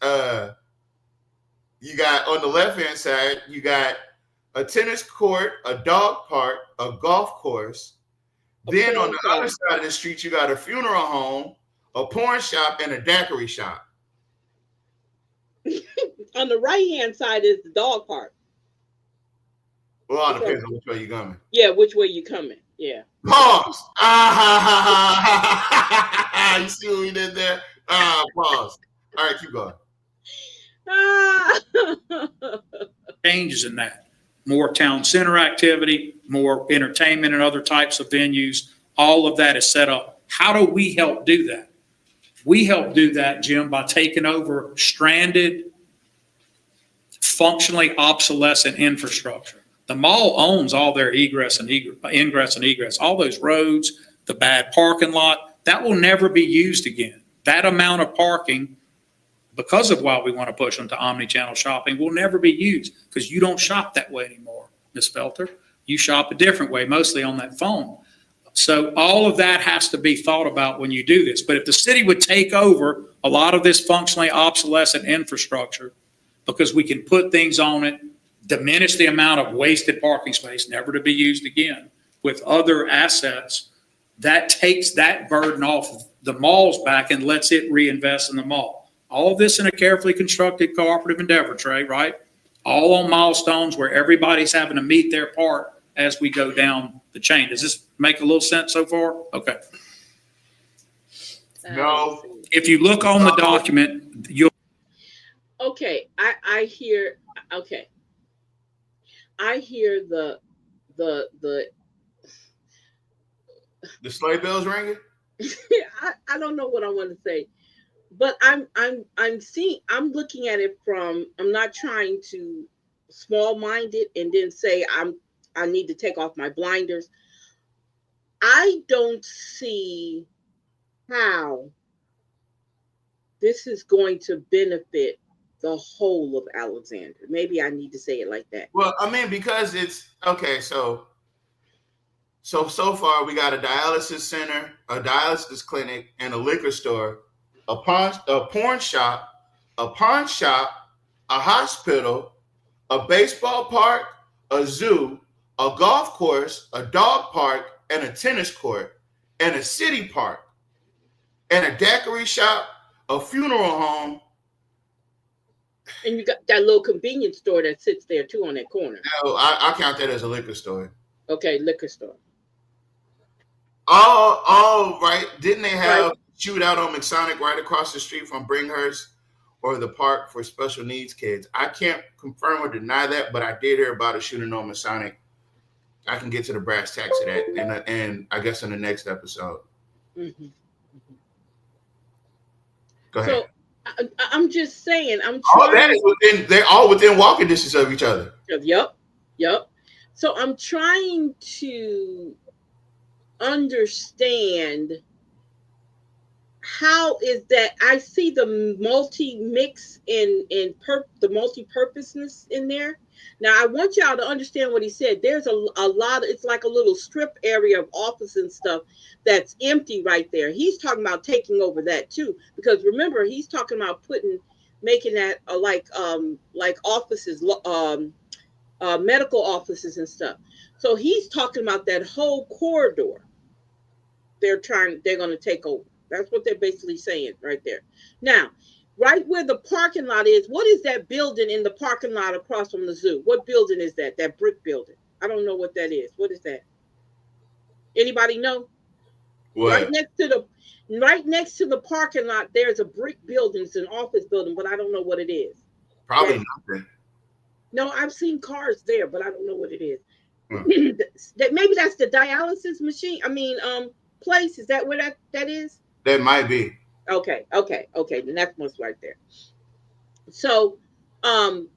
S2: you got on the left hand side, you got a tennis court, a dog park, a golf course. Then on
S1: porn
S2: the
S1: shop.
S2: other side of the street, you got a funeral home, a porn shop, and a daiquiri shop.
S1: On the right hand side is the dog park.
S2: Well, it depends on which way you're coming.
S1: Yeah, which way you coming? Yeah.
S2: Pause. You see what we did there? Pause. All right, keep going.
S1: Ah.
S3: Changes in that. More town center activity, more entertainment and other types of venues. All of that is set up. How do we help do that? We help do that, Jim, by taking over stranded, functionally obsolescent infrastructure. The mall owns all their ingress and egress, all those roads, the bad parking lot. That will never be used again. That amount of parking, because of why we want to push them to omni-channel shopping, will never be used because you don't shop that way anymore, Ms. Felter. You shop a different way, mostly on that phone. So all of that has to be thought about when you do this. But if the city would take over a lot of this functionally obsolescent infrastructure, because we can put things on it, diminish the amount of wasted parking space, never to be used again, with other assets, that takes that burden off the mall's back and lets it reinvest in the mall. All of this in a carefully constructed cooperative endeavor, Trey, right? All on milestones where everybody's having to meet their part as we go down the chain. Does this make a little sense so far? Okay.
S2: No.
S3: If you look on the document, you'll.
S1: Okay, I hear. Okay, I hear the
S2: The sleigh bells ringing?
S1: I don't know what I want to say, but I'm seeing, I'm looking at it from, I'm not trying to small mind it and then say I need to take off my blinders. I don't see how this is going to benefit the whole of Alexander. Maybe I need to say it like that.
S2: Well, I mean, because it's okay, so far we got a dialysis center, a dialysis clinic, and a liquor store, a porn shop, a pawn shop, a hospital, a baseball park, a zoo, a golf course, a dog park, and a tennis court, and a city park, and a daiquiri shop, a funeral home.
S1: And you got that little convenience store that sits there too on that corner.
S2: No, I count that as a liquor store.
S1: Okay, liquor store.
S2: Oh, right. Didn't they have shootout on McSonic right across the street from Bringhurst or the park for special needs kids? I can't confirm or deny that, but I did hear about a shooting on McSonic. I can get to the brass tacks of that, and I guess in the next episode.
S1: Mm-hmm.
S2: Go ahead.
S1: So I'm just saying, I'm
S2: All
S1: trying.
S2: that is within. They're all within walking distance of each other.
S1: Yep. So I'm trying to understand how is that. I see the multi-mix in the multi-purposeness in there. Now I want y'all to understand what he said. There's a lot of, it's like a little strip area of office and stuff that's empty right there. He's talking about taking over that too, because remember he's talking about making that like offices, medical offices and stuff. So he's talking about that whole corridor. They're going to take over. That's what they're basically saying right there. Now, right where the parking lot is, what is that building in the parking lot across from the zoo? What building is that? That brick building. I don't know what that is. What is that? Anybody know?
S2: What?
S1: Right next to the parking lot, there's a brick building. It's an office building, but I don't know what it is.
S2: Probably nothing.
S1: No, I've seen cars there, but I don't know what it is.
S2: Hmm.
S1: Maybe that's the dialysis machine. Place. Is that where that is?
S2: That might be.
S1: Okay. The next one's right there. So, um,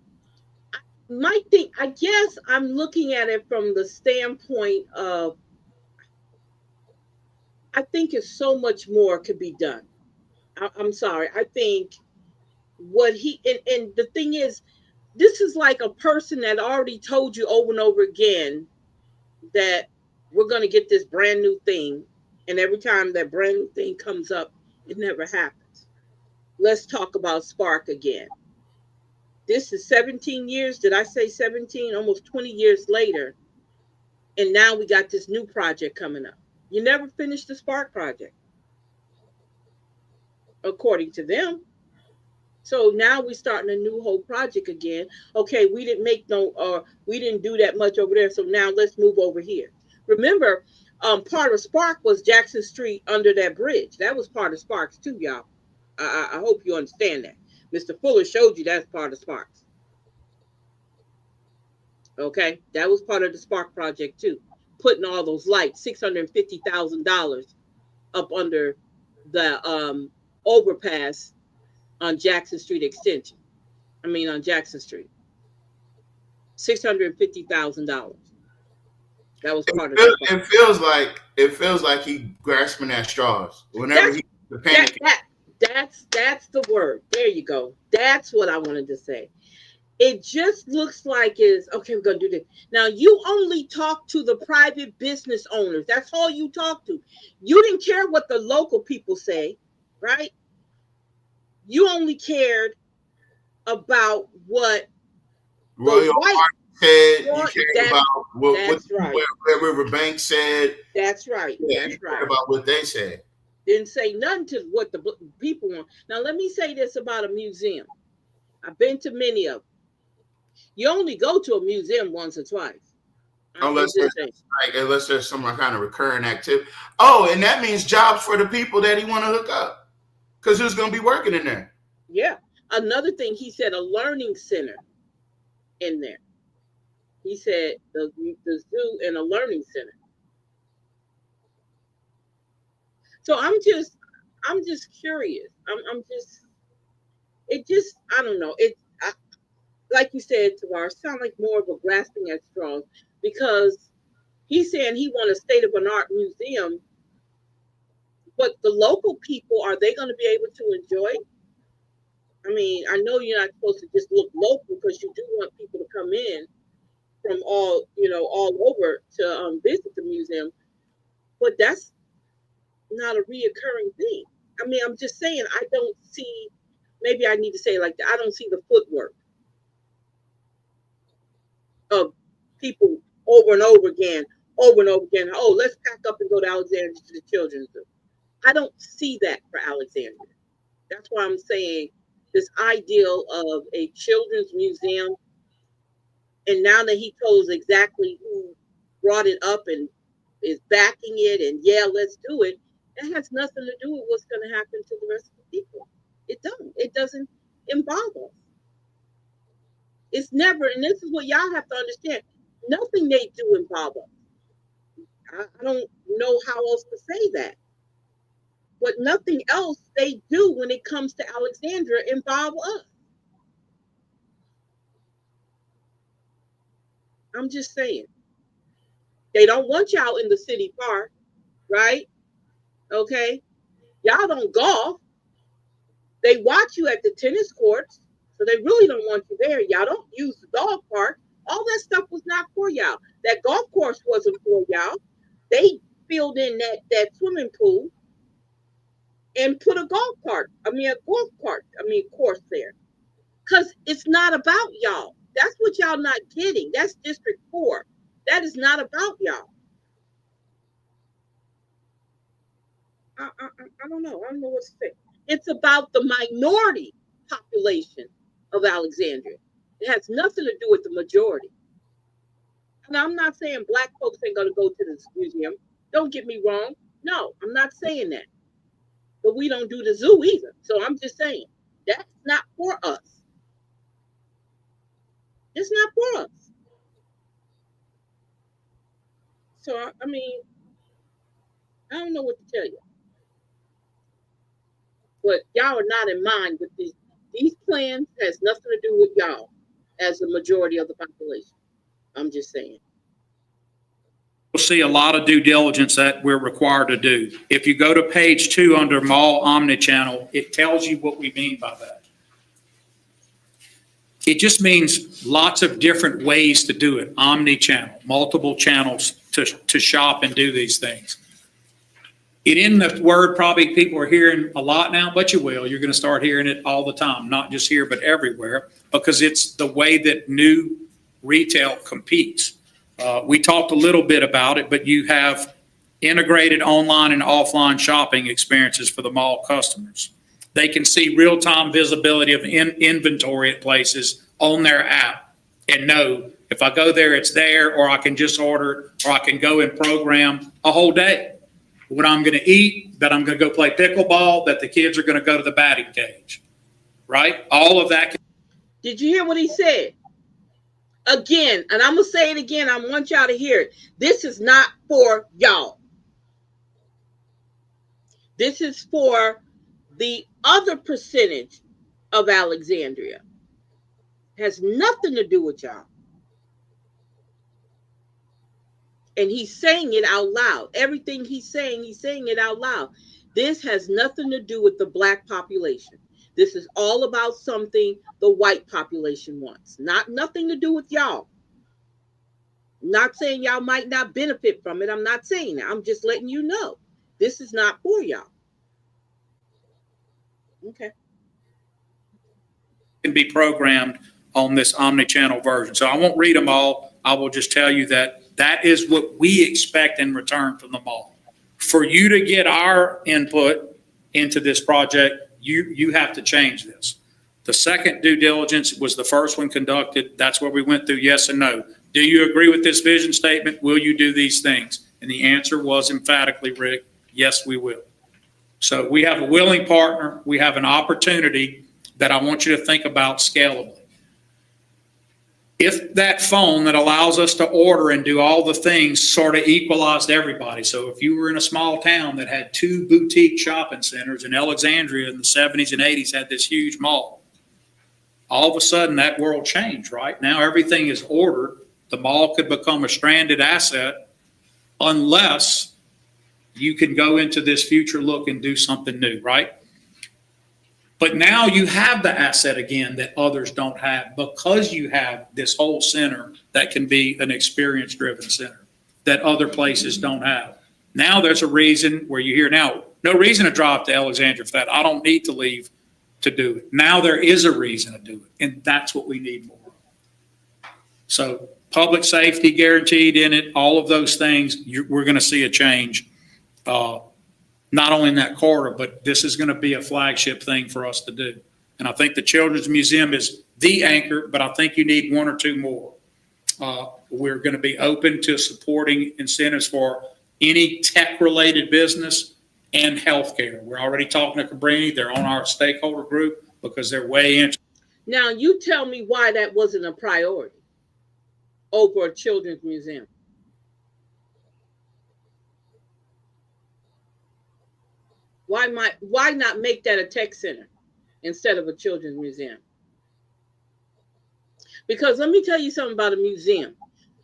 S1: my thing, I guess I'm looking at it from the standpoint of, I think it's so much more could be done. I'm sorry. I think what and the thing is, this is like a person that already told you over and over again that we're going to get this brand new thing. And every time that brand new thing comes up, it never happens. Let's talk about Spark again. This is 17 years. Did I say 17? Almost 20 years later. And now we got this new project coming up. You never finished the Spark project, according to them. So now we're starting a new whole project again. Okay, we didn't do that much over there. So now let's move over here. Remember, part of Spark was Jackson Street under that bridge. That was part of Sparks too, y'all. I hope you understand that. Mr. Fuller showed you that's part of Sparks. Okay, that was part of the Spark project too. Putting all those lights, $650,000 up under the overpass on Jackson Street Extension. On Jackson Street. $650,000. That was part of the Spark.
S2: It feels like he grasping at straws whenever
S1: That's
S2: he the panic.
S1: that's the word. There you go. That's what I wanted to say. It just looks like is okay. We're gonna do this now. You only talk to the private business owners. That's all you talk to. You didn't care what the local people say, right? You only cared about what
S2: Royal
S1: the white
S2: said. You cared about what
S1: right.
S2: Riverbank said.
S1: That's right.
S2: Yeah,
S1: That's
S2: you
S1: right.
S2: cared about what they said.
S1: Didn't say nothing to what the people want. Now let me say this about a museum. I've been to many of them. You only go to a museum once or twice.
S2: Unless there's some kind of recurring activity. Oh, and that means jobs for the people that he want to hook up. Because who's going to be working in there?
S1: Yeah. Another thing, he said a learning center in there. He said the zoo and a learning center. So I'm just curious. I don't know. Like you said, Tavar, sound like more of a grasping at straws, because he's saying he want a state of an art museum, but the local people, are they going to be able to enjoy? I know you're not supposed to just look local, because you do want people to come in from all over to visit the museum, but that's not a reoccurring thing. I'm just saying, I don't see. Maybe I need to say it like that. I don't see the footwork of people over and over again, over and over again. Oh, let's pack up and go to Alexandria to the children's zoo. I don't see that for Alexandria. That's why I'm saying this ideal of a children's museum. And now that he told us exactly who brought it up and is backing it, and yeah, let's do it, that has nothing to do with what's going to happen to the rest of the people. It don't. It doesn't involve us. It's never, and this is what y'all have to understand. Nothing they do involve us. I don't know how else to say that. But nothing else they do when it comes to Alexandria involve us. I'm just saying. They don't want y'all in the city park, right? Okay. Y'all don't golf. They watch you at the tennis courts, so they really don't want you there. Y'all don't use the dog park. All that stuff was not for y'all. That golf course wasn't for y'all. They filled in that swimming pool and put a course there. Because it's not about y'all. That's what y'all not getting. That's District 4. That is not about y'all. I don't know. I don't know what to say. It's about the minority population of Alexandria. It has nothing to do with the majority. And I'm not saying black folks ain't going to go to this museum. Don't get me wrong. No, I'm not saying that. But we don't do the zoo either. So I'm just saying that's not for us. It's not for us. So I mean, I don't know what to tell you. But y'all are not in mind with these plans has nothing to do with y'all as the majority of the population. I'm just saying.
S3: You'll see a lot of due diligence that we're required to do. If you go to page 2 under mall omnichannel, it tells you what we mean by that. It just means lots of different ways to do it. Omnichannel, multiple channels to shop and do these things. It in the word probably people are hearing a lot now, but you will. You're going to start hearing it all the time, not just here, but everywhere, because it's the way that new retail competes. We talked a little bit about it, but you have integrated online and offline shopping experiences for the mall customers. They can see real-time visibility of inventory at places on their app and know if I go there, it's there, or I can just order it, or I can go and program a whole day. What I'm going to eat, that I'm going to go play pickleball, that the kids are going to go to the batting cage, right? All of that.
S1: Did you hear what he said? Again, and I'm going to say it again. I want y'all to hear it. This is not for y'all. This is for the other percentage of Alexandria. Has nothing to do with y'all. And he's saying it out loud. Everything he's saying it out loud. This has nothing to do with the Black population. This is all about something the white population wants. Nothing to do with y'all. I'm not saying y'all might not benefit from it. I'm not saying that. I'm just letting you know. This is not for y'all. Okay.
S3: Can be programmed on this omni-channel version. So I won't read them all. I will just tell you that that is what we expect in return from the mall. For you to get our input into this project, you have to change this. The second due diligence was the first one conducted. That's where we went through yes and no. Do you agree with this vision statement? Will you do these things? And the answer was emphatically, Rick, yes, we will. So we have a willing partner. We have an opportunity that I want you to think about scalably. If that phone that allows us to order and do all the things sort of equalized everybody. So if you were in a small town that had 2 boutique shopping centers, and Alexandria in the 70s and 80s had this huge mall, all of a sudden that world changed, right? Now everything is ordered. The mall could become a stranded asset unless you can go into this future look and do something new, right? But now you have the asset again that others don't have because you have this whole center that can be an experience-driven center that other places don't have. Now there's a reason where you hear now, no reason to drive to Alexandria for that. I don't need to leave to do it. Now there is a reason to do it, and that's what we need more of. So public safety guaranteed in it, all of those things, we're going to see a change. Not only in that corridor, but this is going to be a flagship thing for us to do. And I think the Children's Museum is the anchor, but I think you need 1 or 2 more. We're going to be open to supporting incentives for any tech-related business and healthcare. We're already talking to Cabrini. They're on our stakeholder group because they're way in.
S1: Now, you tell me why that wasn't a priority over a children's museum. Why not make that a tech center instead of a children's museum? Because let me tell you something about a museum.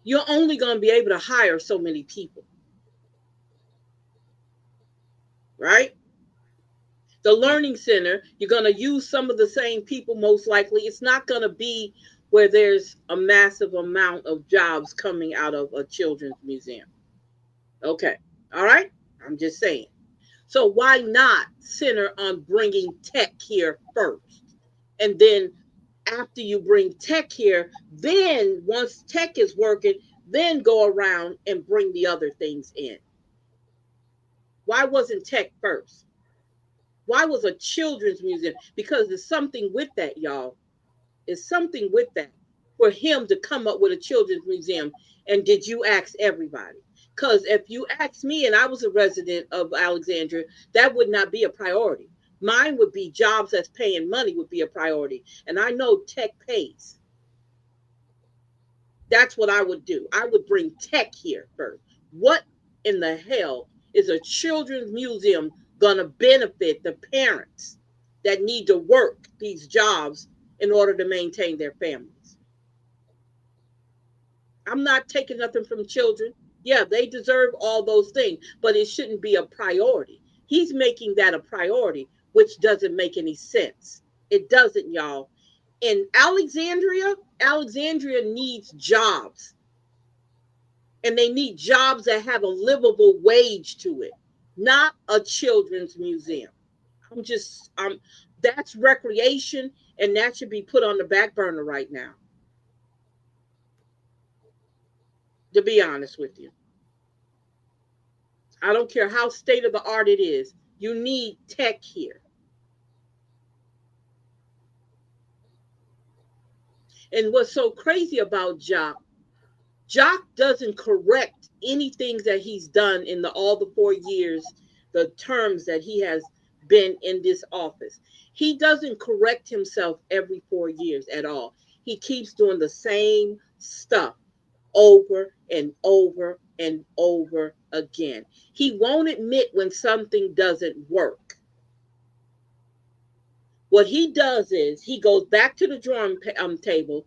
S1: You're only going to be able to hire so many people. Right? The learning center, you're going to use some of the same people most likely. It's not going to be where there's a massive amount of jobs coming out of a children's museum. Okay. All right? I'm just saying. So why not center on bringing tech here first? And then after you bring tech here, then once tech is working, then go around and bring the other things in. Why wasn't tech first? Why was a children's museum? Because there's something with that, y'all. There's something with that for him to come up with a children's museum. And did you ask everybody? Because if you ask me, and I was a resident of Alexandria, that would not be a priority. Mine would be jobs that's paying money would be a priority. And I know tech pays. That's what I would do. I would bring tech here first. What in the hell is a children's museum going to benefit the parents that need to work these jobs in order to maintain their families? I'm not taking nothing from children. Yeah, they deserve all those things, but it shouldn't be a priority. He's making that a priority, which doesn't make any sense. It doesn't, y'all. In Alexandria needs jobs. And they need jobs that have a livable wage to it, not a children's museum. That's recreation, and that should be put on the back burner right now, to be honest with you. I don't care how state of the art it is. You need tech here. And what's so crazy about Jock doesn't correct anything that he's done in all the 4 years, the terms that he has been in this office. He doesn't correct himself every 4 years at all. He keeps doing the same stuff over and over and over again. He won't admit when something doesn't work. What he does is he goes back to the drawing table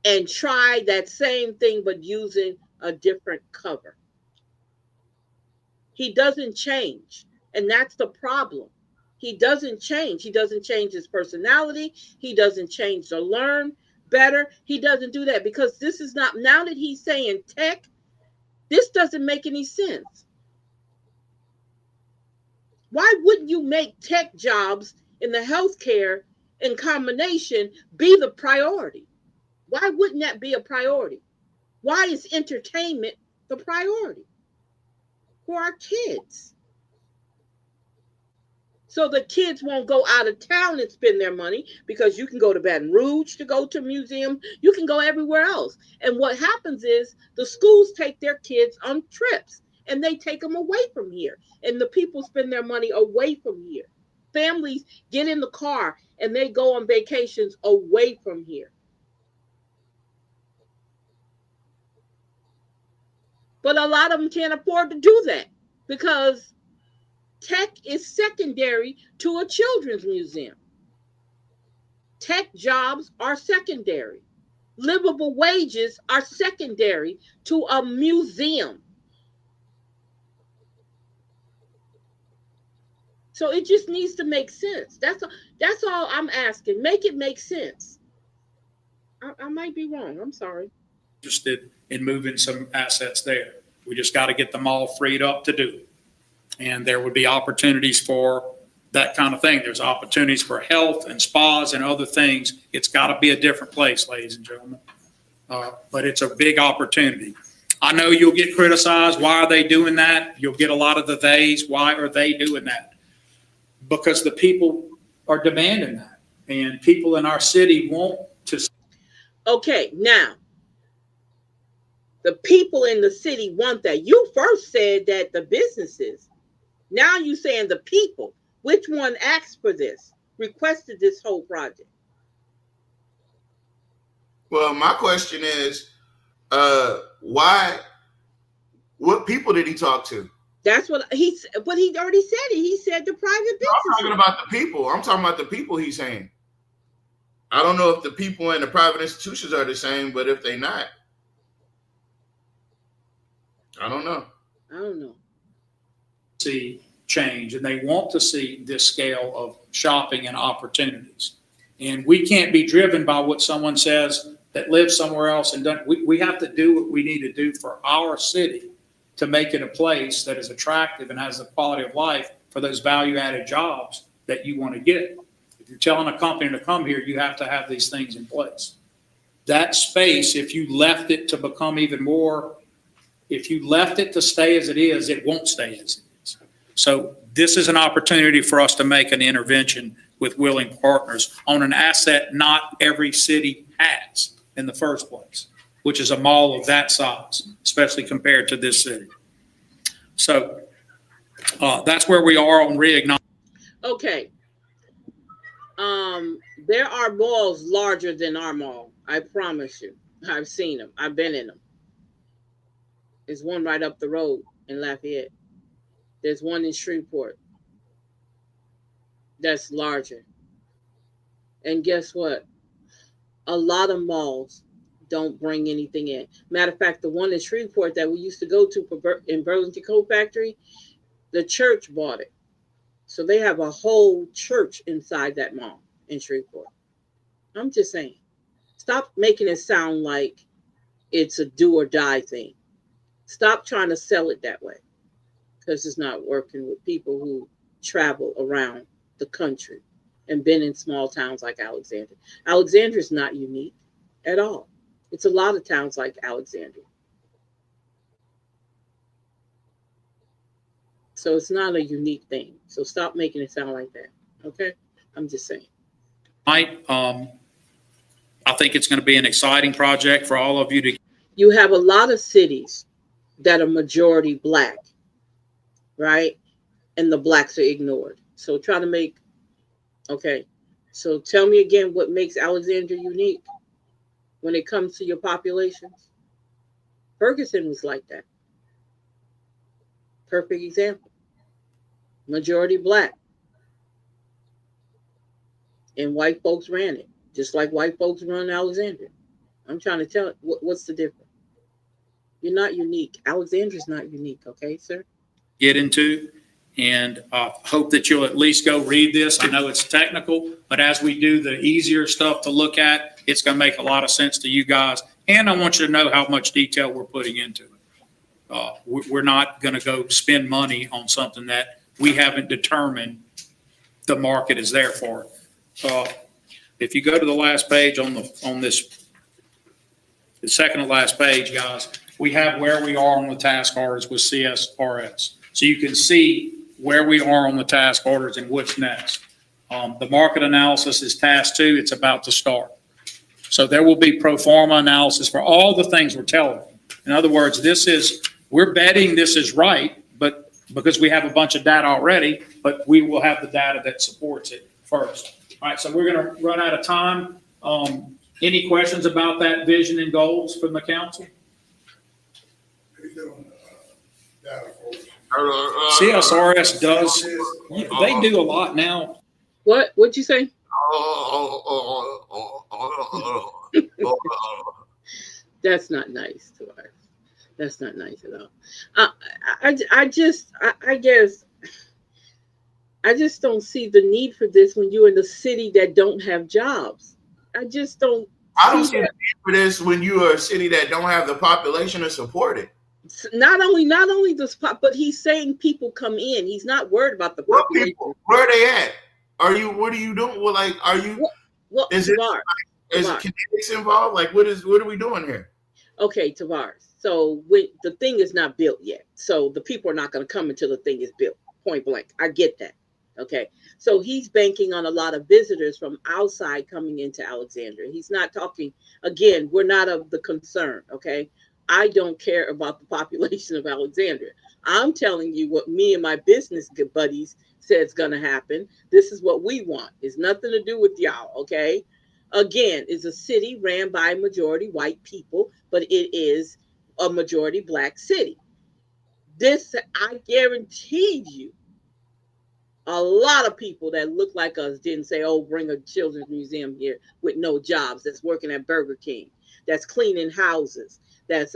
S1: and try that same thing but using a different cover. He doesn't change, and that's the problem. He doesn't change. He doesn't change his personality. He doesn't change to learn better. He doesn't do that because this is not, now that he's saying tech, this doesn't make any sense. Why wouldn't you make tech jobs in the healthcare in combination be the priority? Why wouldn't that be a priority? Why is entertainment the priority for our kids? So the kids won't go out of town and spend their money, because you can go to Baton Rouge to go to a museum. You can go everywhere else. And what happens is the schools take their kids on trips and they take them away from here. And the people spend their money away from here. Families get in the car and they go on vacations away from here. But a lot of them can't afford to do that because tech is secondary to a children's museum. Tech jobs are secondary. Livable wages are secondary to a museum. So it just needs to make sense. That's all I'm asking. Make it make sense. I might be wrong. I'm sorry.
S3: Interested in moving some assets there. We just got to get them all freed up to do it. And there would be opportunities for that kind of thing. There's opportunities for health and spas and other things. It's got to be a different place, ladies and gentlemen. But it's a big opportunity. I know you'll get criticized. Why are they doing that? You'll get a lot of the theys. Why are they doing that? Because the people are demanding that. And people in our city want to.
S1: Okay, now, the people in the city want that. You first said that the businesses. Now you're saying the people. Which one asked for this, requested this whole project?
S2: Well, my question is, why? What people did he talk to?
S1: That's what he already said it. He said the private businesses.
S2: I'm talking about the people. I'm talking about the people he's saying. I don't know if the people in the private institutions are the same, but if they're not, I don't know.
S3: See change, and they want to see this scale of shopping and opportunities. And we can't be driven by what someone says that lives somewhere else and doesn't. We have to do what we need to do for our city to make it a place that is attractive and has the quality of life for those value-added jobs that you want to get. If you're telling a company to come here, you have to have these things in place. That space, if you left it to become even more, if you left it to stay as it is, it won't stay as it is. So this is an opportunity for us to make an intervention with willing partners on an asset not every city has in the first place, which is a mall of that size, especially compared to this city. So that's where we are on reignite.
S1: Okay. There are malls larger than our mall. I promise you. I've seen them. I've been in them. There's one right up the road in Lafayette. There's one in Shreveport that's larger. And guess what? A lot of malls don't bring anything in. Matter of fact, the one in Shreveport that we used to go to in Burlington Coat Factory, the church bought it. So they have a whole church inside that mall in Shreveport. I'm just saying, stop making it sound like it's a do or die thing. Stop trying to sell it that way because it's not working with people who travel around the country and been in small towns like Alexandria. Alexandria is not unique at all. It's a lot of towns like Alexandria. So it's not a unique thing. So stop making it sound like that. Okay? I'm just saying.
S3: I think it's going to be an exciting project for all of you to.
S1: You have a lot of cities that are majority black, right? And the blacks are ignored. So try to make, okay. So tell me again what makes Alexandria unique when it comes to your populations. Ferguson was like that. Perfect example. Majority black. And white folks ran it, just like white folks run Alexandria. I'm trying to tell it, what's the difference? You're not unique. Alexandria's not unique, okay, sir?
S3: Get into, and hope that you'll at least go read this. I know it's technical, but as we do the easier stuff to look at, it's going to make a lot of sense to you guys. And I want you to know how much detail we're putting into it. We're not going to go spend money on something that we haven't determined the market is there for. If you go to the last page on this, the second to last page, guys, we have where we are on the task orders with CSRS. So you can see where we are on the task orders and what's next. The market analysis is task 2. It's about to start. So there will be pro forma analysis for all the things we're telling you. In other words, we're betting this is right, but because we have a bunch of data already, but we will have the data that supports it first. All right, so we're going to run out of time. Any questions about that vision and goals from the council?
S4: He's doing data for us.
S3: CSRS does, they do a lot now.
S1: What'd you say? That's not nice to us. That's not nice at all. I guess I just don't see the need for this when you're in a city that don't have jobs. I just don't.
S2: I don't see the need for this when you are a city that don't have the population to support it.
S1: Not only this, but he's saying people come in. He's not worried about the
S2: What
S1: population.
S2: people? Where are they at? What are you doing? Well, like, are you?
S1: Well,
S2: is kinetics involved? Like, what are we doing here?
S1: Okay, Tavares. So the thing is not built yet. So the people are not going to come until the thing is built. Point blank. I get that. Okay. So he's banking on a lot of visitors from outside coming into Alexandria. He's not talking, again, we're not of the concern. Okay. I don't care about the population of Alexandria. I'm telling you what me and my business buddies said is going to happen. This is what we want. It's nothing to do with y'all. Okay. Again, it's a city ran by majority white people, but it is a majority black city. This, I guarantee you, a lot of people that look like us didn't say, oh, bring a children's museum here with no jobs, that's working at Burger King, that's cleaning houses, that's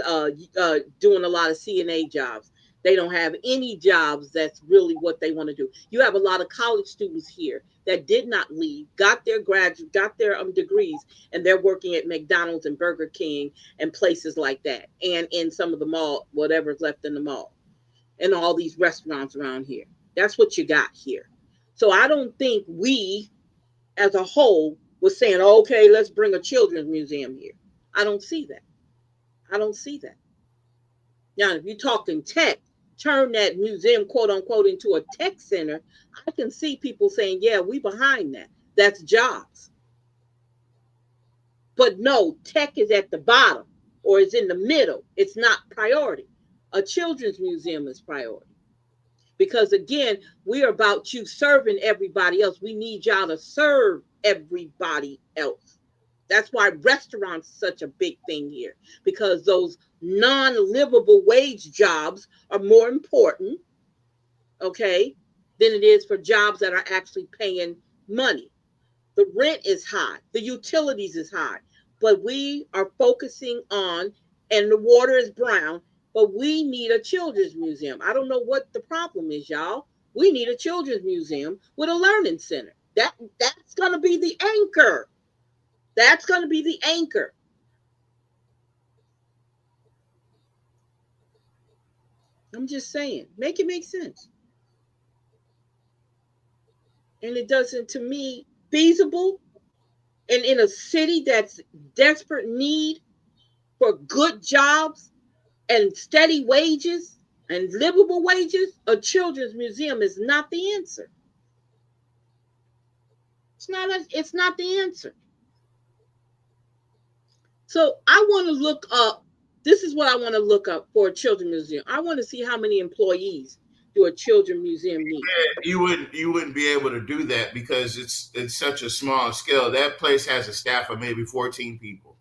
S1: doing a lot of CNA jobs. They don't have any jobs that's really what they want to do. You have a lot of college students here that did not leave, got their degrees, and they're working at McDonald's and Burger King and places like that, and in some of the mall, whatever's left in the mall, and all these restaurants around here. That's what you got here. So I don't think we, as a whole, was saying, oh, okay, let's bring a children's museum here. I don't see that. I don't see that. Now, if you're talking tech, turn that museum, quote unquote, into a tech center, I can see people saying, yeah, we behind that. That's jobs. But no, tech is at the bottom or is in the middle. It's not priority. A children's museum is priority. Because again, we're about you serving everybody else. We need y'all to serve everybody else. That's why restaurants such a big thing here, because those non-livable wage jobs are more important, okay, than it is for jobs that are actually paying money. The rent is high, the utilities is high, but we are focusing on, and the water is brown, but we need a children's museum. I don't know what the problem is, y'all. We need a children's museum with a learning center. That's going to be the anchor. That's going to be the anchor. I'm just saying, make it make sense. And it doesn't, to me, feasible, and in a city that's desperate need for good jobs and steady wages and livable wages, a children's museum is not the answer. It's not the answer. So I want to look up, this is what I want to look up for a children's museum. I want to see how many employees do a children's museum need.
S2: You wouldn't be able to do that because it's such a small scale. That place has a staff of maybe 14 people,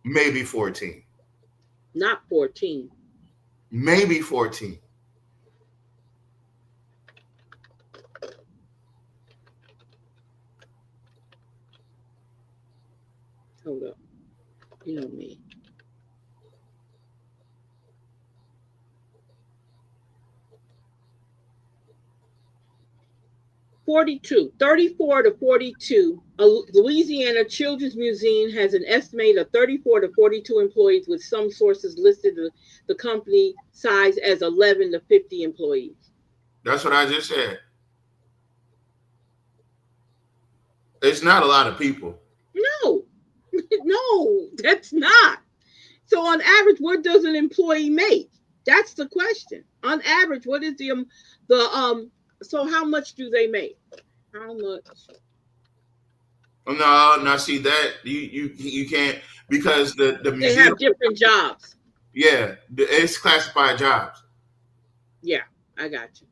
S2: maybe 14,
S1: Not 14.
S2: maybe 14.
S1: Hold up. You know me. 42, 34 to 42. A Louisiana Children's Museum has an estimate of 34 to 42 employees, with some sources listed the company size as 11 to 50 employees.
S2: That's what I just said. It's not a lot of people.
S1: No, no, that's not. So on average, what does an employee make? That's the question. On average, what is the so how much do they make? How much?
S2: No, no. See that you can't because the
S1: They
S2: museum.
S1: have different jobs.
S2: Yeah, it's classified jobs.
S1: Yeah, I got you.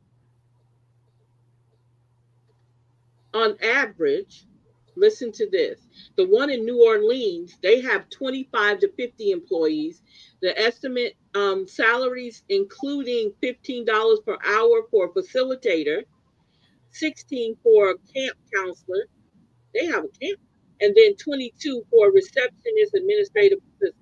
S1: On average, listen to this. The one in New Orleans, they have 25 to 50 employees. The estimate salaries, including $15 per hour for a facilitator, 16 for a camp counselor. They have a camp. And then 22 for a receptionist, administrative assistant.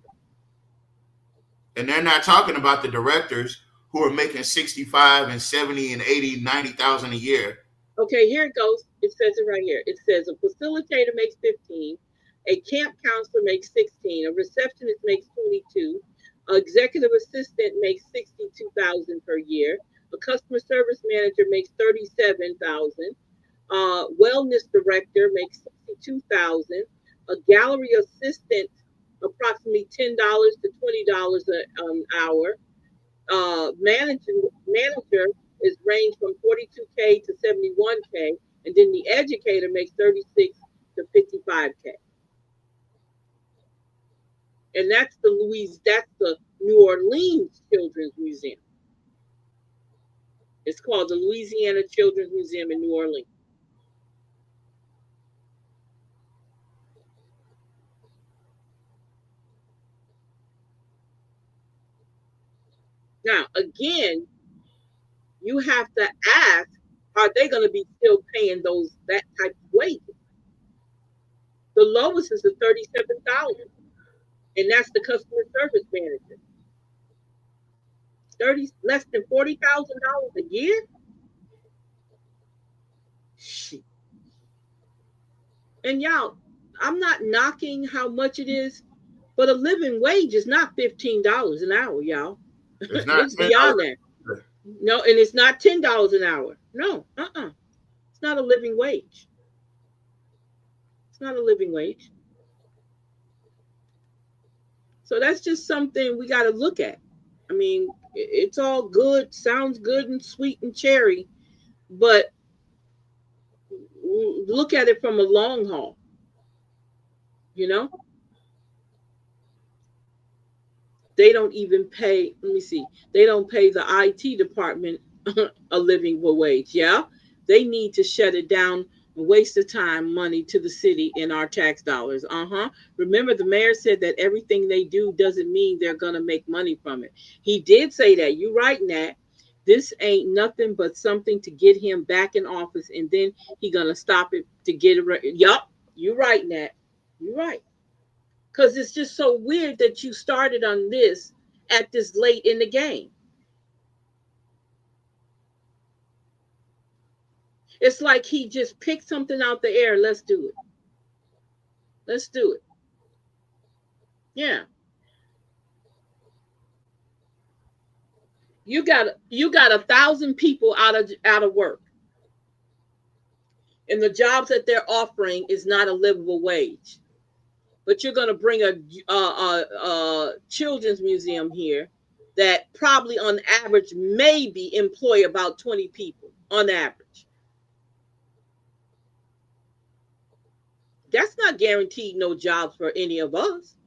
S2: And they're not talking about the directors who are making 65 and 70 and 80, 90,000 a year.
S1: Okay, here it goes. It says it right here. It says a facilitator makes 15, a camp counselor makes 16, a receptionist makes 22, an executive assistant makes 62,000 per year, a customer service manager makes 37,000, wellness director makes 62,000, a gallery assistant approximately $10 to $20 an hour, manager is range from 42K to 71K, and then the educator makes 36 to 55K. And that's the New Orleans Children's Museum. It's called the Louisiana Children's Museum in New Orleans. Now, again, you have to ask, are they going to be still paying that type of wages? The lowest is the 37,000, and that's the customer service manager. 30 less than $40,000 a year. And y'all, I'm not knocking how much it is, but a living wage is not $15 an hour, y'all.
S2: It's not
S1: It's beyond that.
S2: $10.
S1: No, and it's not $10 an hour. No, it's not a living wage. It's not a living wage. So that's just something we got to look at. I mean, it's all good, sounds good and sweet and cherry, but look at it from a long haul, you know? They don't even pay, let me see, they don't pay the IT department a living wage. Yeah. They need to shut it down and waste the time, money to the city in our tax dollars. Uh-huh. Remember, the mayor said that everything they do doesn't mean they're gonna make money from it. He did say that. You right, Nat. This ain't nothing but something to get him back in office, and then he gonna stop it to get it. Yup, you right, Nat. You right. Because it's just so weird that you started on this at this late in the game. It's like he just picked something out the air. Let's do it. Let's do it. Yeah. You got 1,000 people out of work, and the jobs that they're offering is not a livable wage. But you're going to bring a children's museum here that probably on average maybe employ about 20 people on average. That's not guaranteed no jobs for any of us.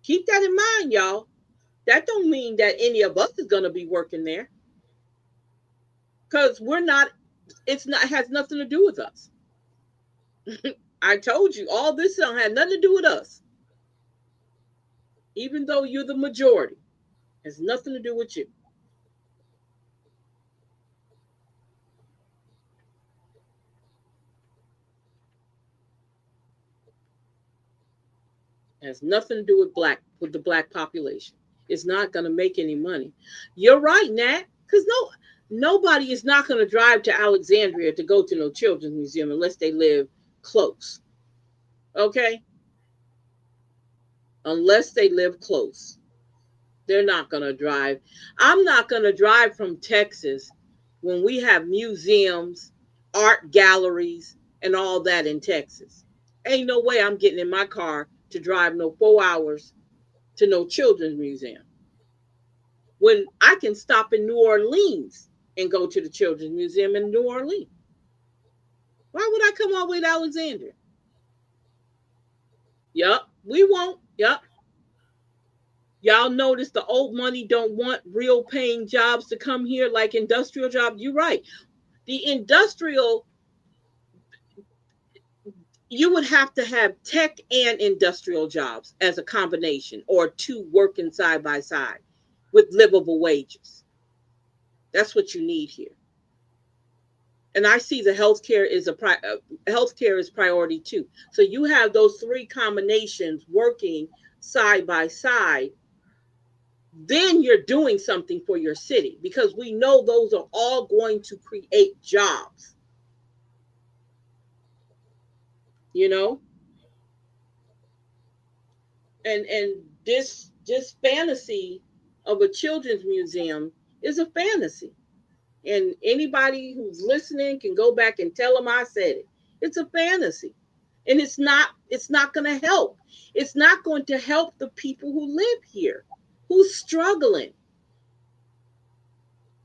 S1: Keep that in mind, y'all. That don't mean that any of us is going to be working there, because we're not. It's not, it has nothing to do with us. I told you, all this don't have nothing to do with us. Even though you're the majority, it has nothing to do with you. It has nothing to do with the black population. It's not going to make any money. You're right, Nat, because nobody is not going to drive to Alexandria to go to no children's museum unless they live close. Okay, unless they live close. They're not going to drive. I'm not going to drive from Texas when we have museums, art galleries, and all that in Texas. Ain't no way I'm getting in my car to drive no 4 hours to no children's museum when I can stop in New Orleans and go to the children's museum in New Orleans. Why would I come all the way to Alexandria? Yup, we won't. Yup. Y'all notice the old money don't want real paying jobs to come here like industrial jobs. You're right. The industrial, you would have to have tech and industrial jobs as a combination, or two working side by side with livable wages. That's what you need here. And I see the healthcare is priority too. So you have those three combinations working side by side, then you're doing something for your city, because we know those are all going to create jobs. You know, and this fantasy of a children's museum is a fantasy, and anybody who's listening can go back and tell them I said it. It's a fantasy, and it's not going to help. It's not going to help the people who live here, who's struggling.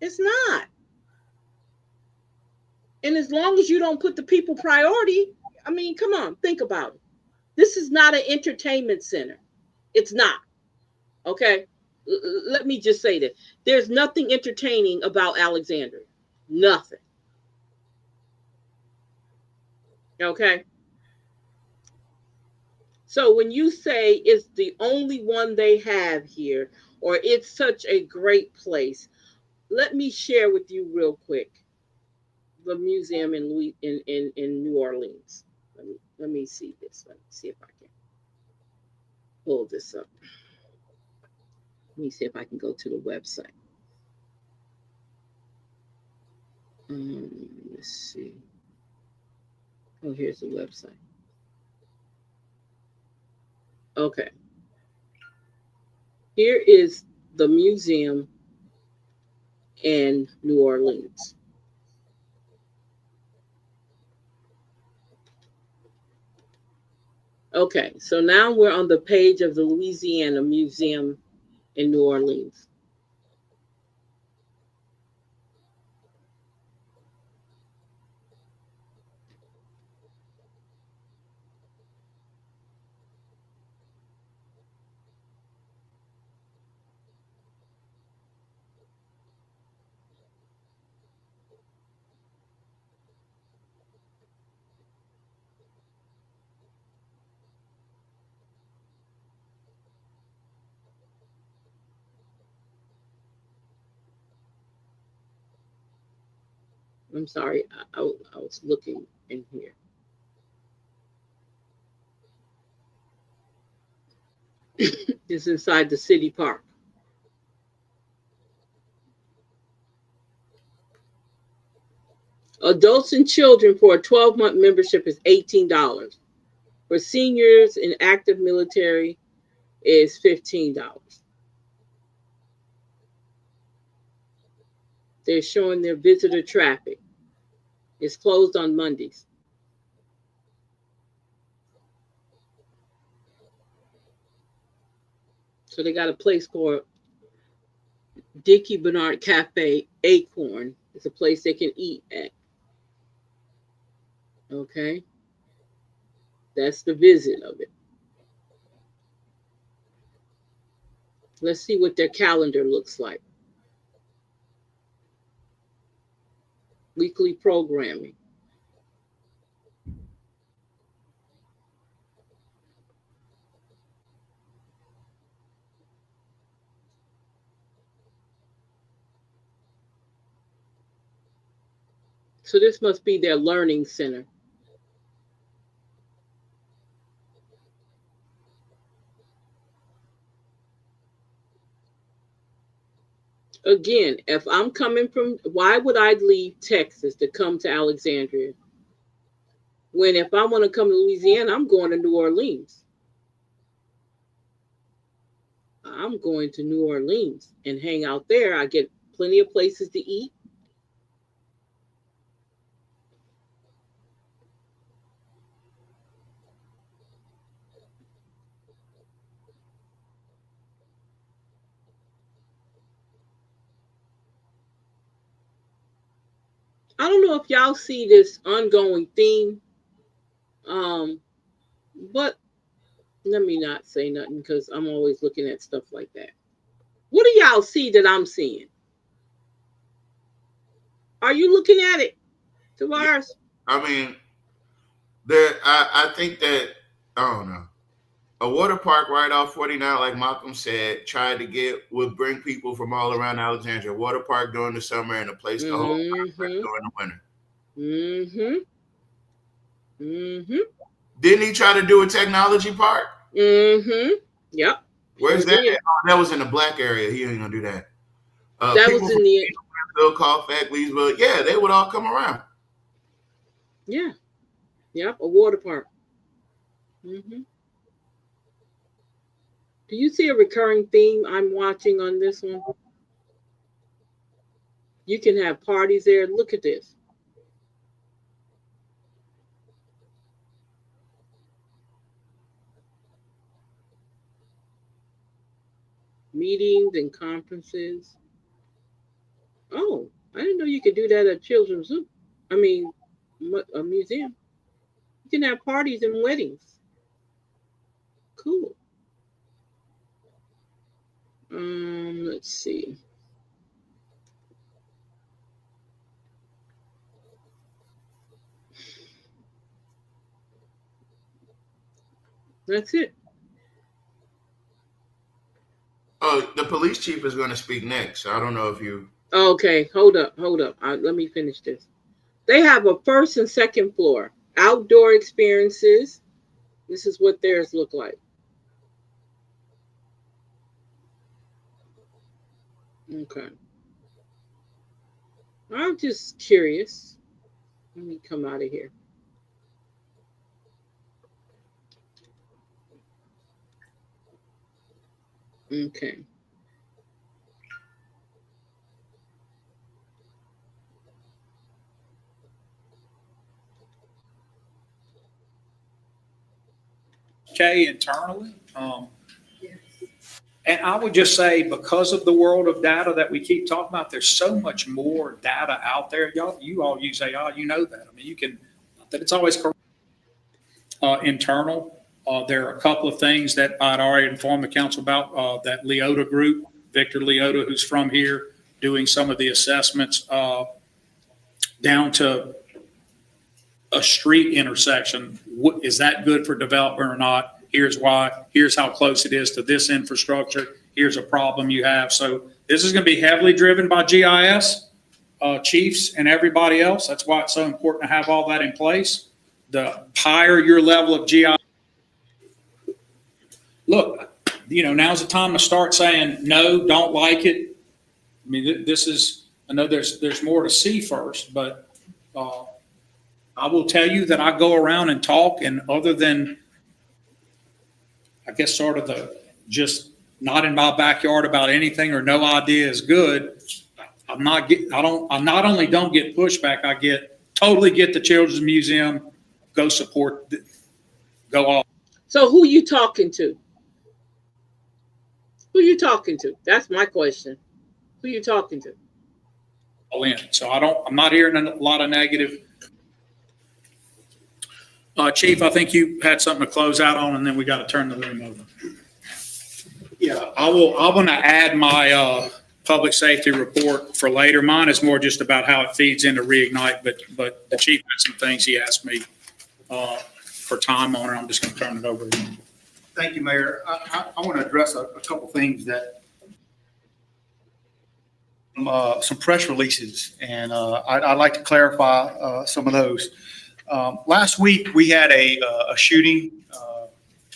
S1: It's not. And as long as you don't put the people priority, I mean, come on, think about it. This is not an entertainment center. It's not. Okay? Let me just say that. There's nothing entertaining about Alexandria. Nothing. Okay? So when you say it's the only one they have here, or it's such a great place, let me share with you real quick the museum in New Orleans. Let me see this. Let me see if I can pull this up. Let me see if I can go to the website. Let's see. Oh, here's the website. Okay. Here is the museum in New Orleans. Okay, so now we're on the page of the Louisiana Museum in New Orleans. I'm sorry, I was looking in here. It's inside the city park. Adults and children for a 12-month membership is $18. For seniors and active military is $15. They're showing their visitor traffic. It's closed on Mondays. So they got a place called Dickie Bernard Cafe Acorn. It's a place they can eat at. Okay. That's the visit of it. Let's see what their calendar looks like. Weekly programming. So this must be their learning center. Again, if I'm coming from, why would I leave Texas to come to Alexandria? When if I want to come to Louisiana, I'm going to New Orleans. I'm going to New Orleans and hang out there. I get plenty of places to eat. I don't know if y'all see this ongoing theme, but let me not say nothing because I'm always looking at stuff like that. What do y'all see that I'm seeing? Are you looking at it, Tavares?
S2: I mean, I think that, I don't know. A water park right off 49, like Malcolm said, would bring people from all around Alexandria. Water park during the summer and a place to hold during the winter. Didn't he try to do a technology park?
S1: Yep.
S2: Where's that? Oh, that was in the black area. He ain't gonna do that.
S1: That was in the
S2: Colfax, Leesville. Yeah, they would all come around.
S1: Yeah. Yep. A water park. Do you see a recurring theme I'm watching on this one? You can have parties there. Look at this. Meetings and conferences. Oh, I didn't know you could do that at Children's Zoo. I mean, a museum. You can have parties and weddings. Cool. Let's see. That's it.
S2: Oh, the police chief is going to speak next. So I don't know if you.
S1: Okay, hold up. Let me finish this. They have a first and second floor. Outdoor experiences. This is what theirs look like. Okay. I'm just curious. Let me come out of here. Okay.
S3: Okay, internally. And I would just say, because of the world of data that we keep talking about, there's so much more data out there. You all use AI, you know that. I mean, you can, not that it's always correct. Internal, there are a couple of things that I'd already informed the council about, that Leota group, Victor Leota, who's from here, doing some of the assessments down to a street intersection. Is that good for development or not? Here's why. Here's how close it is to this infrastructure. Here's a problem you have. So this is going to be heavily driven by GIS. chiefs and everybody else. That's why it's so important to have all that in place. The higher your level of GI. Look, now's the time to start saying, no, don't like it. I mean, I know there's more to see first, but I will tell you that I go around and talk, and other than, I guess, sort of just not in my backyard about anything or no idea is good. I not only don't get pushback, I totally get the Children's Museum, go support, go off.
S1: So who you talking to? Who you talking to? That's my question. Who you talking to?
S3: All in. So I'm not hearing a lot of negative. Chief, I think you had something to close out on, and then we got to turn the room over. Yeah, I want to add my public safety report for later. Mine is more just about how it feeds into Reignite, but the chief had some things he asked me for time on, and I'm just going to turn it over to him.
S4: Thank you, Mayor. I want to address a couple things that some press releases, and I'd like to clarify some of those. Last week, we had a shooting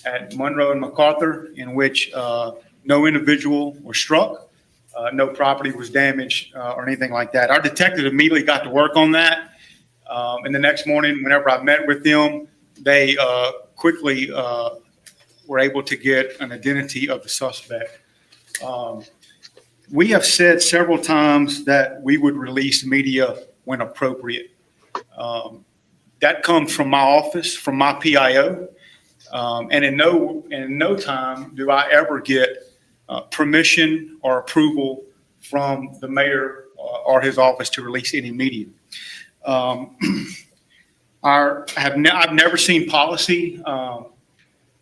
S4: at Monroe and MacArthur in which no individual was struck, no property was damaged or anything like that. Our detective immediately got to work on that. And the next morning, whenever I met with them, they quickly were able to get an identity of the suspect. We have said several times that we would release media when appropriate. That comes from my office, from my PIO. And in no time do I ever get permission or approval from the mayor or his office to release any media. I've never seen policy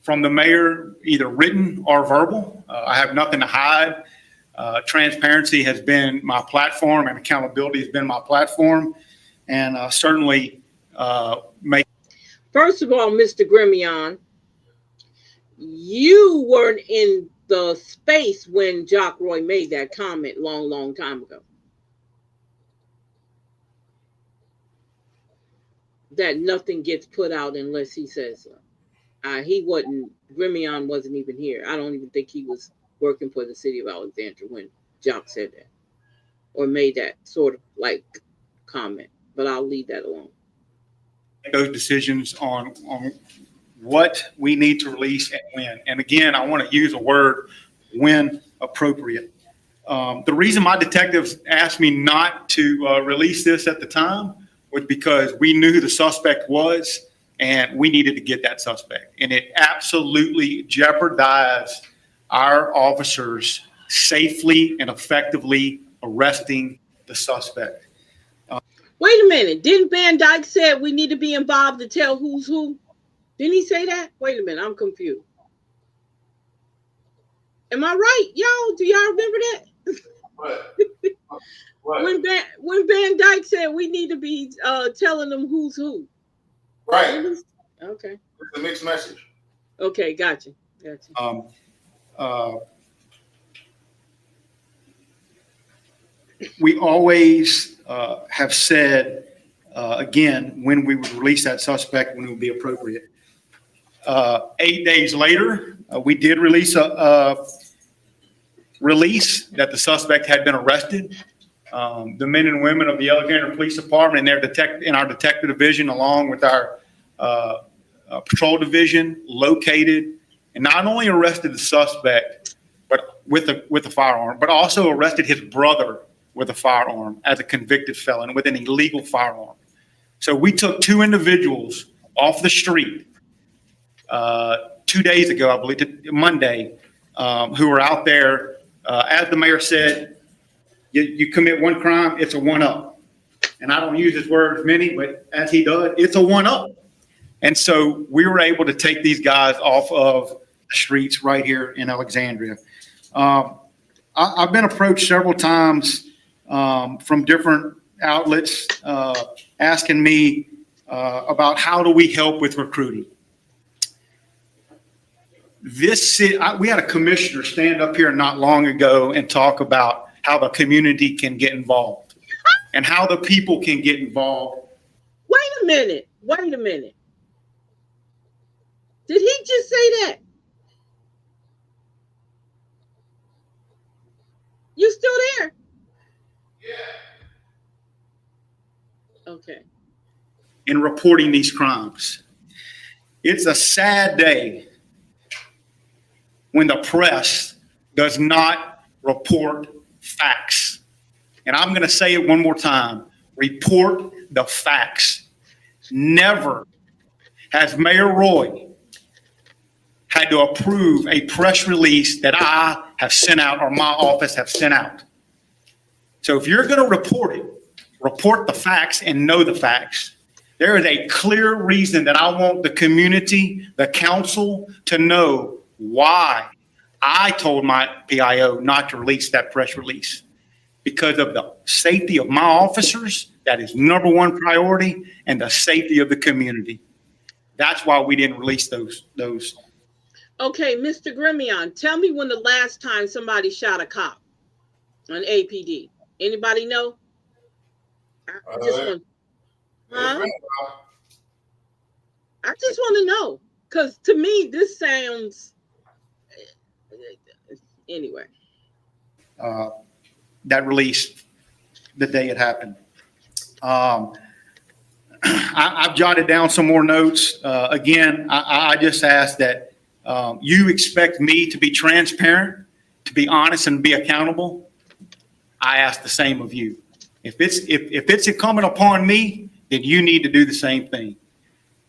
S4: from the mayor, either written or verbal. I have nothing to hide. Transparency has been my platform, and accountability has been my platform, and certainly make.
S1: First of all, Mr. Grimion, you weren't in the space when Jock Roy made that comment long time ago. That nothing gets put out unless he says so. Grimion wasn't even here. I don't even think he was working for the city of Alexandria when Jock said that or made that sort of like comment, but I'll leave that alone.
S4: Those decisions on what we need to release and when. And again, I want to use a word, when appropriate. The reason my detectives asked me not to release this at the time was because we knew who the suspect was and we needed to get that suspect. And it absolutely jeopardized our officers safely and effectively arresting the suspect.
S1: Wait a minute. Didn't Van Dyke say we need to be involved to tell who's who? Didn't he say that? Wait a minute. I'm confused. Am I right, y'all? Do y'all remember that?
S2: What?
S1: When Van Dyke said we need to be telling them who's who.
S2: Right.
S1: Okay.
S2: It's a mixed message.
S1: Okay, gotcha.
S4: We always have said, again, when we would release that suspect, when it would be appropriate. 8 days later, we did release a release that the suspect had been arrested. The men and women of the Alexandria Police Department and in our detective division, along with our patrol division, located and not only arrested the suspect, but with a firearm, but also arrested his brother with a firearm as a convicted felon with an illegal firearm. So we took two individuals off the street 2 days ago, I believe, Monday, who were out there. As the mayor said, you commit one crime, it's a one-up. And I don't use his words many, but as he does, it's a one-up. And so we were able to take these guys off of the streets right here in Alexandria. I've been approached several times from different outlets asking me about how do we help with recruiting. We had a commissioner stand up here not long ago and talk about how the community can get involved. and how the people can get involved.
S1: Wait a minute. Wait a minute. Did he just say that? You still there? Yeah. Okay.
S4: In reporting these crimes. It's a sad day when the press does not report facts. And I'm going to say it one more time. Report the facts. Never has Mayor Roy had to approve a press release that I have sent out or my office have sent out. So if you're going to report it, report the facts and know the facts. There is a clear reason that I want the community, the council, to know why I told my PIO not to release that press release. Because of the safety of my officers, that is number one priority, and the safety of the community. That's why we didn't release those.
S1: Okay, Mr. Grimion, tell me when the last time somebody shot a cop on APD. Anybody know? I just want to know, because to me this sounds anyway.
S4: That release, the day it happened. I've jotted down some more notes. Again, I just ask that you expect me to be transparent, to be honest, and be accountable. I ask the same of you. If it's incumbent upon me, then you need to do the same thing.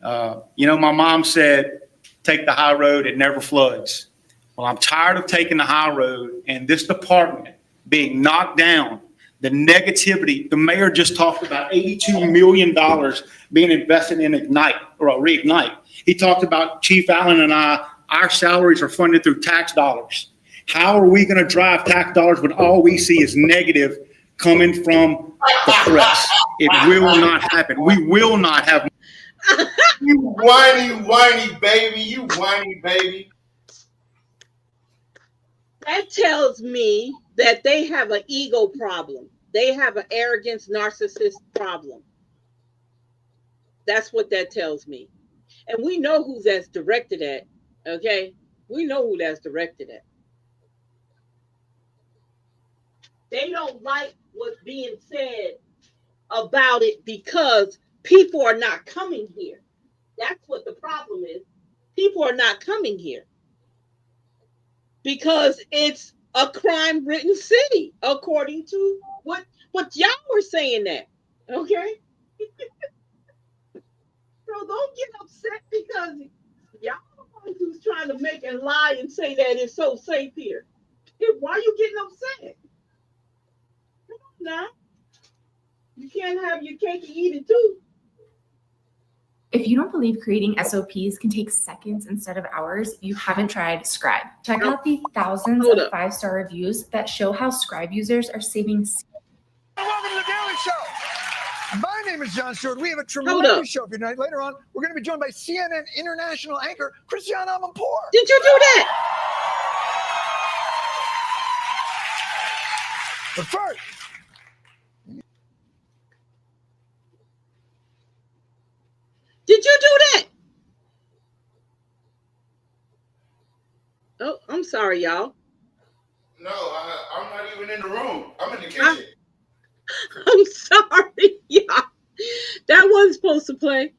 S4: My mom said, take the high road, it never floods. Well, I'm tired of taking the high road and this department being knocked down. The negativity, the mayor just talked about $82 million being invested in Reignite. He talked about Chief Allen and I, our salaries are funded through tax dollars. How are we going to drive tax dollars when all we see is negative coming from the press? It will not happen. We will not have.
S2: You whiny baby. You whiny baby.
S1: That tells me that they have an ego problem. They have an arrogance, narcissist problem. That's what that tells me. And we know who that's directed at, okay? We know who that's directed at. They don't like what's being said about it because people are not coming here. That's what the problem is. People are not coming here because it's a crime-ridden city, according to what y'all were saying that, okay? So don't get upset because y'all are the ones who's trying to make and lie and say that it's so safe here. Why are you getting upset? Come on now. You can't have your cake and eat it too.
S6: If you don't believe creating SOPs can take seconds instead of hours, you haven't tried Scribe. Check out the thousands of 5-star reviews that show how Scribe users are saving.
S7: Welcome to the Daily Show. My name is Jon Stewart. We have a tremendous show for you tonight. Later on, we're going to be joined by CNN international anchor Christiane Amanpour.
S1: Did you do that?
S7: But first,
S1: did you do that? Oh, I'm sorry, y'all.
S2: No, I'm not even in the room. I'm in the kitchen.
S1: I'm sorry, y'all. That wasn't supposed to play.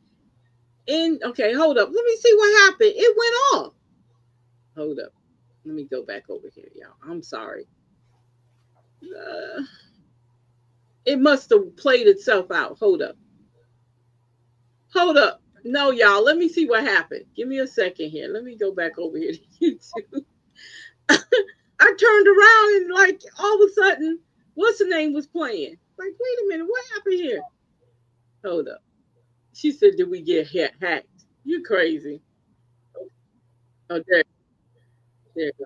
S1: Okay, hold up. Let me see what happened. It went off. Hold up. Let me go back over here, y'all. I'm sorry. It must have played itself out. Hold up. Hold up. No, y'all. Let me see what happened. Give me a second here. Let me go back over here to YouTube. I turned around and like all of a sudden, what's the name was playing? Like, wait a minute, what happened here? Hold up. She said, did we get hacked? You crazy. Oh, there you go.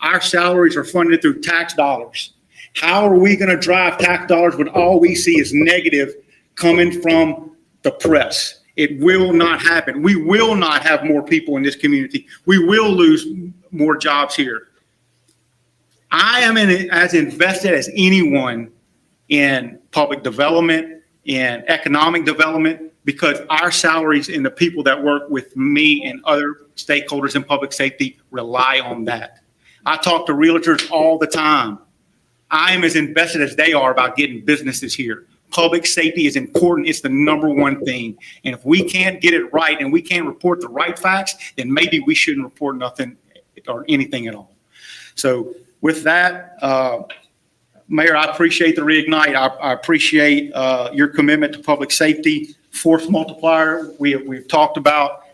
S4: Our salaries are funded through tax dollars. How are we going to drive tax dollars when all we see is negative coming from the press? It will not happen. We will not have more people in this community. We will lose more jobs here. I am as invested as anyone in public development, in economic development, because our salaries and the people that work with me and other stakeholders in public safety rely on that. I talk to realtors all the time. I am as invested as they are about getting businesses here. Public safety is important. It's the number one thing. And if we can't get it right and we can't report the right facts, then maybe we shouldn't report nothing or anything at all. So with that, Mayor, I appreciate the reignite. I appreciate your commitment to public safety. Force multiplier, we've talked about,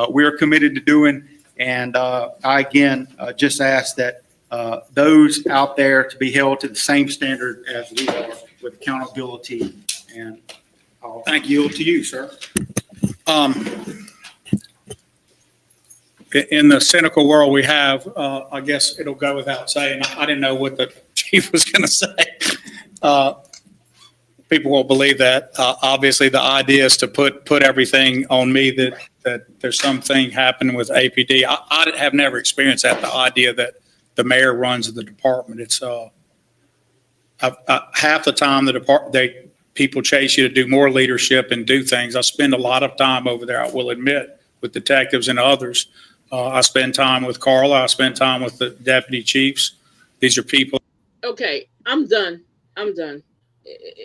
S4: we're committed to doing. And I, again, just ask that those out there to be held to the same standard as we are with accountability. And I'll yield to you, sir.
S3: In the cynical world we have, I guess it'll go without saying, I didn't know what the chief was going to say. People won't believe that. Obviously, the idea is to put everything on me that there's something happening with APD. I have never experienced that, the idea that the mayor runs the department. It's half the time people chase you to do more leadership and do things. I spend a lot of time over there, I will admit, with detectives and others. I spend time with Carla. I spend time with the deputy chiefs. These are people.
S1: Okay, I'm done.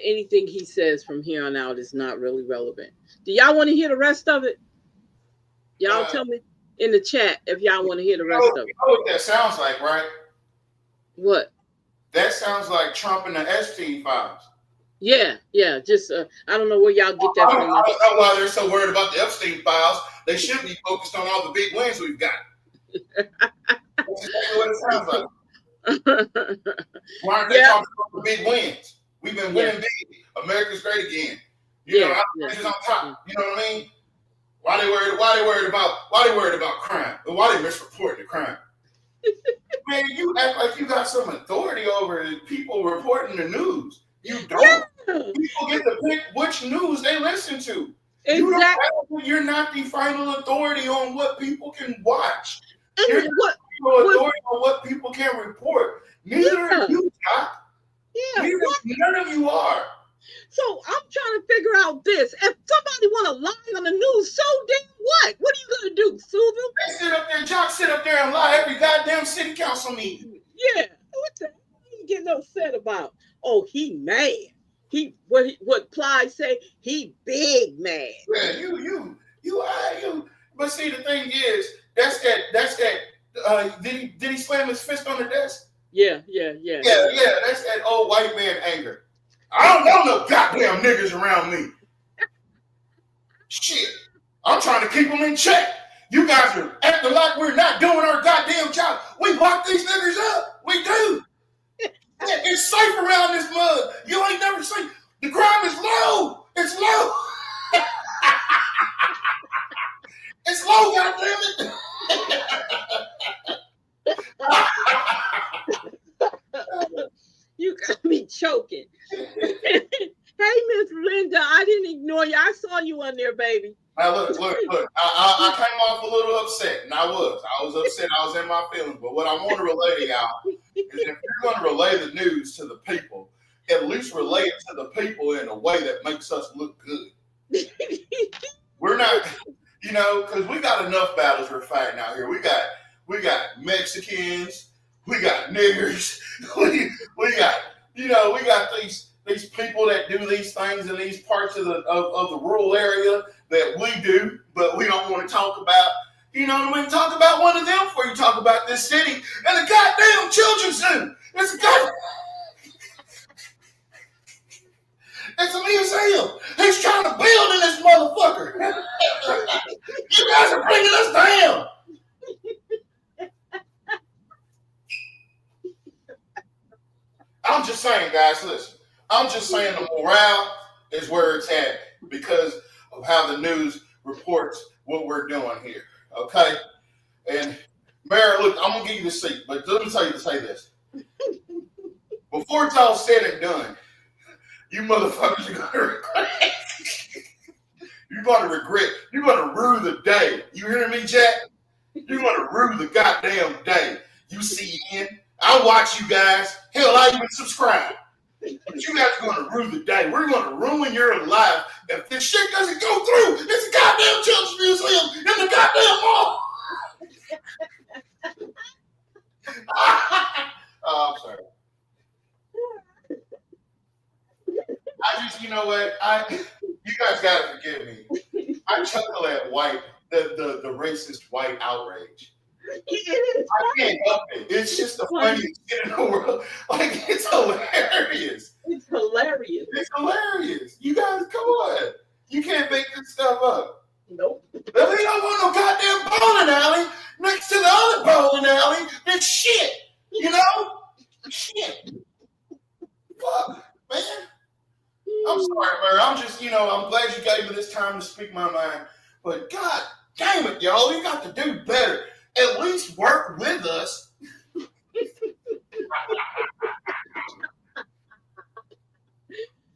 S1: Anything he says from here on out is not really relevant. Do y'all want to hear the rest of it? Y'all tell me in the chat if y'all want to hear the rest of it.
S2: You know what that sounds like, right?
S1: What?
S2: That sounds like Trump and the Epstein files.
S1: Yeah. Just I don't know where y'all get that from.
S2: I don't know why they're so worried about the Epstein files. They should be focused on all the big wins we've got. That's exactly what it sounds like. Why aren't they talking about the big wins? We've been winning big. America's great again. You know, our on top. You know what I mean? Why they worried about crime? Why they misreporting the crime? Man, you act like you got some authority over people reporting the news. You don't. Yeah. People get to pick which news they listen to. Exactly. You're not the final authority on what people can watch.
S1: And
S2: you're not the final authority on what people can report. Neither are you, Doc.
S1: Yeah.
S2: None of you are.
S1: So I'm trying to figure out this. If somebody want to lie on the news, so damn what? What are you going to do, sue them?
S2: They sit up there and lie every goddamn city council meeting.
S1: Yeah. What the hell are you getting upset about? Oh, he mad. What Clyde say? He big mad.
S2: Yeah, you. But see, the thing is, that's that. Did he slam his fist on the desk?
S1: Yeah.
S2: That's that old white man anger. I don't want no goddamn niggas around me. Shit, I'm trying to keep them in check. You guys are acting like we're not doing our goddamn job. We lock these niggas up. We do. It's safe around this mud. You ain't never seen. The crime is low. It's low. It's low, goddammit.
S1: You got me choking. Hey, Miss Linda, I didn't ignore you. I saw you on there, baby.
S2: Now look. I came off a little upset, and I was upset. I was in my feelings. But what I want to relay to y'all is if you're going to relay the news to the people, at least relay it to the people in a way that makes us look good. We're not, because we got enough battles we're fighting out here. We got Mexicans, we got niggers, we got these people that do these things in these parts of the rural area that we do, but we don't want to talk about. You know what I mean? Talk about one of them before you talk about this city and the goddamn children's zoo. It's a museum. He's trying to build in this motherfucker. You guys are bringing us down. I'm just saying, guys, listen. I'm just saying the morale is where it's at because of how the news reports what we're doing here. Okay? And Mayor, look, I'm gonna give you the seat, but let me tell you to say this. Before it's all said and done, you motherfuckers are gonna regret it. You're going to regret. You're going to rue the day. You hear me, Jack? You're going to rue the goddamn day you see in. I'll watch you guys. Hell, I even subscribe. But you guys are going to rue the day. We're going to ruin your life if this shit doesn't go through. It's a goddamn children's museum in the goddamn mall. Oh, I'm sorry. I just, you know what? You guys gotta forgive me. I chuckle at the racist white outrage. I can't help it. It's just the funniest shit in the world. Like, it's hilarious.
S1: It's hilarious.
S2: It's hilarious. You guys, come on. You can't make this stuff up.
S1: Nope.
S2: If they don't want no goddamn bowling alley next to the other bowling alley, then shit. You know? Shit. Fuck, man. I'm sorry, man. I'm just, I'm glad you gave me this time to speak my mind. But God damn it, y'all. You got to do better. At least work with us.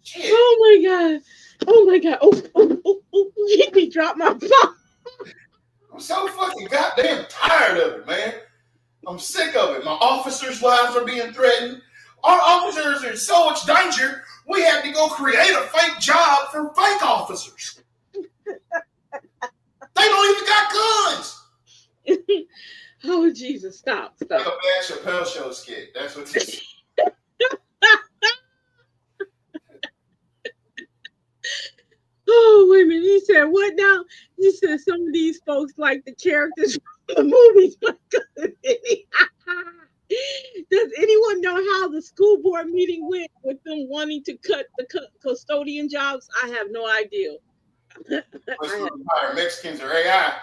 S2: Shit.
S1: Oh my God. Oh my God. Oh, you me drop my phone.
S2: I'm so fucking goddamn tired of it, man. I'm sick of it. My officers' lives are being threatened. Our officers are in so much danger, we had to go create a fake job for fake officers. They don't even got guns.
S1: Oh, Jesus. Stop.
S2: Like a bad Chappelle Show skit. That's what this is.
S1: Oh, wait a minute. He said, what now? He said some of these folks like the characters from the movies. Does anyone know how the school board meeting went with them wanting to cut the custodian jobs? I have no idea.
S2: Mexicans are AI.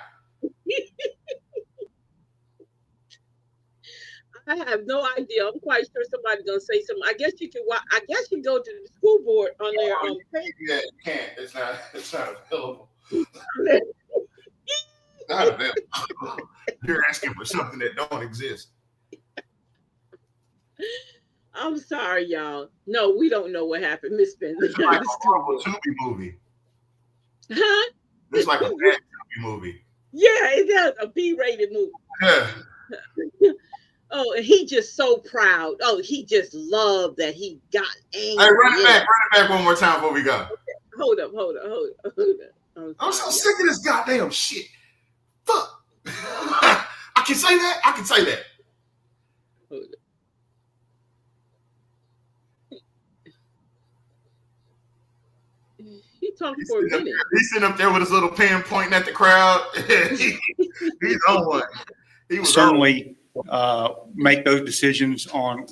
S1: I have no idea. I'm quite sure somebody's gonna say something. I guess you can. I guess you go to the school board on their page.
S2: Yeah, you can't. It's not available. Not available. You're asking for something that don't exist.
S1: I'm sorry, y'all. No, we don't know what happened, Miss Bentley.
S2: It's like a horrible Tubi movie.
S1: Huh?
S2: It's like a bad Tubi movie.
S1: Yeah, it does. A B-rated movie.
S2: Yeah.
S1: Oh, and he just so proud. Oh, he just loved that he got angry.
S2: Hey, run it back one more time before we go.
S1: Hold up.
S2: I'm so sick of this goddamn shit. Fuck. I can say that.
S1: Hold up. He talking for a minute.
S2: He's sitting up there with his little pen pointing at the crowd. He's on one. He was
S4: certainly make those decisions on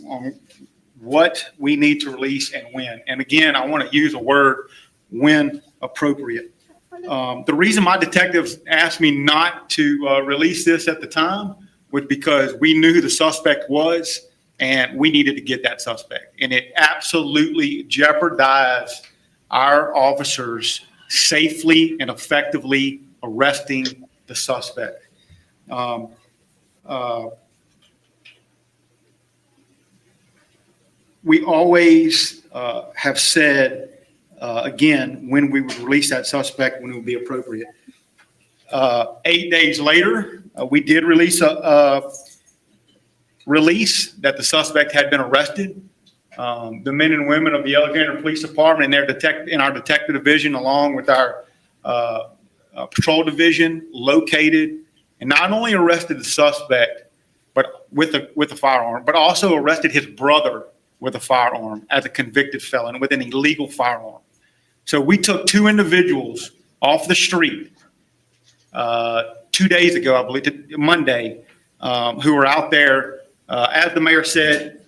S4: what we need to release and when. And again, I want to use a word, when appropriate. The reason my detectives asked me not to release this at the time was because we knew who the suspect was and we needed to get that suspect. And it absolutely jeopardized our officers safely and effectively arresting the suspect. We always have said, again, when we would release that suspect, when it would be appropriate. 8 days later, we did release a release that the suspect had been arrested. The men and women of the Alexandria Police Department and in our detective division, along with our patrol division, located and not only arrested the suspect, but with a firearm, but also arrested his brother with a firearm as a convicted felon with an illegal firearm. So we took two individuals off the street 2 days ago, I believe, Monday, who were out there. As the mayor said,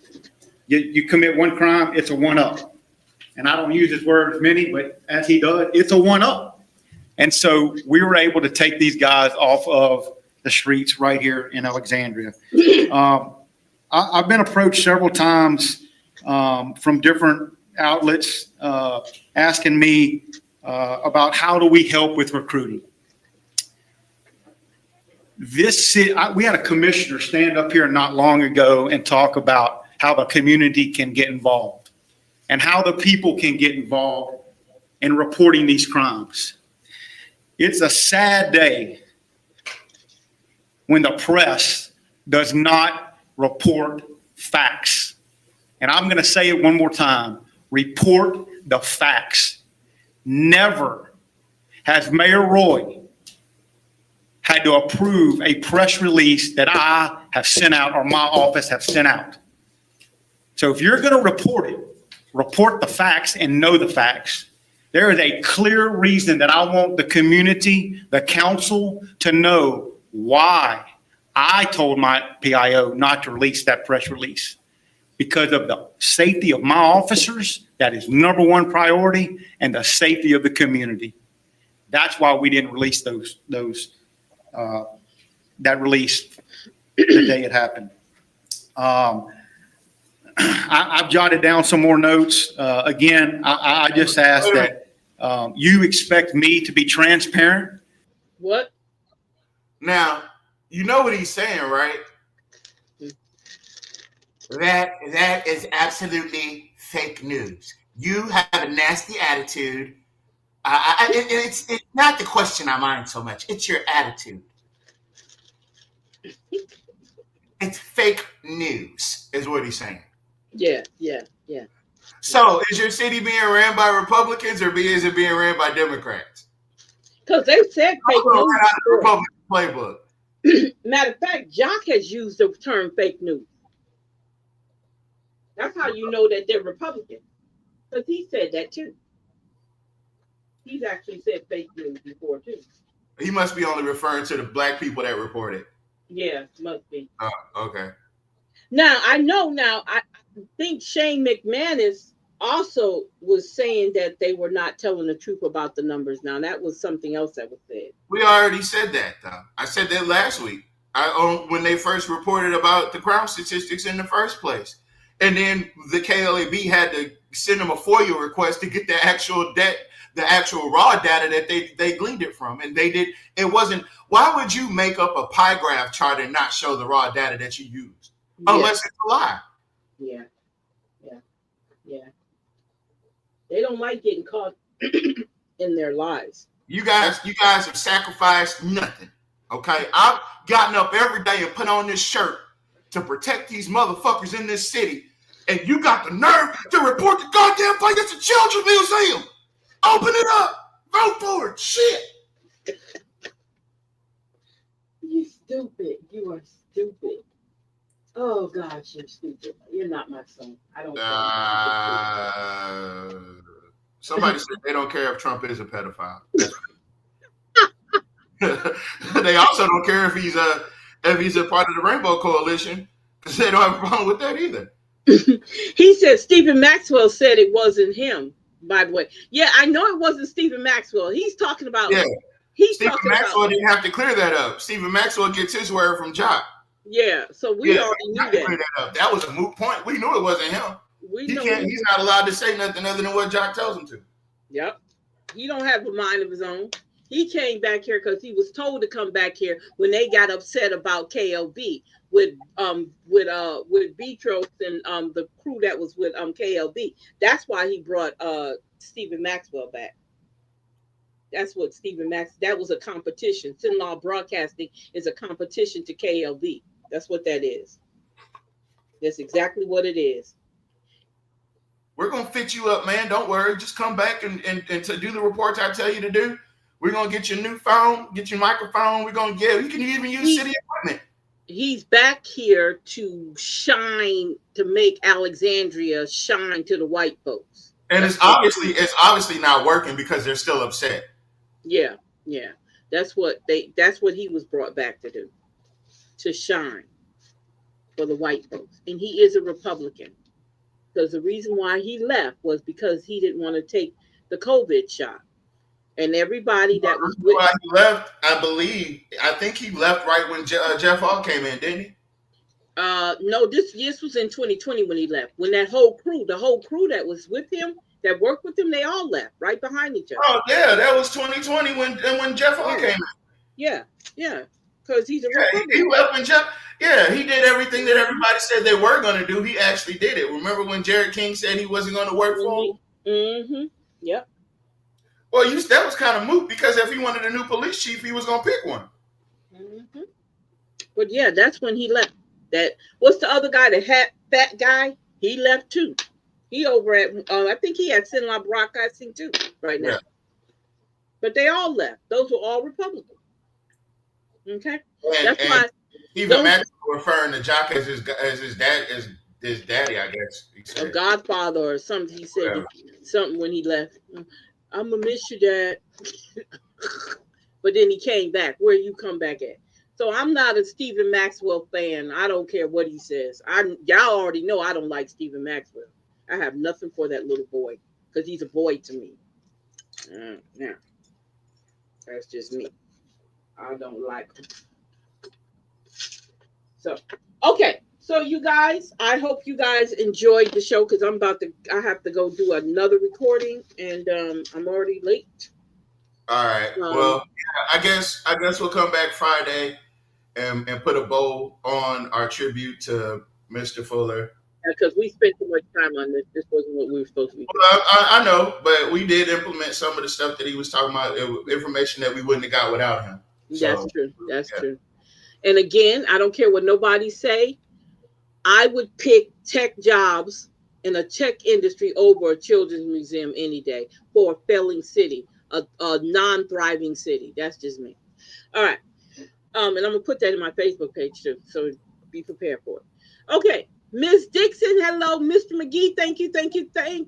S4: you commit one crime, it's a one-up. And I don't use his word many, but as he does, it's a one-up. And so we were able to take these guys off of the streets right here in Alexandria. I've been approached several times from different outlets asking me about how do we help with recruiting. We had a commissioner stand up here not long ago and talk about how the community can get involved and how the people can get involved in reporting these crimes. It's a sad day when the press does not report facts. And I'm going to say it one more time. Report the facts. Never has Mayor Roy had to approve a press release that I have sent out or my office have sent out. So if you're going to report it, report the facts and know the facts. There is a clear reason that I want the community, the council, to know why I told my PIO not to release that press release. Because of the safety of my officers, that is number one priority, and the safety of the community. That's why we didn't release that release the day it happened. I've jotted down some more notes. Again, I just ask that you expect me to be transparent.
S1: What?
S2: Now, you know what he's saying, right? That is absolutely fake news. You have a nasty attitude. It's not the question I mind so much. It's your attitude. It's fake news, is what he's saying.
S1: Yeah.
S2: So, is your city being ran by Republicans or is it being ran by Democrats?
S1: Because they said fake news.
S2: Right out of the Republican playbook.
S1: Matter of fact, Jock has used the term fake news. That's how you know that they're Republican. Because he said that too. He's actually said fake news before too.
S2: He must be only referring to the black people that reported.
S1: Yeah, must be.
S2: Okay.
S1: Now, I think Shane McManus also was saying that they were not telling the truth about the numbers. Now, that was something else that was said.
S2: We already said that, though. I said that last week when they first reported about the crime statistics in the first place. And then the KLAB had to send them a FOIA request to get the actual raw data that they gleaned it from. And they did. It wasn't. Why would you make up a pie graph chart and not show the raw data that you used? Unless it's a lie.
S1: Yeah. They don't like getting caught in their lies.
S2: You guys have sacrificed nothing. Okay? I've gotten up every day and put on this shirt to protect these motherfuckers in this city. And you got the nerve to report the goddamn place. It's a children's museum. Open it up. Vote for it. Shit.
S1: You stupid. You are stupid. Oh, gosh, you're stupid. You're not my son. I don't care.
S2: Somebody said they don't care if Trump is a pedophile. They also don't care if he's a part of the Rainbow Coalition because they don't have a problem with that either.
S1: He said Stephen Maxwell said it wasn't him, by the way. Yeah, I know it wasn't Stephen Maxwell. He's talking about. Yeah.
S2: Stephen Maxwell didn't have to clear that up. Stephen Maxwell gets his word from Jock.
S1: Yeah, so we already knew that.
S2: Clear that up. That was a moot point. We knew it wasn't him. He's not allowed to say nothing other than what Jock tells him to.
S1: Yep. He don't have a mind of his own. He came back here because he was told to come back here when they got upset about KLB with Vitros and the crew that was with KLB. That's why he brought Stephen Maxwell back. That's what that was a competition. Sin Law Broadcasting is a competition to KLB. That's what that is. That's exactly what it is.
S2: We're going to fit you up, man. Don't worry. Just come back and to do the reports I tell you to do. We're going to get you a new phone, get your microphone. We're going to you can even use city equipment.
S1: He's back here to shine, to make Alexandria shine to the white folks.
S2: And it's obviously not working because they're still upset.
S1: Yeah. That's what he was brought back to do. To shine for the white folks. And he is a Republican. Because the reason why he left was because he didn't want to take the COVID shot. And everybody that was with
S2: him. He left, I think he left right when Jeff Hall came in, didn't he?
S1: No, this was in 2020 when he left. When the whole crew that was with him, that worked with him, they all left right behind each other.
S2: Oh, yeah, that was 2020 when Jeff Hall came in.
S1: Yeah. Because he's a Republican.
S2: He left when Jeff. Yeah, he did everything that everybody said they were going to do. He actually did it. Remember when Jared King said he wasn't going to work for him?
S1: Mm-hmm. Yep.
S2: Well, that was kind of moot because if he wanted a new police chief, he was gonna pick one.
S1: Mm-hmm. But yeah, that's when he left. That what's the other guy? The fat guy. He left too. He over at I think he at Sinla Broadcasting too right now. Yeah. But they all left. Those were all Republicans. Okay, that's why.
S2: Even Max referring to Jock as his daddy, I guess.
S1: A godfather or something. He said something when he left. I'm gonna miss you, Dad. But then he came back. Where you come back at? So I'm not a Stephen Maxwell fan. I don't care what he says. Y'all already know I don't like Stephen Maxwell. I have nothing for that little boy because he's a boy to me. Yeah, that's just me. I don't like him. So okay. So you guys, I hope you guys enjoyed the show because I have to go do another recording and I'm already late.
S2: All right. Well, yeah, I guess we'll come back Friday and put a bow on our tribute to Mr. Fuller.
S1: Because we spent too much time on this. This wasn't what we were supposed to be doing.
S2: Well, I know, but we did implement some of the stuff that he was talking about, information that we wouldn't have got without him.
S1: That's true. That's true. And again, I don't care what nobody say. I would pick tech jobs in a tech industry over a children's museum any day for a failing city, a non-thriving city. That's just me. All right. And I'm gonna put that in my Facebook page too, so be prepared for it. Okay, Miss Dixon, hello, Mr. McGee, thank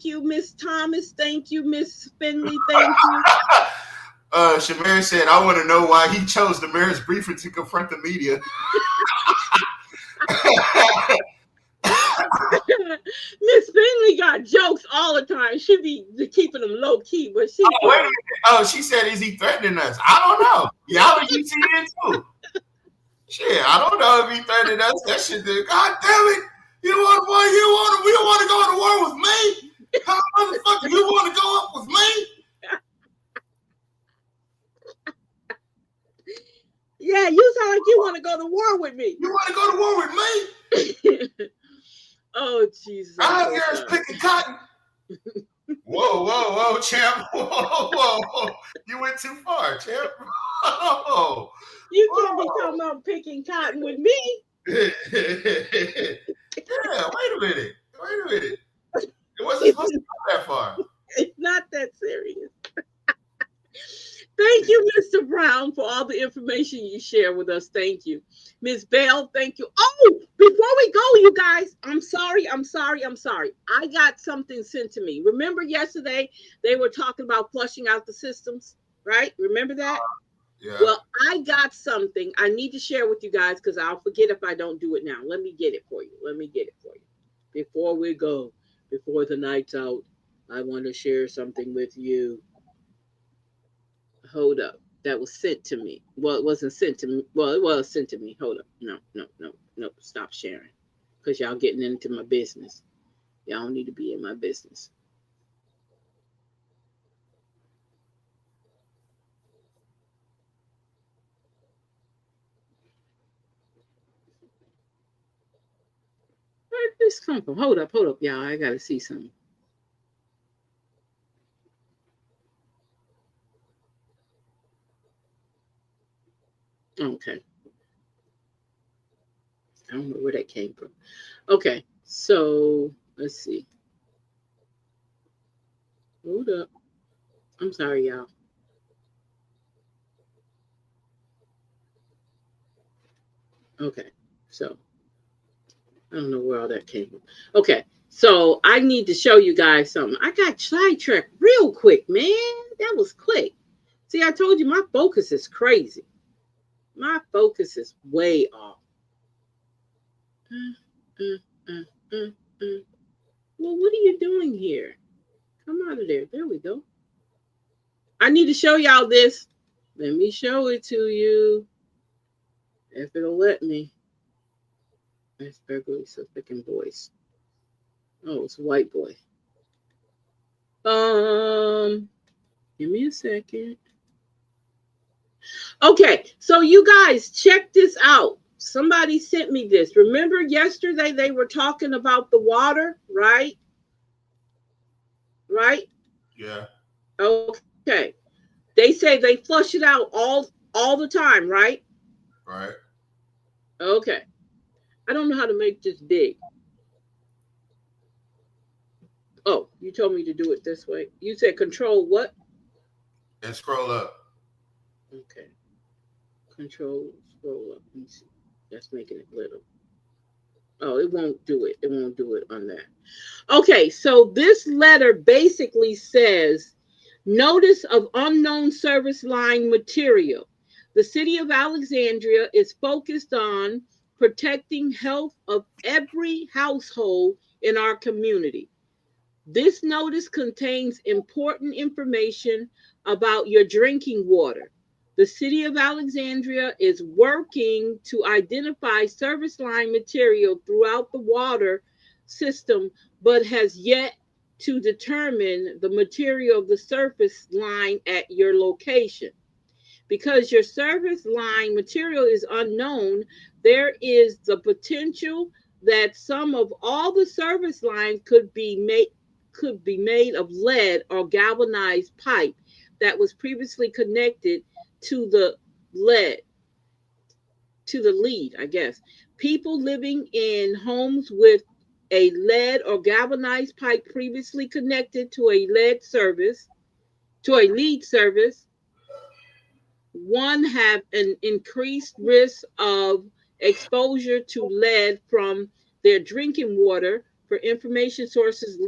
S1: you, Miss Thomas, thank you, Miss Finley, thank you.
S2: Shamir said, I want to know why he chose the mayor's briefer to confront the media.
S1: Miss Finley got jokes all the time. She be keeping them low key, but she.
S2: She said, "Is he threatening us?" I don't know. Y'all are you seeing it too? Shit, I don't know if he threatened us. That shit. God damn it! We don't want to go to war with me. How motherfucker you want to go up with me?
S1: Yeah, you sound like you want to go to war with me.
S2: You want to go to war with me?
S1: Oh, Jesus.
S2: I'm here picking cotton. Whoa, champ. Whoa. You went too far, champ. Whoa.
S1: You can't be talking about picking cotton with me.
S2: Yeah, wait a minute. It wasn't supposed to go that far.
S1: It's not that serious. Thank you, Mr. Brown, for all the information you share with us. Thank you. Ms. Bell, thank you. Oh, before we go, you guys, I'm sorry. I got something sent to me. Remember yesterday they were talking about flushing out the systems, right? Remember that?
S2: Yeah.
S1: Well, I got something I need to share with you guys because I'll forget if I don't do it now. Let me get it for you. Before we go, before the night's out, I want to share something with you. Hold up. That was sent to me. Well, it wasn't sent to me. Well, it was sent to me. Hold up. No. Stop sharing. Because y'all getting into my business. Y'all don't need to be in my business. Where did this come from? Hold up, y'all. I got to see something. Okay. I don't know where that came from. Okay, so let's see. Hold up. I'm sorry, y'all. Okay, so I don't know where all that came from. Okay, so I need to show you guys something. I got sidetracked real quick, man. That was quick. See, I told you my focus is crazy. My focus is way off. Well, what are you doing here? Come out of there. There we go. I need to show y'all this. Let me show it to you. If it'll let me. That's burglary, so freaking voice. Oh, it's a white boy. Give me a second. Okay, so you guys check this out. Somebody sent me this. Remember yesterday they were talking about the water, right? Right?
S2: Yeah.
S1: Okay. Okay. They say they flush it out all the time, right?
S2: Right.
S1: Okay. I don't know how to make this big. Oh, you told me to do it this way. You said control what?
S2: And scroll up.
S1: Okay. Control scroll up. Let me see. That's making it little. Oh, it won't do it. It won't do it on that. Okay, so this letter basically says notice of unknown service line material. The city of Alexandria is focused on protecting health of every household in our community. This notice contains important information about your drinking water. The city of Alexandria is working to identify service line material throughout the water system, but has yet to determine the material of the surface line at your location. Because your service line material is unknown, there is the potential that some of all the service lines could be made of lead or galvanized pipe that was previously connected to the lead lead, I guess. People living in homes with a lead or galvanized pipe previously connected to a lead service, one have an increased risk of exposure to lead from their drinking water. For information sources of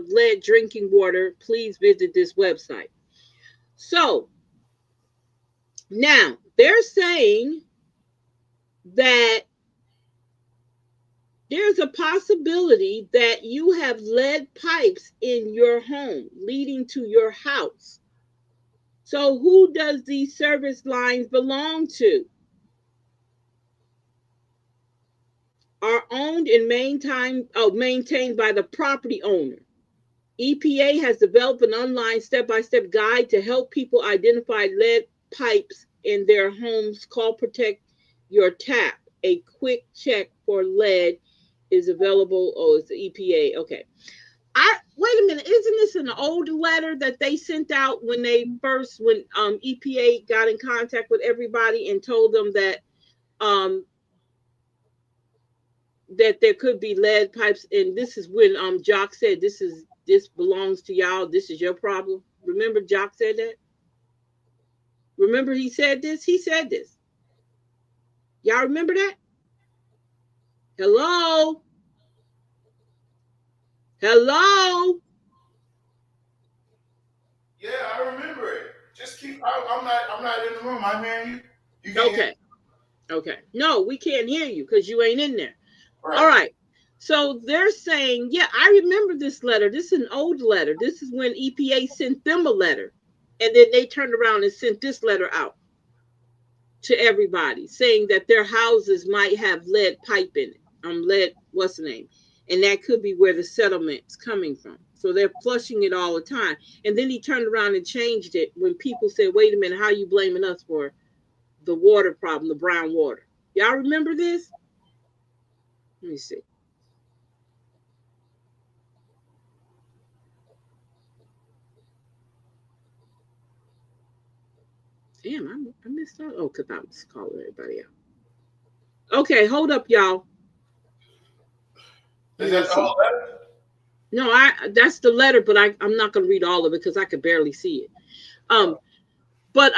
S1: lead drinking water, please visit this website. So now they're saying that there's a possibility that you have lead pipes in your home leading to your house. So who does these service lines belong to? Are owned and maintained by the property owner. EPA has developed an online step-by-step guide to help people identify lead pipes in their homes called Protect Your Tap. A quick check for lead is available. Oh, it's the EPA. Okay. Wait a minute. Isn't this an old letter that they sent out when EPA got in contact with everybody and told them um, that there could be lead pipes? And this is when Jock said this belongs to y'all. This is your problem. Remember Jock said that? Remember he said this? He said this. Y'all remember that? Hello? Hello?
S2: Yeah, I remember it. Just keep. I'm not in the room. I'm hearing you. You can't hear.
S1: Okay. Okay. No, we can't hear you because you ain't in there.
S2: Right.
S1: All right. So they're saying, yeah, I remember this letter. This is an old letter. This is when EPA sent them a letter. And then they turned around and sent this letter out to everybody saying that their houses might have lead pipe in it. Lead, what's the name? And that could be where the settlement's coming from. So they're flushing it all the time. And then he turned around and changed it when people said, wait a minute, how are you blaming us for the water problem, the brown water? Y'all remember this? Let me see. Damn, I missed out. Oh, because I was calling everybody out. Okay, hold up, y'all.
S2: Is that the whole letter?
S1: No, that's the letter, but I'm not gonna read all of it because I could barely see it. But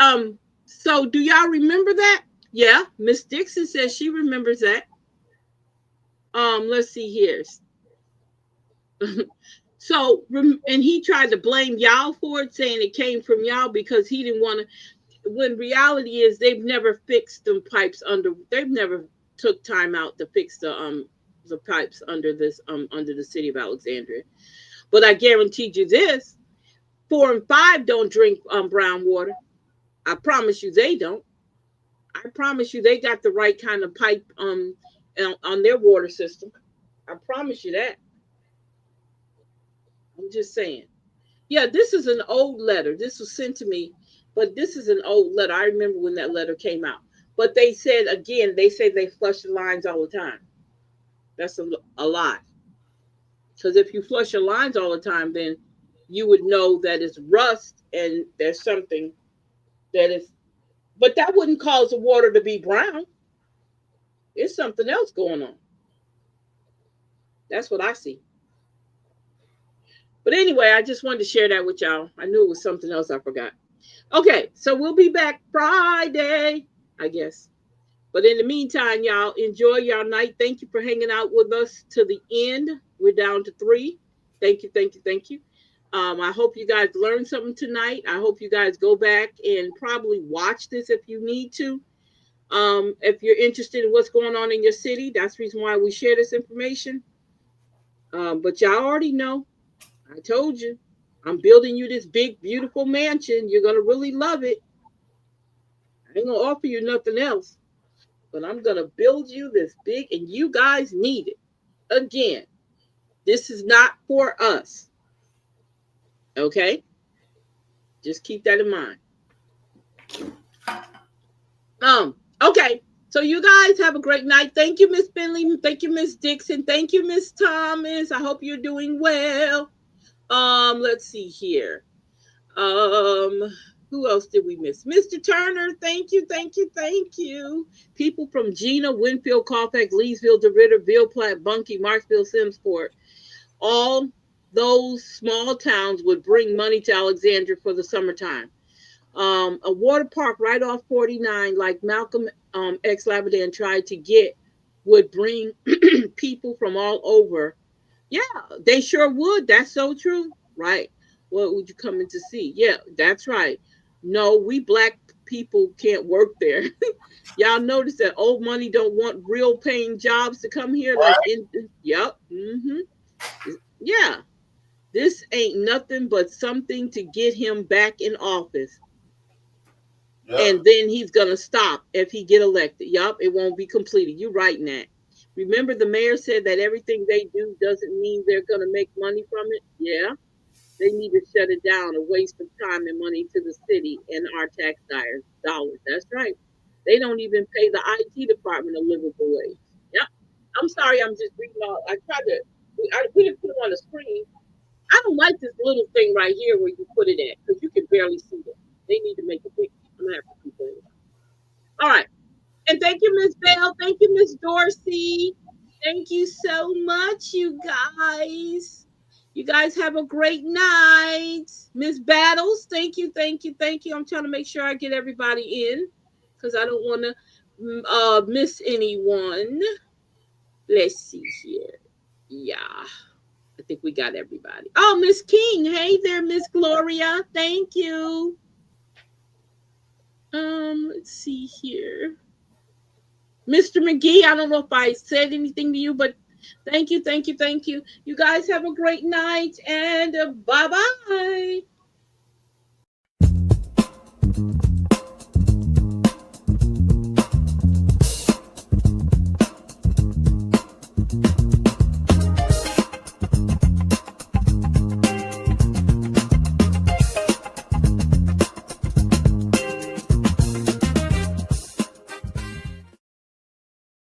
S1: so do y'all remember that? Yeah, Miss Dixon says she remembers that. Let's see here. So and he tried to blame y'all for it, saying it came from y'all because he didn't want to. When reality is they've never fixed them pipes they've never took time out to fix the pipes under the city of Alexandria. But I guaranteed you this: 4 and 5 don't drink brown water. I promise you they don't. I promise you they got the right kind of pipe on their water system. I promise you that. I'm just saying. Yeah, this is an old letter. This was sent to me, but this is an old letter. I remember when that letter came out. But they said again, they say they flush the lines all the time. That's a lie. Because if you flush your lines all the time, then you would know that it's rust and there's something that is, but that wouldn't cause the water to be brown. It's something else going on. That's what I see. But anyway, I just wanted to share that with y'all. I knew it was something else I forgot. Okay, so we'll be back Friday, I guess. But in the meantime, y'all enjoy y'all night. Thank you for hanging out with us to the end. We're down to 3. Thank you, thank you, thank you. I hope you guys learned something tonight. I hope you guys go back and probably watch this if you need to. If you're interested in what's going on in your city, that's the reason why we share this information. But y'all already know. I told you. I'm building you this big, beautiful mansion. You're going to really love it. I ain't going to offer you nothing else. But I'm going to build you this big, and you guys need it. Again, this is not for us. Okay? Just keep that in mind. Okay. So you guys have a great night. Thank you, Miss Finley. Thank you, Miss Dixon. Thank you, Miss Thomas. I hope you're doing well. Let's see here. Who else did we miss? Mr. Turner, thank you, thank you, thank you. People from Gina, Winfield, Colfax, Leesville, DeRitter, Ville Platte, Bunkie, Marksville, Simsport. All those small towns would bring money to Alexandria for the summertime. A water park right off 49, like Malcolm X Labadan tried to get, would bring people from all over. Yeah, they sure would. That's so true. Right. What would you come in to see? Yeah, that's right. No, we black people can't work there. Y'all notice that old money don't want real paying jobs to come here. Like in, yep. Yeah. This ain't nothing but something to get him back in office.
S2: Yep.
S1: And then he's gonna stop if he get elected. Yup, it won't be completed. You right, Nat. Remember the mayor said that everything they do doesn't mean they're gonna make money from it? Yeah. They need to shut it down, a waste of time and money to the city and our tax dollars. That's right. They don't even pay the IT department a livable wage. Yep. I'm sorry, I'm just reading all. I tried to. We didn't put it on the screen. I don't like this little thing right here where you put it at because you can barely see it. They need to make it big. I'm gonna have to complain. All right. And thank you, Miss Bell. Thank you, Miss Dorsey. Thank you so much, you guys. You guys have a great night. Miss Battles, thank you, thank you, thank you. I'm trying to make sure I get everybody in because I don't want to miss anyone. Let's see here. Yeah, I think we got everybody. Oh, Miss King. Hey there, Miss Gloria. Thank you. Let's see here. Mr. McGee, I don't know if I said anything to you, but thank you, thank you, thank you. You guys have a great night and bye-bye.